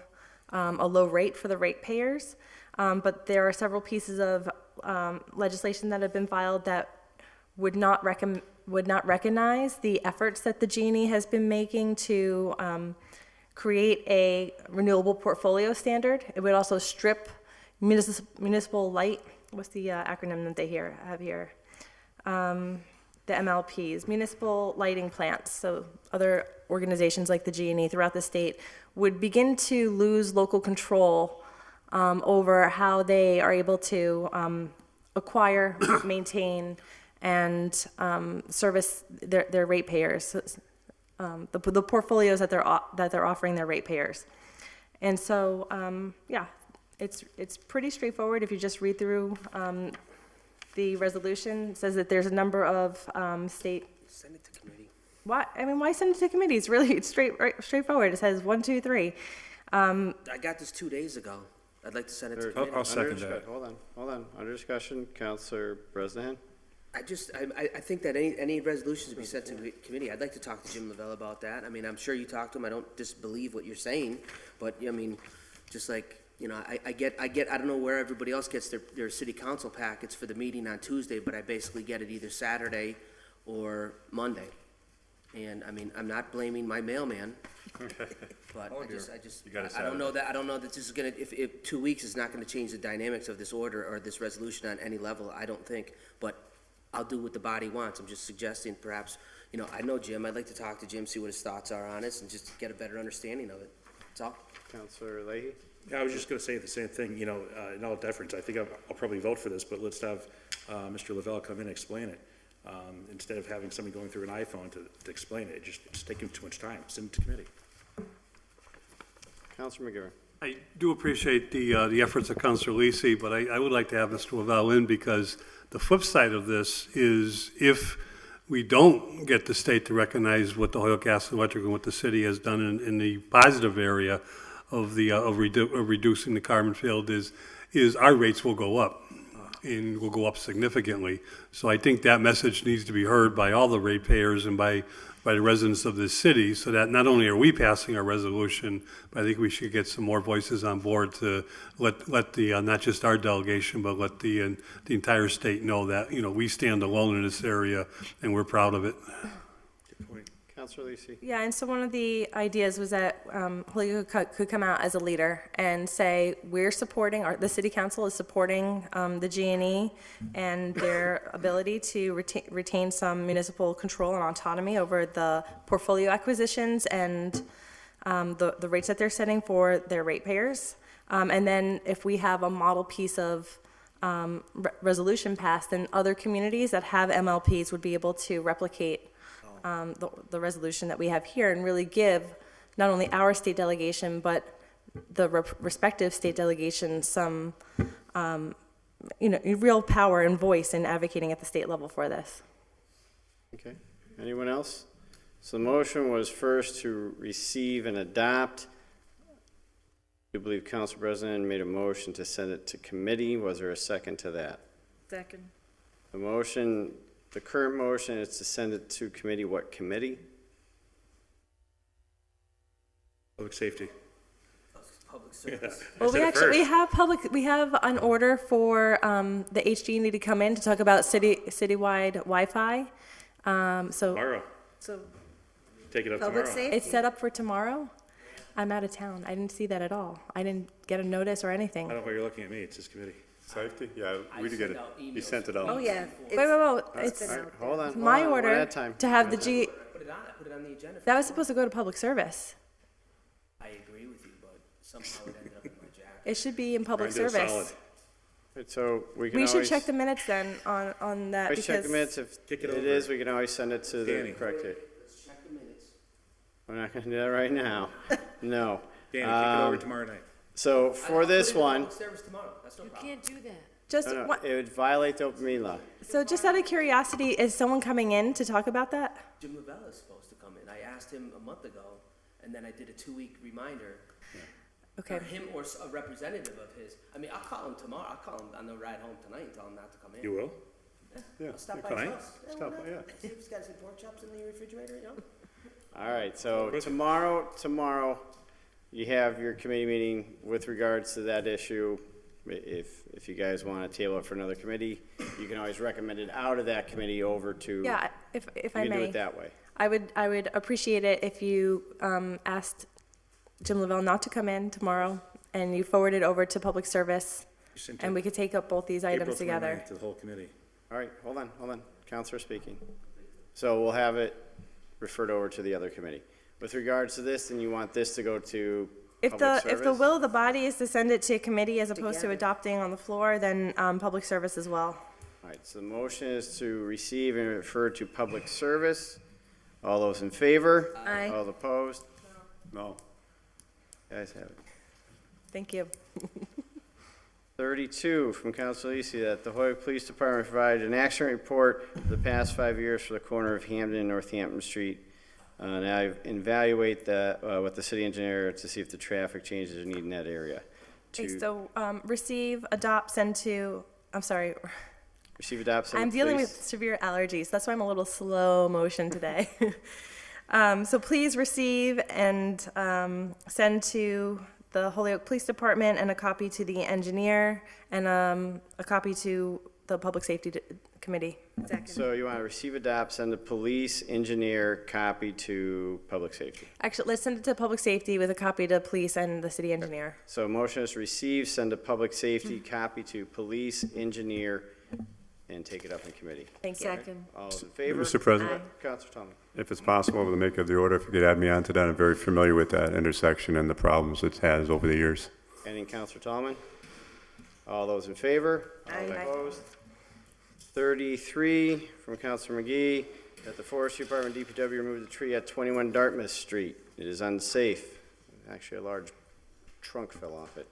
H: a low rate for the ratepayers. But there are several pieces of legislation that have been filed that would not recognize the efforts that the G&E has been making to create a renewable portfolio standard. It would also strip municipal light, what's the acronym that they have here? The MLPs, municipal lighting plants, so other organizations like the G&E throughout the state would begin to lose local control over how they are able to acquire, maintain, and service their ratepayers, the portfolios that they're offering their ratepayers. And so, yeah, it's pretty straightforward if you just read through the resolution. It says that there's a number of state.
P: Send it to committee.
H: Why? I mean, why send it to committee? It's straightforward. It says 1, 2, 3.
P: I got this 2 days ago. I'd like to send it to committee.
E: I'll second that.
N: Hold on. Under discussion, Councilor Bresnahan.
P: I think that any resolutions be sent to committee. I'd like to talk to Jim Lavelle about that. I mean, I'm sure you talked to him. I don't disbelieve what you're saying, but I mean, just like, you know, I don't know where everybody else gets their city council packets for the meeting on Tuesday, but I basically get it either Saturday or Monday. And I mean, I'm not blaming my mailman, but I don't know that this is gonna, if 2 weeks is not gonna change the dynamics of this order or this resolution on any level, I don't think, but I'll do what the body wants. I'm just suggesting perhaps, you know, I know Jim, I'd like to talk to Jim, see what his thoughts are on this and just get a better understanding of it. That's all.
N: Councilor Leahy?
E: Yeah, I was just going to say the same thing, you know, in all deference, I think I'll probably vote for this, but let's have Mr. Lavelle come in and explain it. Instead of having somebody going through an iPhone to explain it, it's taking too much time. Send it to committee.
N: Councilor McGivern.
K: I do appreciate the efforts of Councilor Lisi, but I would like to have Mr. Lavelle in because the flip side of this is if we don't get the state to recognize what the Holyoke Gas and Electric and what the city has done in the positive area of reducing the carbon field is our rates will go up and will go up significantly. So I think that message needs to be heard by all the ratepayers and by the residents of this city, so that not only are we passing our resolution, but I think we should get some more voices on board to let the not just our delegation, but let the entire state know that, you know, we stand alone in this area and we're proud of it.
N: Councilor Lisi.
H: Yeah, and so one of the ideas was that Holyoke could come out as a leader and say, we're supporting, the city council is supporting the G&E and their ability to retain some municipal control and autonomy over the portfolio acquisitions and the rates that they're setting for their ratepayers. And then if we have a model piece of resolution passed, then other communities that have MLPs would be able to replicate the resolution that we have here and really give not only our state delegation but the respective state delegations some real power and voice in advocating at the state level for this.
N: Okay. Anyone else? So the motion was first to receive and adopt. I do believe Council President made a motion to send it to committee. Was there a second to that?
B: Second.
N: The current motion is to send it to committee. What committee?
E: Public safety.
P: Public service.
H: Well, we have an order for the HG&E to come in to talk about citywide Wi-Fi.
E: Tomorrow.
H: So
E: Take it up
F: Public
E: tomorrow.
F: safety.
H: it's set up for tomorrow. I'm out of town. I didn't see that at all. I didn't get a notice or anything.
E: I don't know why you're looking at me. It's this committee.
S: Safety? Yeah, we did get it. He sent it out.
F: Oh, yeah.
H: Wait. It's
N: All right, hold on.
H: my
N: one
H: order
N: at a time.
H: to have
N: One
H: the
N: at a time.
P: Put it on the agenda.
H: that was supposed to go to public service.
P: I agree with you, but somehow it ended up in my jacket.
H: It should be in public
E: Brian did a
H: service.
N: Right, so we can
H: We
N: always.
H: should check the minutes then on that
N: Always check
H: because
N: the minutes. If
E: Kick it
N: it
E: over.
N: is, we can always send it to the
E: Danny.
N: correct date.
P: Let's check the minutes.
N: We're not going to do that right now. No.
E: Danny, kick it over tomorrow night.
N: So for this one,
P: Public service tomorrow. That's no problem.
Q: Can't do that.
H: just
N: no,
H: what,
N: it would violate the open meeting law.
H: so just out of curiosity, is someone coming in to talk about that?
P: Jim Lavelle is supposed to come in. I asked him a month ago, and then I did a 2-week reminder.
H: Okay.
P: Or him or a representative of his. I mean, I'll call him tomorrow. I'll call him on the ride home tonight and tell him not to come in.
E: You will?
P: I'll stop by
E: fine.
P: his house.
S: Stop by,
P: why not?
S: yeah.
P: See if he's got some pork chops in the refrigerator, you know?
N: All right, so tomorrow, you have your committee meeting with regards to that issue. If you guys want to table it for another committee, you can always recommend it out of that committee over to.
H: Yeah, if I
N: You can do
H: may.
N: it that way.
H: I would appreciate it if you asked Jim Lavelle not to come in tomorrow and you forward it over to public service and we could take up both these items together.
E: To the whole committee.
N: All right, hold on. Counselor speaking. So we'll have it referred over to the other committee. With regards to this, then you want this to go to
H: If
N: public
H: the will of the body is to send it to committee as opposed to adopting on the floor, then public service as well.
N: All right, so the motion is to receive and refer to public service. All those in favor?
F: Aye.
N: All opposed? No. Guys have it.
H: Thank you.
N: 32 from Council Easy, that the Hoyoke Police Department provided an accident report for the past 5 years for the corner of Hamden and Northampton Street. And I evaluate with the city engineer to see if the traffic changes are needed in that area.
H: Okay,
N: To
H: so receive, adopt, send to, I'm sorry.
N: receive, adopt, send
H: I'm
N: to
H: dealing
N: police.
H: with severe allergies. That's why I'm a little slow motion today. So please receive and send to the Holyoke Police Department and a copy to the engineer and a copy to the Public Safety Committee.
N: So you want to receive, adopt, send to police, engineer, copy to public safety.
H: Actually, let's send it to Public Safety with a copy to police and the city engineer.
N: So motion is receive, send to public safety, copy to police, engineer, and take it up in committee.
H: Thank you.
F: Second.
N: All those in favor?
G: Mr. President?
N: Councilor Tomlin.
G: If it's possible to make it the order, if you could add me on to that, I'm very familiar with that intersection and the problems it has over the years.
N: Any Councilor Tomlin? All those in favor?
F: Aye.
N: All opposed? 33 from Councilor McGee, that the Forestry Department DPW remove the tree at 21 Dartmouth Street. It is unsafe. Actually, a large trunk fell off it.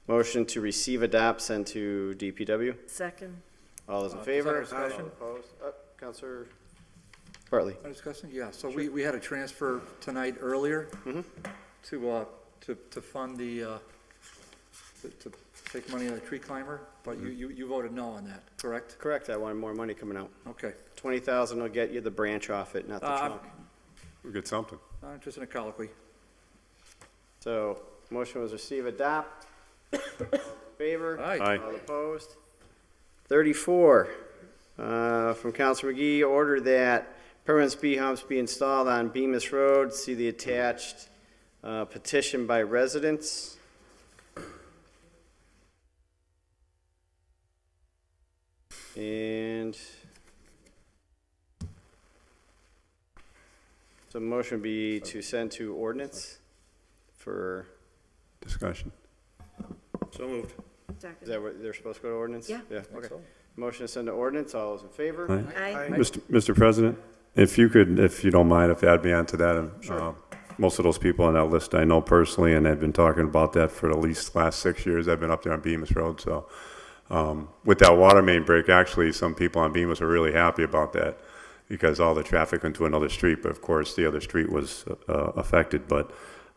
N: Motion to receive, adopt, send to DPW.
F: Second.
N: All those in favor?
J: is that a discussion?
N: All opposed? Councilor Bartley.
J: Any discussion? Yeah, so we had a transfer tonight earlier to fund the, to take money on the tree climber, but you voted no on that, correct?
N: Correct, I wanted more money coming out.
J: Okay.
N: 20,000 will get you the branch off it, not the trunk.
G: We'll get something.
J: I'm interested in a colloquy.
N: So, motion was receive, adopt. All in favor?
J: Aye.
G: Aye.
N: All opposed? 34, from Councilor McGee, order that permanent speed humps be installed on Bemis Road. See the attached petition by residents. And so motion would be to send to ordinance for,
G: Discussion.
N: so moved. Is that what they're supposed to go to ordinance?
F: Yeah.
N: Yeah, okay. Motion to send to ordinance, all those in favor?
F: Aye.
G: Mr. President, if you don't mind, if you add me on to that. Most of those people on that list I know personally, and they've been talking about that for at least the last 6 years. I've been up there on Bemis Road, so. With that water main break, actually, some people on Bemis are really happy about that because all the traffic went to another street, but of course, the other street was affected. But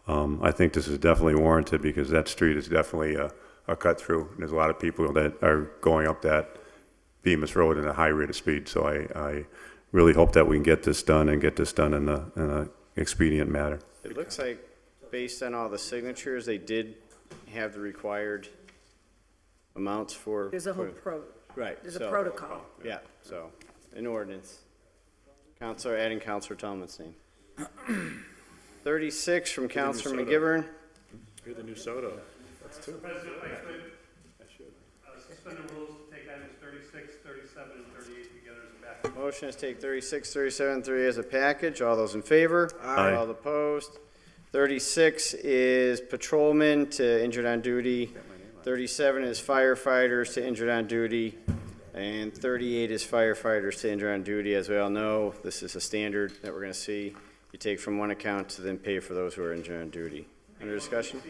G: I think this is definitely warranted because that street is definitely a cut through. There's a lot of people that are going up that Bemis Road at a high rate of speed. So I really hope that we can get this done and get this done in a expedient manner.
N: It looks like, based on all the signatures, they did have the required amounts for.
F: There's a whole
N: Right.
F: there's a
N: so-
F: protocol.
N: Yeah, so, an ordinance. Adding Counselor Tomlin's name. 36 from Counselor McGivern.
A: You're the new soda. That's two.
K: President, if I could, suspend the rules, take items 36, 37, and 38 together as a package.
N: Motion is take 36, 37, 38 as a package. All those in favor?
G: Aye.
N: All opposed? 36 is patrolmen to injured on duty. 37 is firefighters to injured on duty. And 38 is firefighters to injured on duty. As we all know, this is a standard that we're going to see. You take from one account to then pay for those who are injured on duty. Under discussion?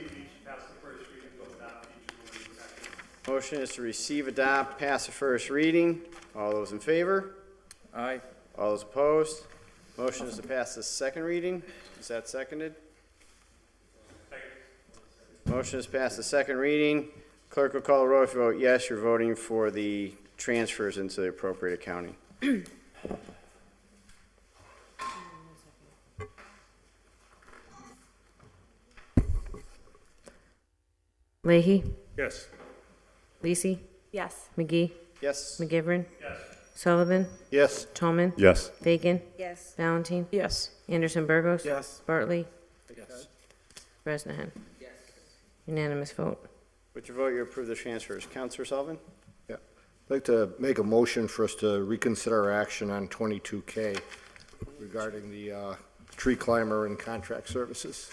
N: Motion is to receive, adopt, pass the first reading. All those in favor?
J: Aye.
N: All those opposed? Motion is to pass the second reading. Is that seconded? Motion is passed the second reading. Clerk will call the roll. If you vote yes, you're voting for the transfers into the appropriate accounting.
Q: Leahy,
A: Yes.
Q: Lisi,
H: Yes.
Q: McGee,
N: Yes.
Q: McGivern,
K: Yes.
Q: Sullivan,
S: Yes.
Q: Tolman,
G: Yes.
Q: Bacon,
F: Yes.
Q: Valentine,
R: Yes.
Q: Anderson Burgos.
D: Yes.
Q: Bartley,
J: Yes.
Q: Bresnahan. Unanimous vote.
N: With your vote, you approve the transfers. Counselor Sullivan?
S: I'd like to make a motion for us to reconsider our action on 22K regarding the tree climber and contract services.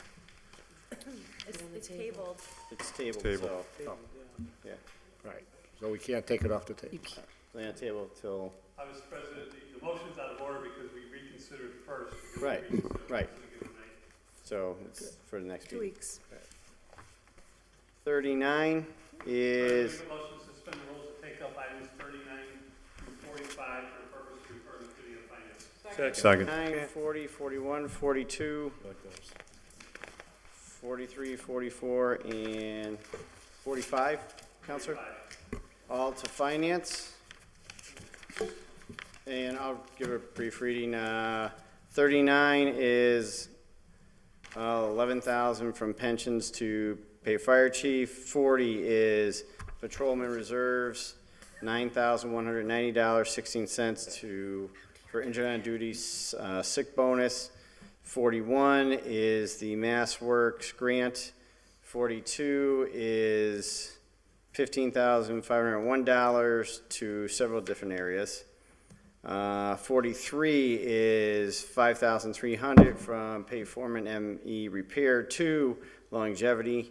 H: It's tabled.
N: It's tabled,
G: Table.
N: so. Yeah.
S: Right. So we can't take it off the table.
N: Lay on the table till,
K: Mr. President, the motion's out of order because we reconsidered first.
N: right, right. So it's for the next meeting.
F: 2 weeks.
N: 39 is,
K: Make a motion to suspend the rules to take up items 39 through 45 for the purpose of referring to the finance.
A: Second.
N: 9, 40, 41, 42, 43, 44, and 45, Counselor? All to finance. And I'll give a brief reading. 39 is 11,000 from pensions to pay fire chief. 40 is patrolman reserves, $9,190.16 for injured on duty sick bonus. 41 is the Mass Works grant. 42 is $15,501 to several different areas. 43 is $5,300 from pay foreman ME repair to longevity.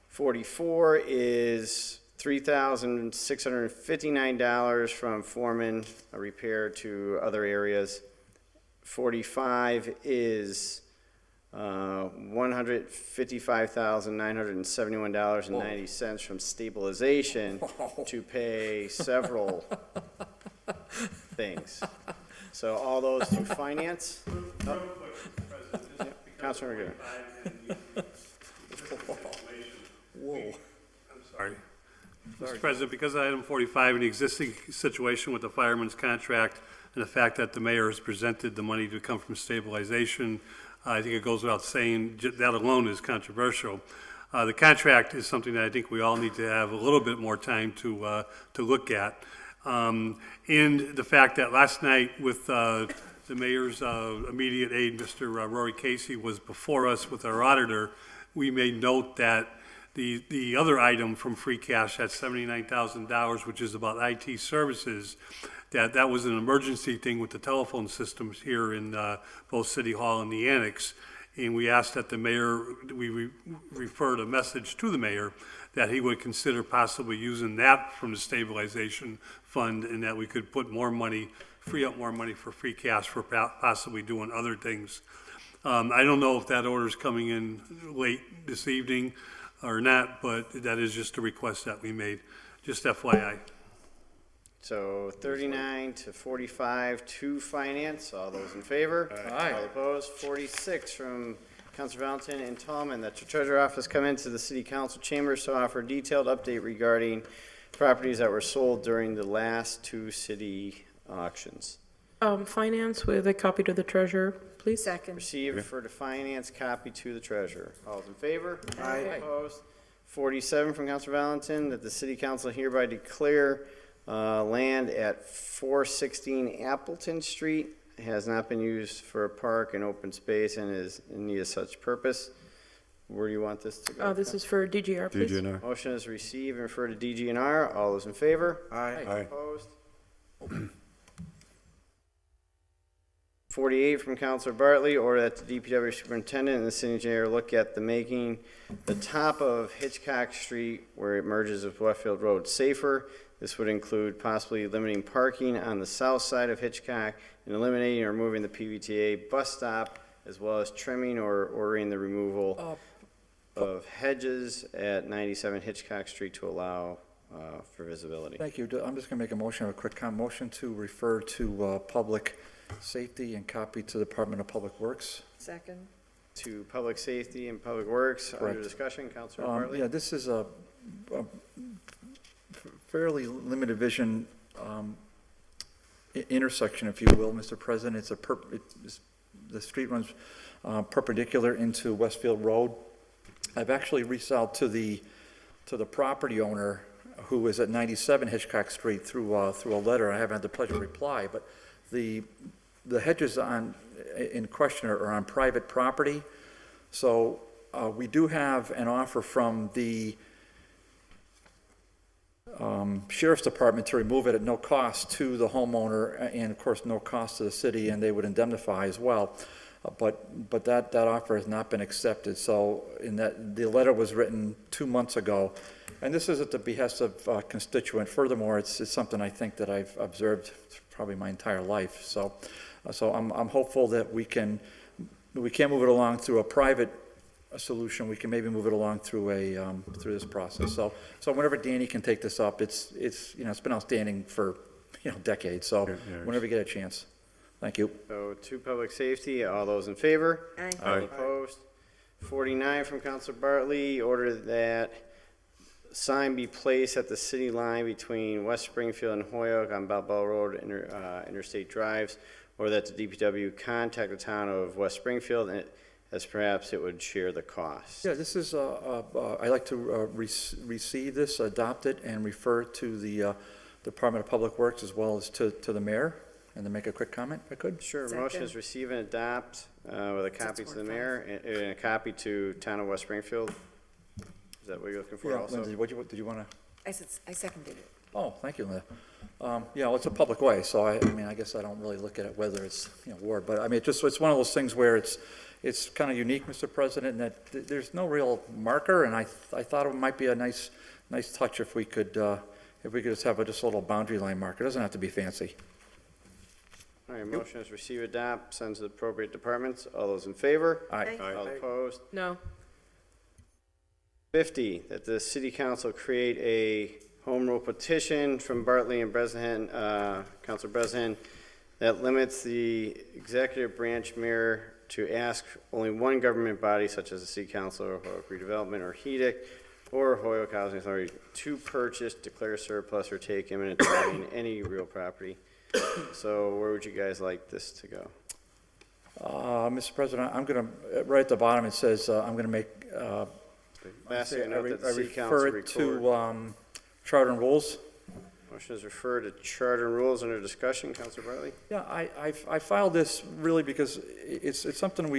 N: 44 is $3,659 from foreman repair to other areas. 45 is $155,971.90 from stabilization to pay several things. So all those to finance. Oh. Councilor McGivern.
K: Whoa. I'm sorry. Mr. President, because of item 45 and the existing situation with the fireman's contract and the fact that the mayor has presented the money to come from stabilization, I think it goes without saying that alone is controversial. The contract is something that I think we all need to have a little bit more time to look at. And the fact that last night with the mayor's immediate aide, Mr. Rory Casey, was before us with our auditor, we made note that the other item from free cash, that $79,000, which is about IT services, that was an emergency thing with the telephone systems here in both City Hall and the Annex. And we asked that the mayor, we referred a message to the mayor that he would consider possibly using that from the stabilization fund, and that we could put more money, free up more money for free cash for possibly doing other things. I don't know if that order is coming in late this evening or not, but that is just a request that we made, just FYI.
N: So 39 to 45 to finance. All those in favor?
J: Aye.
N: All opposed? 46 from Councilor Valentin and Tallman, that your treasurer office come into the city council chambers to offer a detailed update regarding properties that were sold during the last 2 city auctions.
R: Finance with a copy to the treasurer, please.
F: Second.
N: Receive, refer to finance, copy to the treasurer. All those in favor? Aye. Opposed? 47 from Councilor Valentin, that the city council hereby declare land at 416 Appleton Street has not been used for a park and open space and is in need of such purpose. Where do you want this to go?
R: This is for DGR, please.
A: DGNR.
N: Motion is receive and refer to DGNR. All those in favor?
S: Aye.
A: Aye.
N: Opposed? 48 from Councilor Bartley, order that the DPW superintendent and the city engineer look at making the top of Hitchcock Street where it merges with Westfield Road safer. This would include possibly limiting parking on the south side of Hitchcock and eliminating or removing the PVTA bus stop, as well as trimming or ordering the removal of hedges at 97 Hitchcock Street to allow for visibility.
J: Thank you. I'm just going to make a motion, a quick motion to refer to public safety and copy to the Department of Public Works.
F: Second.
N: To Public Safety and Public Works.
J: Correct.
N: Under discussion, Councilor Bartley.
J: Yeah, this is a fairly limited vision intersection, if you will, Mr. President. The street runs perpendicular into Westfield Road. I've actually reached out to the property owner who is at 97 Hitchcock Street through a letter. I haven't had the pleasure to reply, but the hedges in question are on private property. So we do have an offer from the Sheriff's Department to remove it at no cost to the homeowner and, of course, no cost to the city, and they would indemnify as well. But that offer has not been accepted. So the letter was written 2 months ago, And this is at the behest of a constituent. Furthermore, it's something I think that I've observed probably my entire life. So I'm hopeful that we can't move it along through a private solution. We can maybe move it along through through this process. So whenever Danny can take this up, it's been outstanding for decades. So whenever you get a chance. Thank you.
N: So to public safety, all those in favor?
F: Aye.
N: All opposed? 49 from Counselor Bartley, order that sign be placed at the city line between West Springfield and Hoyoke on Balboa Road, interstate drives, or that the DPW contact the town of West Springfield as perhaps it would share the cost.
J: Yeah, this is, I'd like to receive this, adopt it, and refer to the Department of Public Works as well as to the mayor, and then make a quick comment, if I could.
N: Sure, motion is receive and adopt with a copy to the mayor and a copy to town of West Springfield. Is that what you're looking for
J: Yeah,
N: also?
J: Lindsay, did you want to?
F: I seconded it.
J: Oh, thank you, Linda. Yeah, well, it's a public way, so I mean, I guess I don't really look at it whether it's, ward, but I mean, it's one of those things where it's kind of unique, Mr. President, in that there's no real marker, and I thought it might be a nice touch if we could just have just a little boundary line marker. It doesn't have to be fancy.
N: All right, motion is receive, adopt, send to the appropriate departments. All those in favor?
J: Aye.
N: All opposed?
R: No.
N: 50, that the city council create a home rule petition from Bartley and Bresnahan, Councilor Bresnahan, that limits the executive branch mayor to ask only one government body, such as the city council or Hoyoke Redevelopment or HEDIC or Hoyoke Housing Authority, to purchase, declare surplus, or take eminent domain any real property. So where would you guys like this to go?
J: Mr. President, I'm going to, right at the bottom, it says, I'm going to make,
N: Lastly, I note that the
J: I
N: city
J: refer
N: council
J: it
N: record.
J: to charter and rules.
N: Motion is referred to charter and rules under discussion. Councilor Bartley?
J: Yeah, I filed this really because it's something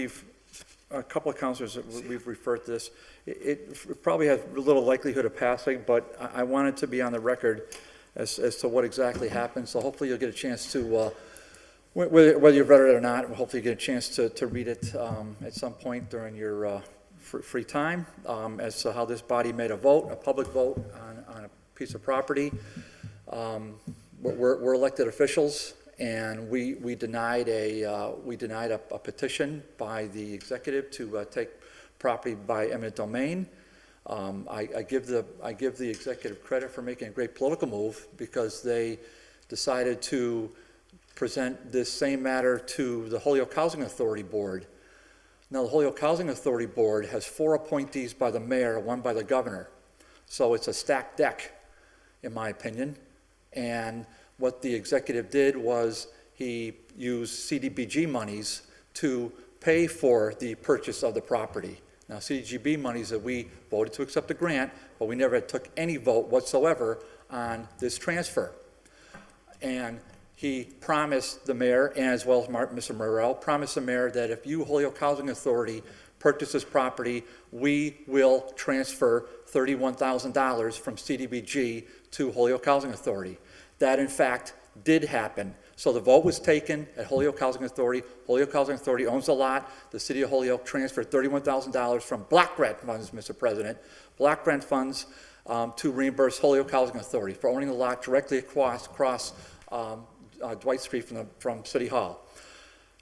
J: a couple of councilors, we've referred to this. It probably has little likelihood of passing, but I want it to be on the record as to what exactly happened. So hopefully you'll get a chance to, whether you've read it or not, hopefully you get a chance to read it at some point during your free time as to how this body made a public vote on a piece of property. We're elected officials, and we denied a petition by the executive to take property by eminent domain. I give the executive credit for making a great political move because they decided to present this same matter to the Holyoke Housing Authority Board. Now, the Holyoke Housing Authority Board has 4 appointees by the mayor, 1 by the governor. So it's a stacked deck, in my opinion. And what the executive did was he used CDBG monies to pay for the purchase of the property. Now, CDBG monies that we voted to accept the grant, but we never took any vote whatsoever on this transfer. And he promised the mayor, and as well as Mr. Morrell, promised the mayor that if you, Holyoke Housing Authority, purchase this property, we will transfer $31,000 from CDBG to Holyoke Housing Authority. That, in fact, did happen. So the vote was taken at Holyoke Housing Authority. Holyoke Housing Authority owns the lot. The city of Holyoke transferred $31,000 from black grant funds, Mr. President, black grant funds to reimburse Holyoke Housing Authority for owning the lot directly across Dwight Street from City Hall.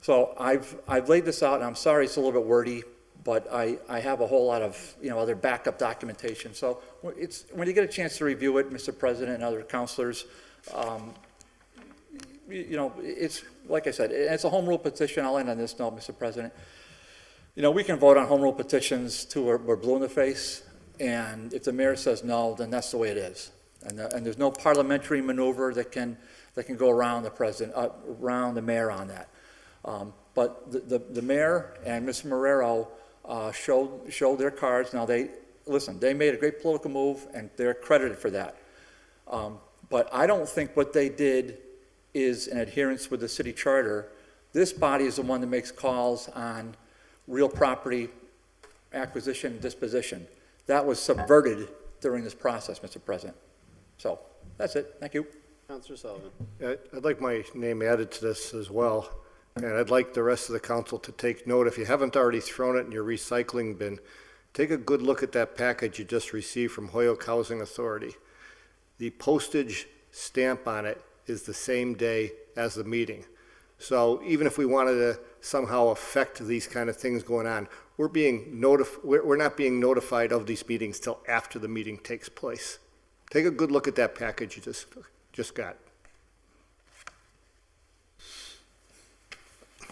J: So I've laid this out, and I'm sorry it's a little bit wordy, but I have a whole lot of other backup documentation. So when you get a chance to review it, Mr. President and other councilors, it's like I said, it's a home rule petition. I'll end on this note, Mr. President. We can vote on home rule petitions till we're blue in the face, and if the mayor says no, then that's the way it is. And there's no parliamentary maneuver that can go around the president, around the mayor on that. But the mayor and Mr. Marrero showed their cards. Now they made a great political move, and they're credited for that. But I don't think what they did is in adherence with the city charter. This body is the one that makes calls on real property acquisition and disposition. That was subverted during this process, Mr. President. So that's it. Thank you.
N: Councilor Sullivan.
S: I'd like my name added to this as well, and I'd like the rest of the council to take note. If you haven't already thrown it in your recycling bin, take a good look at that package you just received from Holyoke Housing Authority. The postage stamp on it is the same day as the meeting. So even if we wanted to somehow affect these kind of things going on, we're not being notified of these meetings till after the meeting takes place. Take a good look at that package you just got.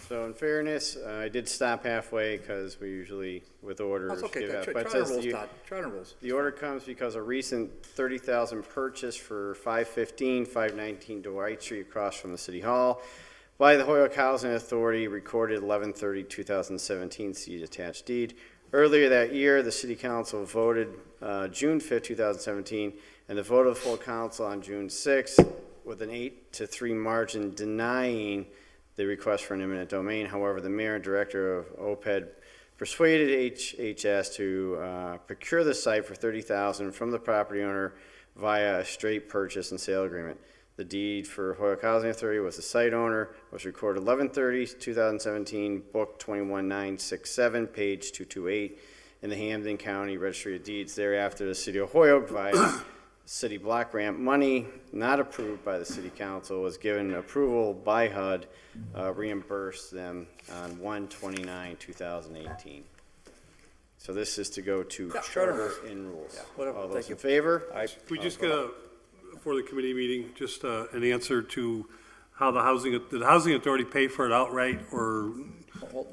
N: So in fairness, I did stop halfway because we usually, with orders,
J: That's okay.
N: give out.
J: Try
N: But it
J: the
N: says
J: rules,
N: the-
J: Todd. Try the rules.
N: The order comes because a recent 30,000 purchase for 515, 519 Dwight Street across from the City Hall by the Holyoke Housing Authority recorded 11/30/2017, see attached deed. Earlier that year, the City Council voted June 5th, 2017, and the vote of the full council on June 6th with an 8-3 margin denying the request for an eminent domain. However, the mayor and director of OPED persuaded HHS to procure the site for $30,000 from the property owner via a straight purchase and sale agreement. The deed for Holyoke Housing Authority was the site owner, was recorded 11/30/2017, book 21967, page 228, in the Hampden County Registry of Deeds. Thereafter, the city of Holyoke, via city block grant money not approved by the city council, was given approval by HUD, reimbursed them on 1/29/2018. So this is to go to charter and rules. All those in favor?
K: We just get for the committee meeting, just an answer to how did the housing authority pay for it outright, or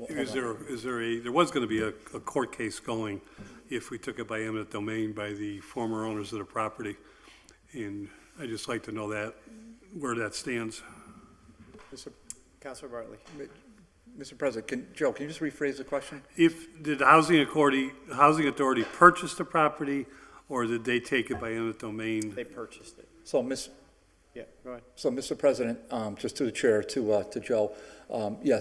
K: there was gonna be a court case going if we took it by eminent domain by the former owners of the property. And I'd just like to know where that stands.
N: Councilor Bartley.
J: Mr. President, Joe, can you just rephrase the question?
K: Did the housing authority purchase the property, or did they take it by eminent domain?
N: They purchased it.
J: So,
N: Yeah, go ahead.
J: So, Mr. President, just to the chair, to Joe,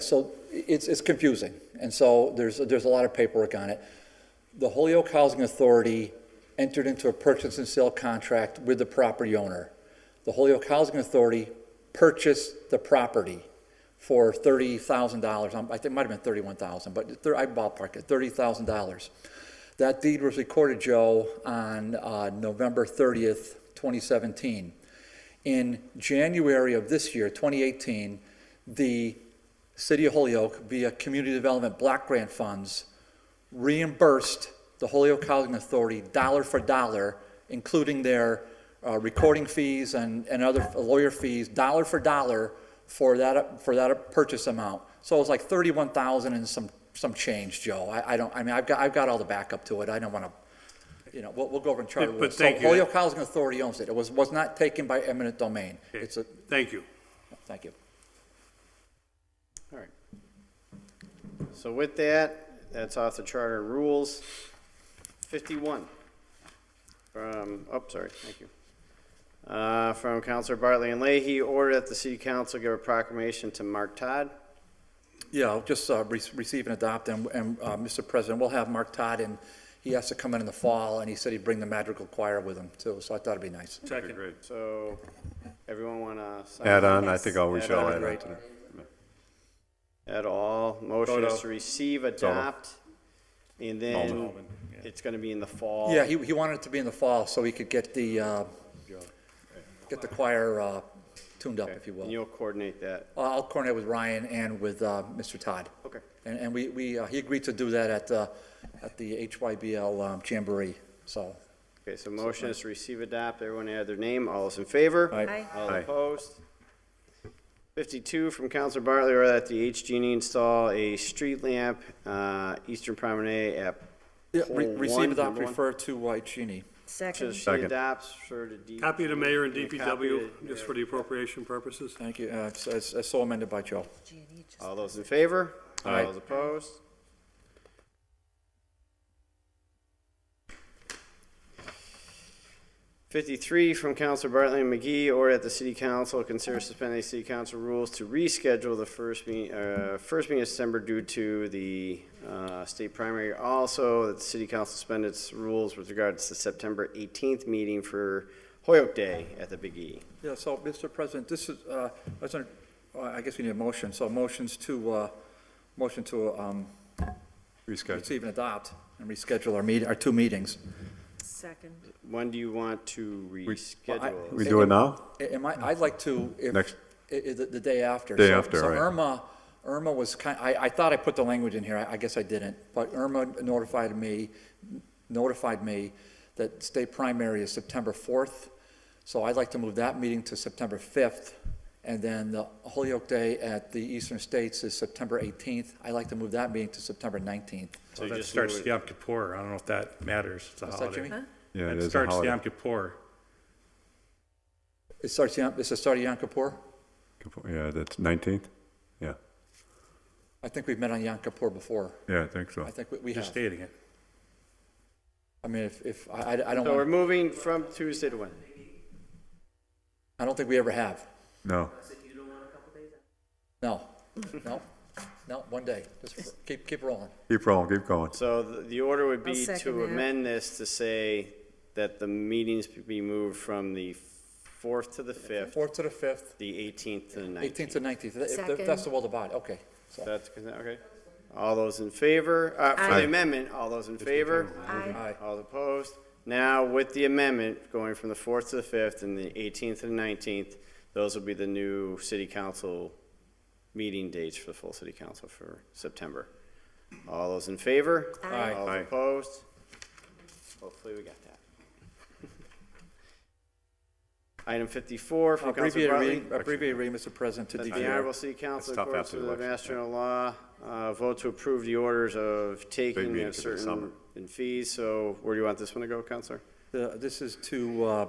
J: so it's confusing, and so there's a lot of paperwork on it. The Holyoke Housing Authority entered into a purchase and sale contract with the property owner. The Holyoke Housing Authority purchased the property for $30,000. I think it might have been $31,000, but I ballparked it, $30,000. That deed was recorded, Joe, on November 30th, 2017. In January of this year, 2018, the City of Holyoke, via Community Development Block Grant Funds, reimbursed the Holyoke Housing Authority dollar for dollar, including their recording fees and other lawyer fees, dollar for dollar for that purchase amount. So it was like $31,000 and some change, Joe. I've got all the backup to it. I don't want to. We'll go over and charter.
K: But
J: so
K: thank you.
J: Holyoke Housing Authority owns it. It was not taken by eminent domain.
K: Okay.
J: Thank
K: you.
J: Thank you.
N: All right. So with that, that's off the charter rules. 51. Thank you. From Councilor Bartley and Leahy, order that the City Council give a proclamation to Mark Todd.
J: Yeah, I'll just receive and adopt, and Mr. President, we'll have Mark Todd, and he has to come in the fall, and he said he'd bring the Madrigal Choir with him, too, so I thought it'd be nice.
N: Second. Great. So, everyone want to sign?
G: Add on, I think we shall add on.
N: Add all. Motion is to receive, adopt, and then it's going to be in the fall.
J: Yeah, he wanted it to be in the fall, so he could get the choir tuned up, if you will.
N: And you'll coordinate that.
J: I'll coordinate with Ryan and with Mr. Todd.
N: Okay.
J: And he agreed to do that at the HYBL Jamboree, so.
N: Okay, so motion is to receive, adopt. Everyone add their name. All those in favor?
J: Aye.
N: All opposed? 52 from Councilor Bartley, or that the HG&E install a street lamp, Eastern Promenade at pole
J: Receive,
N: one,
J: adopt,
N: number one.
J: refer to White-Cheney.
F: Second.
N: She adopts, refer to D.
K: Copy to mayor and
N: Copy
K: DPW,
N: to-
K: just for the appropriation purposes.
J: Thank you. As so amended by Joe.
N: All those in favor?
J: Aye.
N: All those opposed? $53 from Councilor Bartley and McGee, or that the City Council consider suspending City Council rules to reschedule the first meeting of December due to the state primary. Also, that the City Council suspend its rules with regards to the September 18th meeting for Holyoke Day at the Big E.
J: Yeah, so, Mr. President, this is, I guess we need a motion. So motion to receive and adopt and reschedule our two meetings.
F: Second.
N: When do you want to reschedule?
G: We do it now?
J: I'd like to,
G: Next-
J: the day after.
G: Day
J: So-
G: after,
J: so
G: right.
J: Irma was I thought I put the language in here, I guess I didn't, but Irma notified me that state primary is September 4th, so I'd like to move that meeting to September 5th, and then the Holyoke Day at the Eastern States is September 18th. I'd like to move that meeting to September 19th.
E: So that starts Yom Kippur. I don't know if that matters. It's a
J: What's that,
E: holiday.
J: Jimmy?
G: Yeah, it
E: It
G: is a
E: starts
G: holiday.
E: Yom Kippur.
J: It's the start of Yom Kippur?
G: Yeah, that's 19th? Yeah,
J: I think we've met on Yom Kippur before.
G: yeah, I think so.
J: I think we have.
E: Just stating it.
J: I mean, if I don't
N: So we're
J: want,
N: moving from Tuesday to when?
J: I don't think we ever have.
G: No.
J: No, no, one day. Just keep rolling.
G: Keep rolling, keep going.
N: So the order would
F: I'll
N: be
F: second
N: to
F: that.
N: amend this to say that the meetings be moved from the 4th to the 5th,
J: 4th to the 5th,
N: the 18th to the 19th.
J: 18th to 19th. If
F: Second.
J: that's the will of the body, okay. So,
N: That's, okay. All those in favor, for
F: Aye.
N: the amendment, all those in favor?
F: Aye.
N: All opposed? Now, with the amendment, going from the 4th to the 5th and the 18th to the 19th, those will be the new city council meeting dates for the full city council for September. All those in favor?
F: Aye.
N: All
G: Aye.
N: opposed? Hopefully we got that. Item 54 from Councilor Bartley.
J: abbreviated reading, Mr. President, to
N: That the
J: DGR.
N: Honorable City Council,
G: That's tough
N: according
G: after
N: to
G: the
N: the
G: election.
N: Mass General Law, vote to approve the orders of taking
G: meeting
N: of
G: for the summer.
N: certain in fees. So where do you want this one to go, Councilor?
J: This is to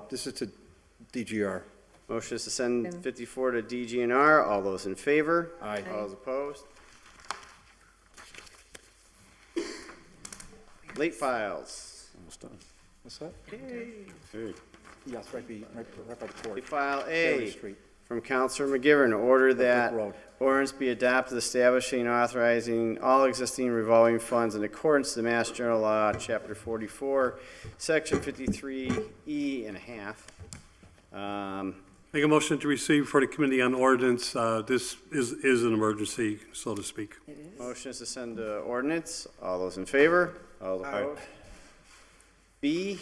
J: DGR.
N: Motion is to send 54 to DGNR. All those in favor?
J: Aye.
N: All those opposed? Late files.
G: Almost done.
J: What's that?
G: Hey.
J: Yes, right by the court.
N: Late file
J: Berry
N: A
J: Street.
N: from Councilor McGivern, order that
J: Road.
N: ordinance be adopted establishing and authorizing all existing revolving funds in accordance to the Mass General Law, Chapter 44, Section 53E and a half.
K: Make a motion to receive for the Committee on Ordinance. This is an emergency, so to speak.
N: Motion is to send to ordinance. All those in favor? All opposed? B.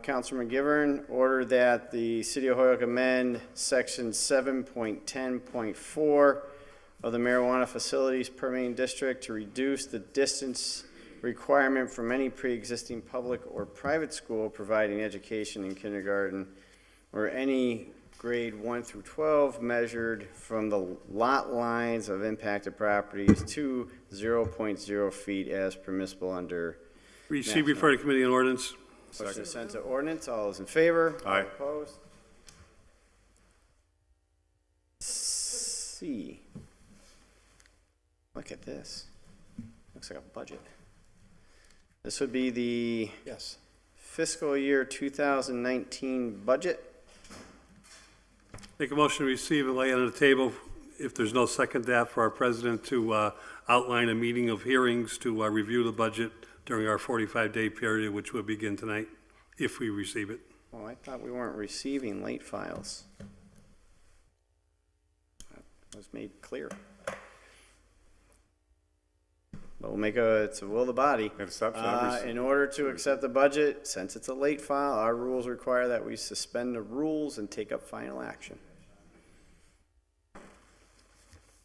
N: Councilor McGivern, order that the City of Holyoke amend Section 7.10.4 of the marijuana facilities permitting district to reduce the distance requirement from any pre-existing public or private school providing education in kindergarten or any grade 1 through 12 measured from the lot lines of impacted properties to 0.0 feet as permissible under.
K: Receive, refer to Committee on Ordinance.
N: Motion is sent to ordinance. All those in favor?
G: Aye.
N: All opposed? C. Look at this. Looks like a budget. This would be the
J: Yes.
N: fiscal year 2019 budget.
K: Make a motion to receive and lay on the table, if there's no second to that, for our president to outline a meeting of hearings to review the budget during our 45-day period, which will begin tonight, if we receive it.
N: Oh, I thought we weren't receiving late files. That was made clear. But we'll make it's a will of the body. In order to accept the budget, since it's a late file, our rules require that we suspend the rules and take up final action.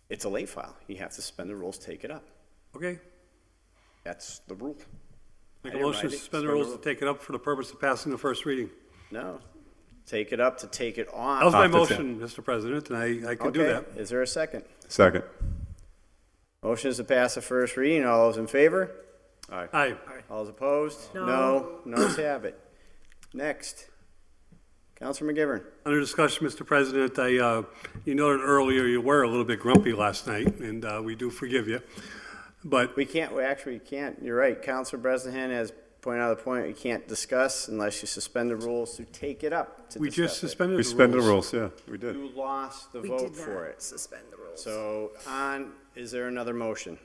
N: It's a late file. You have to suspend the rules, take it up.
K: Okay?
N: That's the rule.
K: Make
N: I
K: a
N: didn't
K: motion
N: write
K: to
N: it.
K: suspend the rules to take it up for the purpose of passing the first reading.
N: No. Take it up to take it on.
K: That was my
G: that's it.
K: motion, Mr. President, and I can do
N: Okay.
K: that.
N: Is there a second?
G: Second.
N: Motion is to pass the first reading. All those in favor?
K: Aye.
N: All those opposed?
F: No.
N: Noes have it. Next. Councilor McGivern.
K: Under discussion, Mr. President, you noted earlier you were a little bit grumpy last night, and we do forgive you. But
N: We actually can't, you're right. Councilor Bresnahan has pointed out the point, we can't discuss unless you suspend the rules to take it up to
K: we
N: discuss
K: just
N: it.
K: suspended
G: We
K: the
G: suspended the
K: rules.
G: rules, yeah, we did.
N: You lost the
F: We
N: vote
F: did
N: for
F: not
N: it.
F: suspend the rules.
N: So is there another motion?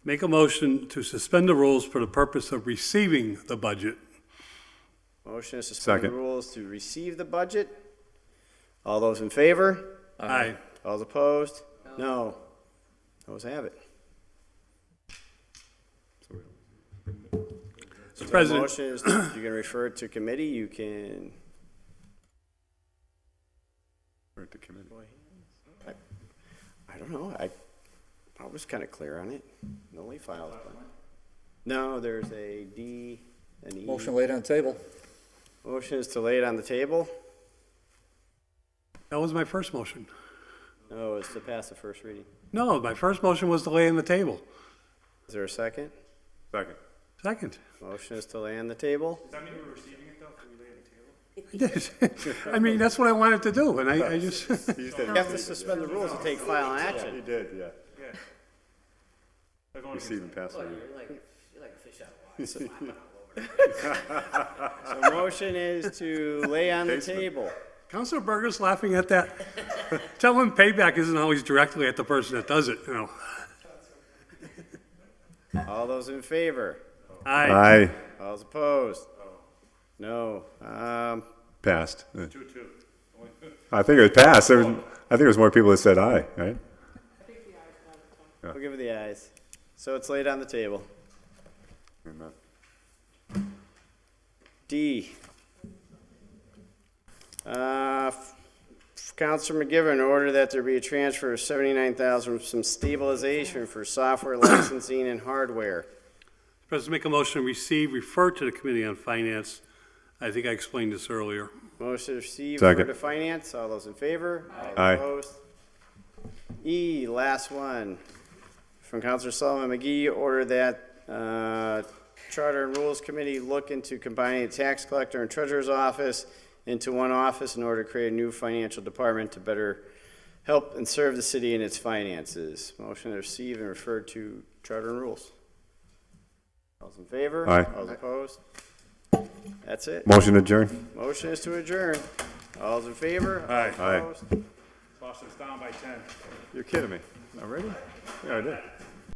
K: Make a motion to suspend the rules for the purpose of receiving the budget.
N: Motion is to suspend the
G: Second.
N: rules to receive the budget. All those in favor?
K: Aye.
N: All opposed? No. Those have it. So
K: President.
N: the motion is, you can refer it to committee, you can.
G: Or to committee.
N: I don't know, I was kind of clear on it. The only files. No, there's a D, an E.
J: Motion laid on the table.
N: Motion is to lay it on the table.
K: That was my first motion.
N: No, it's to pass the first reading.
K: No, my first motion was to lay on the table.
N: Is there a second?
G: Second.
K: Second.
N: Motion is to lay on the table.
E: Does that mean we're receiving it though? Can we lay on the table?
K: I did. I mean, that's what I wanted to do, and I just.
N: You have to suspend the rules and take final action.
G: You did, yeah. Receive and pass.
P: You're like a fish out of water.
N: So motion is to lay on the table.
K: Councilor Berger's laughing at that. Tell him payback isn't always directly at the person that does it, you know.
N: All those in favor?
K: Aye.
G: Aye.
N: All those opposed? No.
G: Passed. I think it was passed. I think there was more people that said aye, right?
N: We'll give it the ayes. So it's laid on the table.
G: Amen.
N: D. Counselor McGivern, order that there be a transfer of $79,000 from stabilization for software licensing and hardware.
K: President, make a motion to receive, refer to the Committee on Finance. I think I explained this earlier.
N: Motion to receive,
G: Second.
N: refer to finance. All those in favor? All
G: Aye.
N: opposed? E, last one. From Counselor Sullivan McGee, order that Charter and Rules Committee look into combining the tax collector and treasurer's office into one office in order to create a new financial department to better help and serve the city in its finances. Motion to receive and refer to Charter and Rules. All those in favor?
G: Aye.
N: All opposed? That's it.
G: Motion adjourned.
N: Motion is to adjourn. All those in favor?
E: Aye.
N: All opposed?
E: Lost us down by 10.
G: You're kidding me. Already? Yeah, I did.